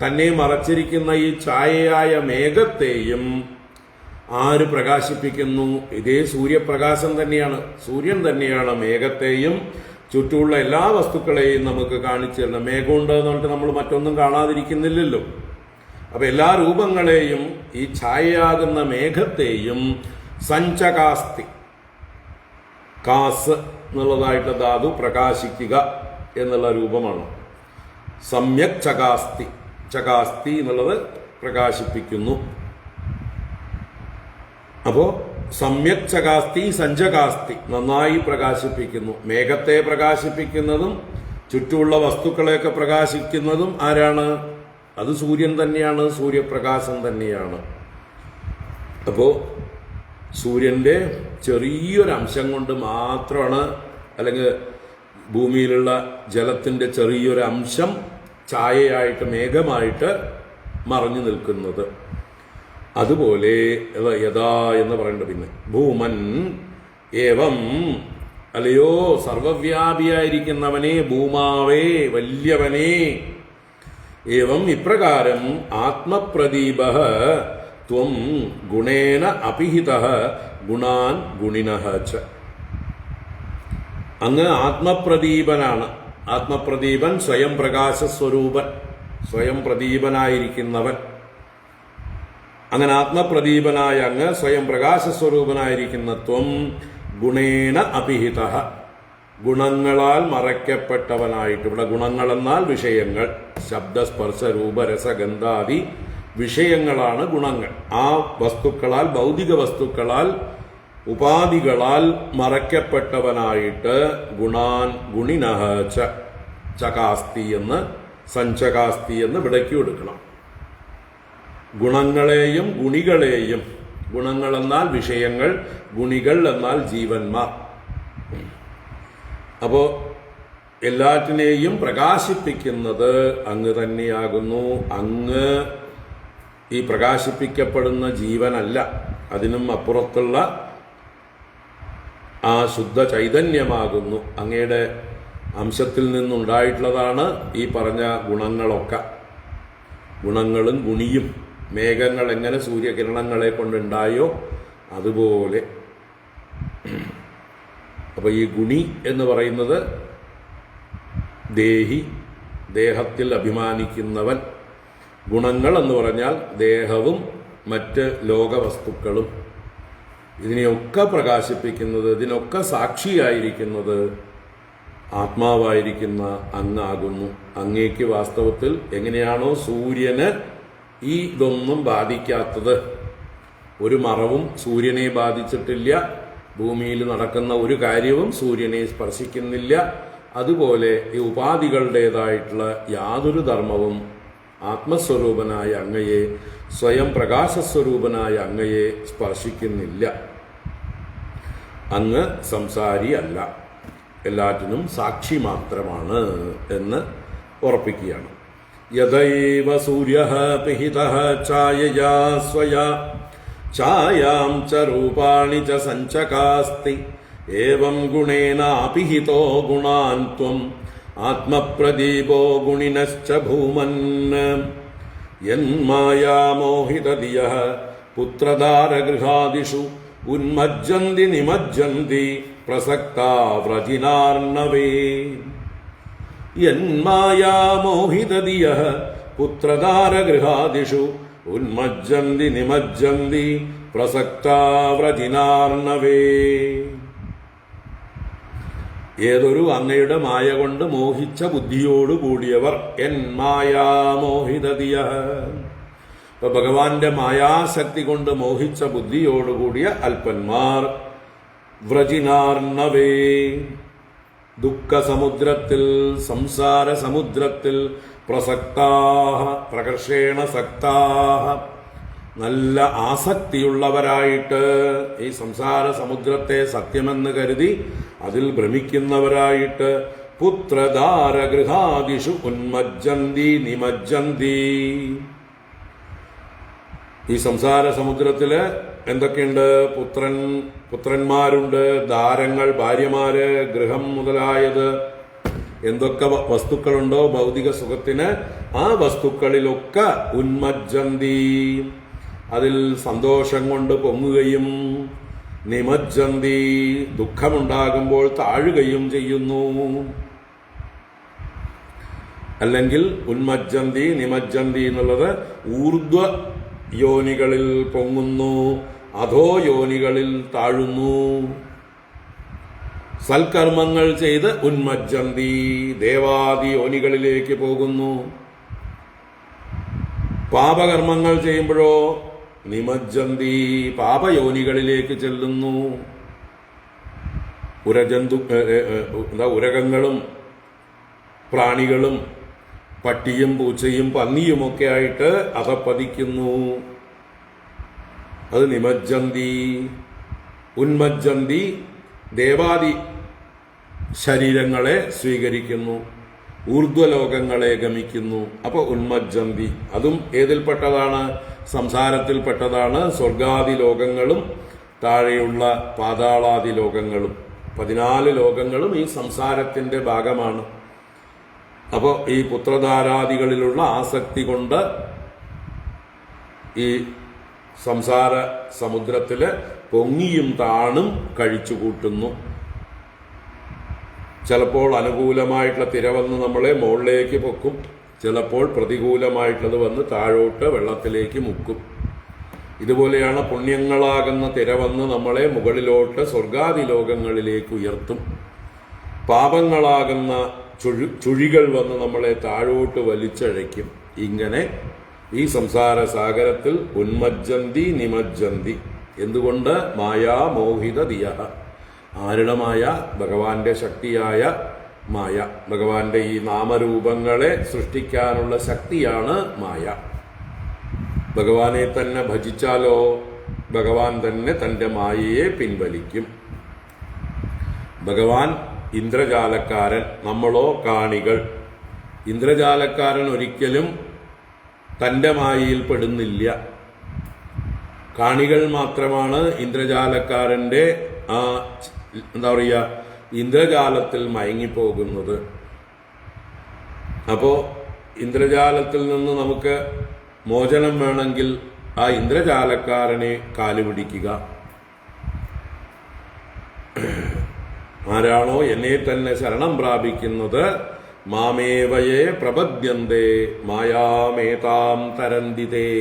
തന്നെ മറച്ചിരിക്കുന്ന ഈ ഛായയായ മേഘത്തെയും ആര് പ്രകാശിപ്പിക്കുന്നു? ഇതേ സൂര്യപ്രകാശം തന്നെയാണ്. സൂര്യൻ തന്നെയാണ് മേഘത്തെയും ചുറ്റുമുള്ള എല്ലാ വസ്തുക്കളെയും നമുക്ക് കാണിച്ചു തരണം. മേഘമുണ്ട് എന്ന് പറഞ്ഞിട്ട് നമ്മൾ മറ്റൊന്നും കാണാതിരിക്കുന്നില്ലല്ലോ. അപ്പൊ എല്ലാ രൂപങ്ങളെയും ഈ ഛായയാകുന്ന മേഘത്തെയും സഞ്ചകാസ്തി, കാസ് എന്നുള്ളതായിട്ട് ധാതു പ്രകാശിക്കുക എന്നുള്ള രൂപമാണ്. സമ്യക് ചകാസ്തി, ചകാസ്തി എന്നുള്ളത് പ്രകാശിപ്പിക്കുന്നു. അപ്പോ സമ്യക് ചകാസ്തി സഞ്ചകാസ്തി, നന്നായി പ്രകാശിപ്പിക്കുന്നു. മേഘത്തെ പ്രകാശിപ്പിക്കുന്നതും ചുറ്റുമുള്ള വസ്തുക്കളെയൊക്കെ പ്രകാശിക്കുന്നതും ആരാണ്? അത് സൂര്യൻ തന്നെയാണ്, സൂര്യപ്രകാശം തന്നെയാണ്. അപ്പോ സൂര്യന്റെ ചെറിയൊരംശം കൊണ്ട് മാത്രമാണ്, അല്ലെങ്കിൽ ഭൂമിയിലുള്ള ജലത്തിന്റെ ചെറിയൊരു അംശം ഛായയായിട്ട് മേഘമായിട്ട് മറഞ്ഞു നിൽക്കുന്നത്. അതുപോലെ യഥാ എന്ന് പറയേണ്ട പിന്നെ ഭൂമൻ ഏവം, അല്ലയോ സർവവ്യാപിയായിരിക്കുന്നവനെ, ഭൂമാവേ വലിയവനെ, ഏവം ഇപ്രകാരം ആത്മപ്രദീപ ത്വം ഗുണേന അപിഹിത ഗുണാൻ ഗുണിനഃ ച. അങ്ങ് ആത്മപ്രദീപനാണ്. ആത്മപ്രദീപൻ സ്വയം പ്രകാശസ്വരൂപൻ, സ്വയം പ്രദീപനായിരിക്കുന്നവൻ. അങ്ങനെ ആത്മപ്രദീപനായ അങ്ങ് സ്വയം പ്രകാശസ്വരൂപനായിരിക്കുന്ന ത്വം ഗുണേന അപിഹിത, ഗുണങ്ങളാൽ മറയ്ക്കപ്പെട്ടവനായിട്ട്. ഇവിടെ ഗുണങ്ങളെന്നാൽ വിഷയങ്ങൾ, ശബ്ദസ്പർശ രൂപരസഗന്ധാദി വിഷയങ്ങളാണ് ഗുണങ്ങൾ. ആ വസ്തുക്കളാൽ, ഭൗതിക വസ്തുക്കളാൽ, ഉപാധികളാൽ മറയ്ക്കപ്പെട്ടവനായിട്ട് ഗുണാൻ ഗുണിനഃ ച, ചകാസ്തി എന്ന് സഞ്ചകാസ്തി എന്ന് വിടയ്ക്കു എടുക്കണം. ഗുണങ്ങളെയും ഗുണികളെയും, ഗുണങ്ങൾ എന്നാൽ വിഷയങ്ങൾ, ഗുണികൾ എന്നാൽ ജീവന്മാർ. അപ്പോ എല്ലാറ്റിനെയും പ്രകാശിപ്പിക്കുന്നത് അങ്ങ് തന്നെയാകുന്നു. അങ്ങ് ഈ പ്രകാശിപ്പിക്കപ്പെടുന്ന ജീവനല്ല, അതിനും അപ്പുറത്തുള്ള ആ ശുദ്ധ ചൈതന്യമാകുന്നു. അങ്ങയുടെ അംശത്തിൽ നിന്നുണ്ടായിട്ടുള്ളതാണ് ഈ പറഞ്ഞ ഗുണങ്ങളൊക്കെ. ഗുണങ്ങളും ഗുണിയും, മേഘങ്ങൾ എങ്ങനെ സൂര്യകിരണങ്ങളെ കൊണ്ടുണ്ടായോ അതുപോലെ. അപ്പൊ ഈ ഗുണി എന്ന് പറയുന്നത് ദേഹി, ദേഹത്തിൽ അഭിമാനിക്കുന്നവൻ. ഗുണങ്ങൾ എന്ന് പറഞ്ഞാൽ ദേഹവും മറ്റ് ലോകവസ്തുക്കളും. ഇതിനെയൊക്കെ പ്രകാശിപ്പിക്കുന്നത്, ഇതിനൊക്കെ സാക്ഷിയായിരിക്കുന്നത് ആത്മാവായിരിക്കുന്ന അങ്ങാകുന്നു. അങ്ങേക്ക് വാസ്തവത്തിൽ എങ്ങനെയാണോ സൂര്യന് ഈ ഇതൊന്നും ബാധിക്കാത്തത്, ഒരു മറവും സൂര്യനെ ബാധിച്ചിട്ടില്ല, ഭൂമിയിൽ നടക്കുന്ന ഒരു കാര്യവും സൂര്യനെ സ്പർശിക്കുന്നില്ല, അതുപോലെ ഈ ഉപാധികളുടേതായിട്ടുള്ള യാതൊരു ധർമ്മവും ആത്മസ്വരൂപനായ അങ്ങയെ, സ്വയം പ്രകാശസ്വരൂപനായ അങ്ങയെ സ്പർശിക്കുന്നില്ല. അങ്ങ് സംസാരി അല്ല, എല്ലാറ്റിനും സാക്ഷി മാത്രമാണ് എന്ന് ഉറപ്പിക്കുകയാണ്. യദൈവ സൂര്യഃ പിഹിതഃ ഛായയാ സ്വയാ ഛായാം ച രൂപാണി ച സഞ്ചകാസ്തി ഏവം ഗുണേന അപിഹിതോ ഗുണാൻ ത്വം ആത്മപ്രദീപോ ഗുണിനശ്ച ഭൂമൻ യന്മായാമോഹിതധിയഃ പുത്രധാരഗൃഹാദിഷു ഉന്മജ്ജന്തി നിമജ്ജന്തി പ്രസക്താ വ്രജിനാർണവേ. യന്മായാമോഹിതധിയഃ പുത്രധാരഗൃഹാദിഷു ഉന്മജ്ജന്തി നിമജ്ജന്തി പ്രസക്താ വ്രജിനാർണവേ. ഏതൊരു അങ്ങയുടെ മായ കൊണ്ട് മോഹിച്ച ബുദ്ധിയോടുകൂടിയവർ യന്മായാമോഹിതധിയഃ. ഇപ്പൊ ഭഗവാന്റെ മായാശക്തി കൊണ്ട് മോഹിച്ച ബുദ്ധിയോടുകൂടിയ അല്പന്മാർ വ്രജിനാർണവേ. ദുഃഖസമുദ്രത്തിൽ സംസാര സമുദ്രത്തിൽ പ്രസക്താഹ പ്രകർഷേണ സക്താഹ നല്ല ആസക്തിയുള്ളവരായിട്ട് ഈ സംസാര സമുദ്രത്തെ സത്യമെന്ന് കരുതി അതിൽ ഭ്രമിക്കുന്നവരായിട്ട് പുത്രധാരഗൃഹാദിഷു ഉന്മജ്ജന്തി നിമജ്ജന്തി. ഈ സംസാര സമുദ്രത്തില് എന്തൊക്കെയുണ്ട്? പുത്രന്മാരുണ്ട്, ദാരങ്ങൾ, ഭാര്യമാര്, ഗൃഹം മുതലായത് എന്തൊക്കെ വസ്തുക്കളുണ്ടോ ഭൗതിക സുഖത്തിന്, ആ വസ്തുക്കളിലൊക്കെ ഉന്മജ്ജന്തി അതിൽ സന്തോഷം കൊണ്ട് പൊങ്ങുകയും നിമജ്ജന്തി ദുഃഖമുണ്ടാകുമ്പോൾ താഴുകയും ചെയ്യുന്നു. അല്ലെങ്കിൽ ഉന്മജ്ജന്തി നിമജ്ജന്തി എന്നുള്ളത് ഊർധ്വ യോനികളിൽ പൊങ്ങുന്നു, അധോ യോനികളിൽ താഴുന്നു. സൽക്കർമ്മങ്ങൾ ചെയ്ത് ഉന്മജ്ജന്തി ദേവാദി യോനികളിലേക്ക് പോകുന്നു. പാപകർമ്മങ്ങൾ ചെയ്യുമ്പോഴോ നിമജ്ജന്തി പാപയോനികളിലേക്ക് ചെല്ലുന്നു. ഉരകങ്ങളും പ്രാണികളും പട്ടിയും പൂച്ചയും പന്നിയുമൊക്കെ ആയിട്ട് അധപ്പതിക്കുന്നു. അത് നിമജ്ജന്തി. ഉന്മജ്ജന്തി ദേവാദി ശരീരങ്ങളെ സ്വീകരിക്കുന്നു, ഊർധ്വലോകങ്ങളെ ഗമിക്കുന്നു. അപ്പോൾ ഉന്മജ്ജന്തി അതും ഏതിൽപ്പെട്ടതാണ്? സംസാരത്തിൽപ്പെട്ടതാണ്. സ്വർഗാദി ലോകങ്ങളും താഴെയുള്ള പാതാളാദി ലോകങ്ങളും 14 ലോകങ്ങളും ഈ സംസാരത്തിന്റെ ഭാഗമാണ്. അപ്പോൾ ഈ പുത്രധാരാദികളിലുള്ള ആസക്തി കൊണ്ട് ഈ സംസാര സമുദ്രത്തില് പൊങ്ങിയും താണും കഴിച്ചു കൂട്ടുന്നു. ചിലപ്പോൾ അനുകൂലമായിട്ടുള്ള തിര വന്ന് നമ്മളെ മുകളിലേക്ക് പൊക്കും, ചിലപ്പോൾ പ്രതികൂലമായിട്ടുള്ളത് വന്ന് താഴോട്ട് വെള്ളത്തിലേക്ക് മുക്കും. ഇതുപോലെയാണ് പുണ്യങ്ങളാകുന്ന തിര വന്ന് നമ്മളെ മുകളിലോട്ട് സ്വർഗാദി ലോകങ്ങളിലേക്ക് ഉയർത്തും. പാപങ്ങളാകുന്ന ചുഴികൾ വന്ന് നമ്മളെ താഴോട്ട് വലിച്ചഴയ്ക്കും. ഇങ്ങനെ ഈ സംസാര സാഗരത്തിൽ ഉന്മജ്ജന്തി നിമജ്ജന്തി. എന്തുകൊണ്ട്? മായാമോഹിത ദിയഃ. ആരുടെ മായ? ഭഗവാന്റെ ശക്തിയായ മായ. ഭഗവാന്റെ ഈ നാമരൂപങ്ങളെ സൃഷ്ടിക്കാനുള്ള ശക്തിയാണ് മായ. ഭഗവാനെ തന്നെ ഭജിച്ചാലോ ഭഗവാൻ തന്നെ തന്റെ മായയെ പിൻവലിക്കും. ഭഗവാൻ ഇന്ദ്രജാലക്കാരൻ, നമ്മളോ കാണികൾ. ഇന്ദ്രജാലക്കാരൻ ഒരിക്കലും തന്റെ മായയിൽ പെടുന്നില്ല. കാണികൾ മാത്രമാണ് ഇന്ദ്രജാലക്കാരന്റെ എന്താ പറയുക ഇന്ദ്രജാലത്തിൽ മയങ്ങിപ്പോകുന്നത്. അപ്പോ ഇന്ദ്രജാലത്തിൽ നിന്ന് നമുക്ക് മോചനം വേണമെങ്കിൽ ആ ഇന്ദ്രജാലക്കാരനെ കാലുപിടിക്കുക. ആരാണോ എന്നെ തന്നെ ശരണം പ്രാപിക്കുന്നത് മാമേവയെ പ്രപദ്യന്തേ മായാമേതാം തരന്തിതേ,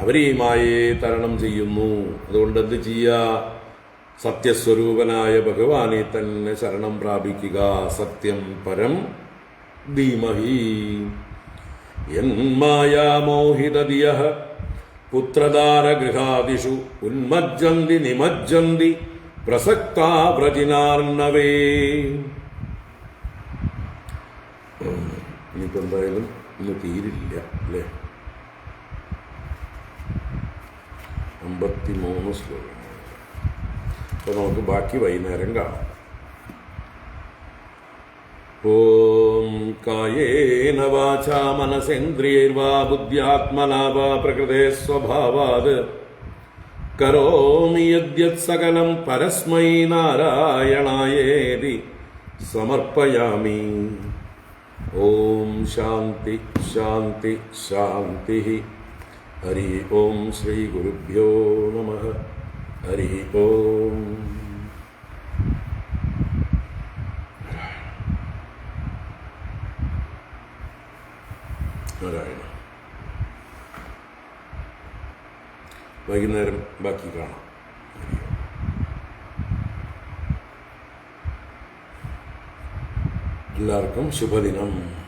അവർ ഈ മായയെ തരണം ചെയ്യുന്നു. അതുകൊണ്ട് എന്ത് ചെയ്യുക? സത്യസ്വരൂപനായ ഭഗവാനെ തന്നെ ശരണം പ്രാപിക്കുക. സത്യം പരം ധീമഹി. യന്മായാമോഹിതധിയഃ പുത്രധാരഗൃഹാദിഷു ഉന്മജ്ജന്തി നിമജ്ജന്തി പ്രസക്താ വ്രജിനാർണവേ. ഇനിയിപ്പോൾ എന്തായാലും ഇന്ന് തീരില്ല അല്ലേ? 53 ശ്ലോകം. അപ്പോൾ നമുക്ക് ബാക്കി വൈകുന്നേരം കാണാം. ഓം കായേന വാചാ മനസേന്ദ്രിയൈർവാ ബുദ്ധ്യാത്മനാ വാ പ്രകൃതേ സ്വഭാവാത് കരോമി യദ്യത് സകലം പരസ്മൈ നാരായണായേതി സമർപ്പയാമി. ഓം ശാന്തി ശാന്തി ശാന്തി. ഹരി ഓം ശ്രീ ഗുരുഭ്യോ നമഃ. ഹരി ഓം. നാരായണ. വൈകുന്നേരം ബാക്കി കാണാം. എല്ലാവർക്കും ശുഭദിനം.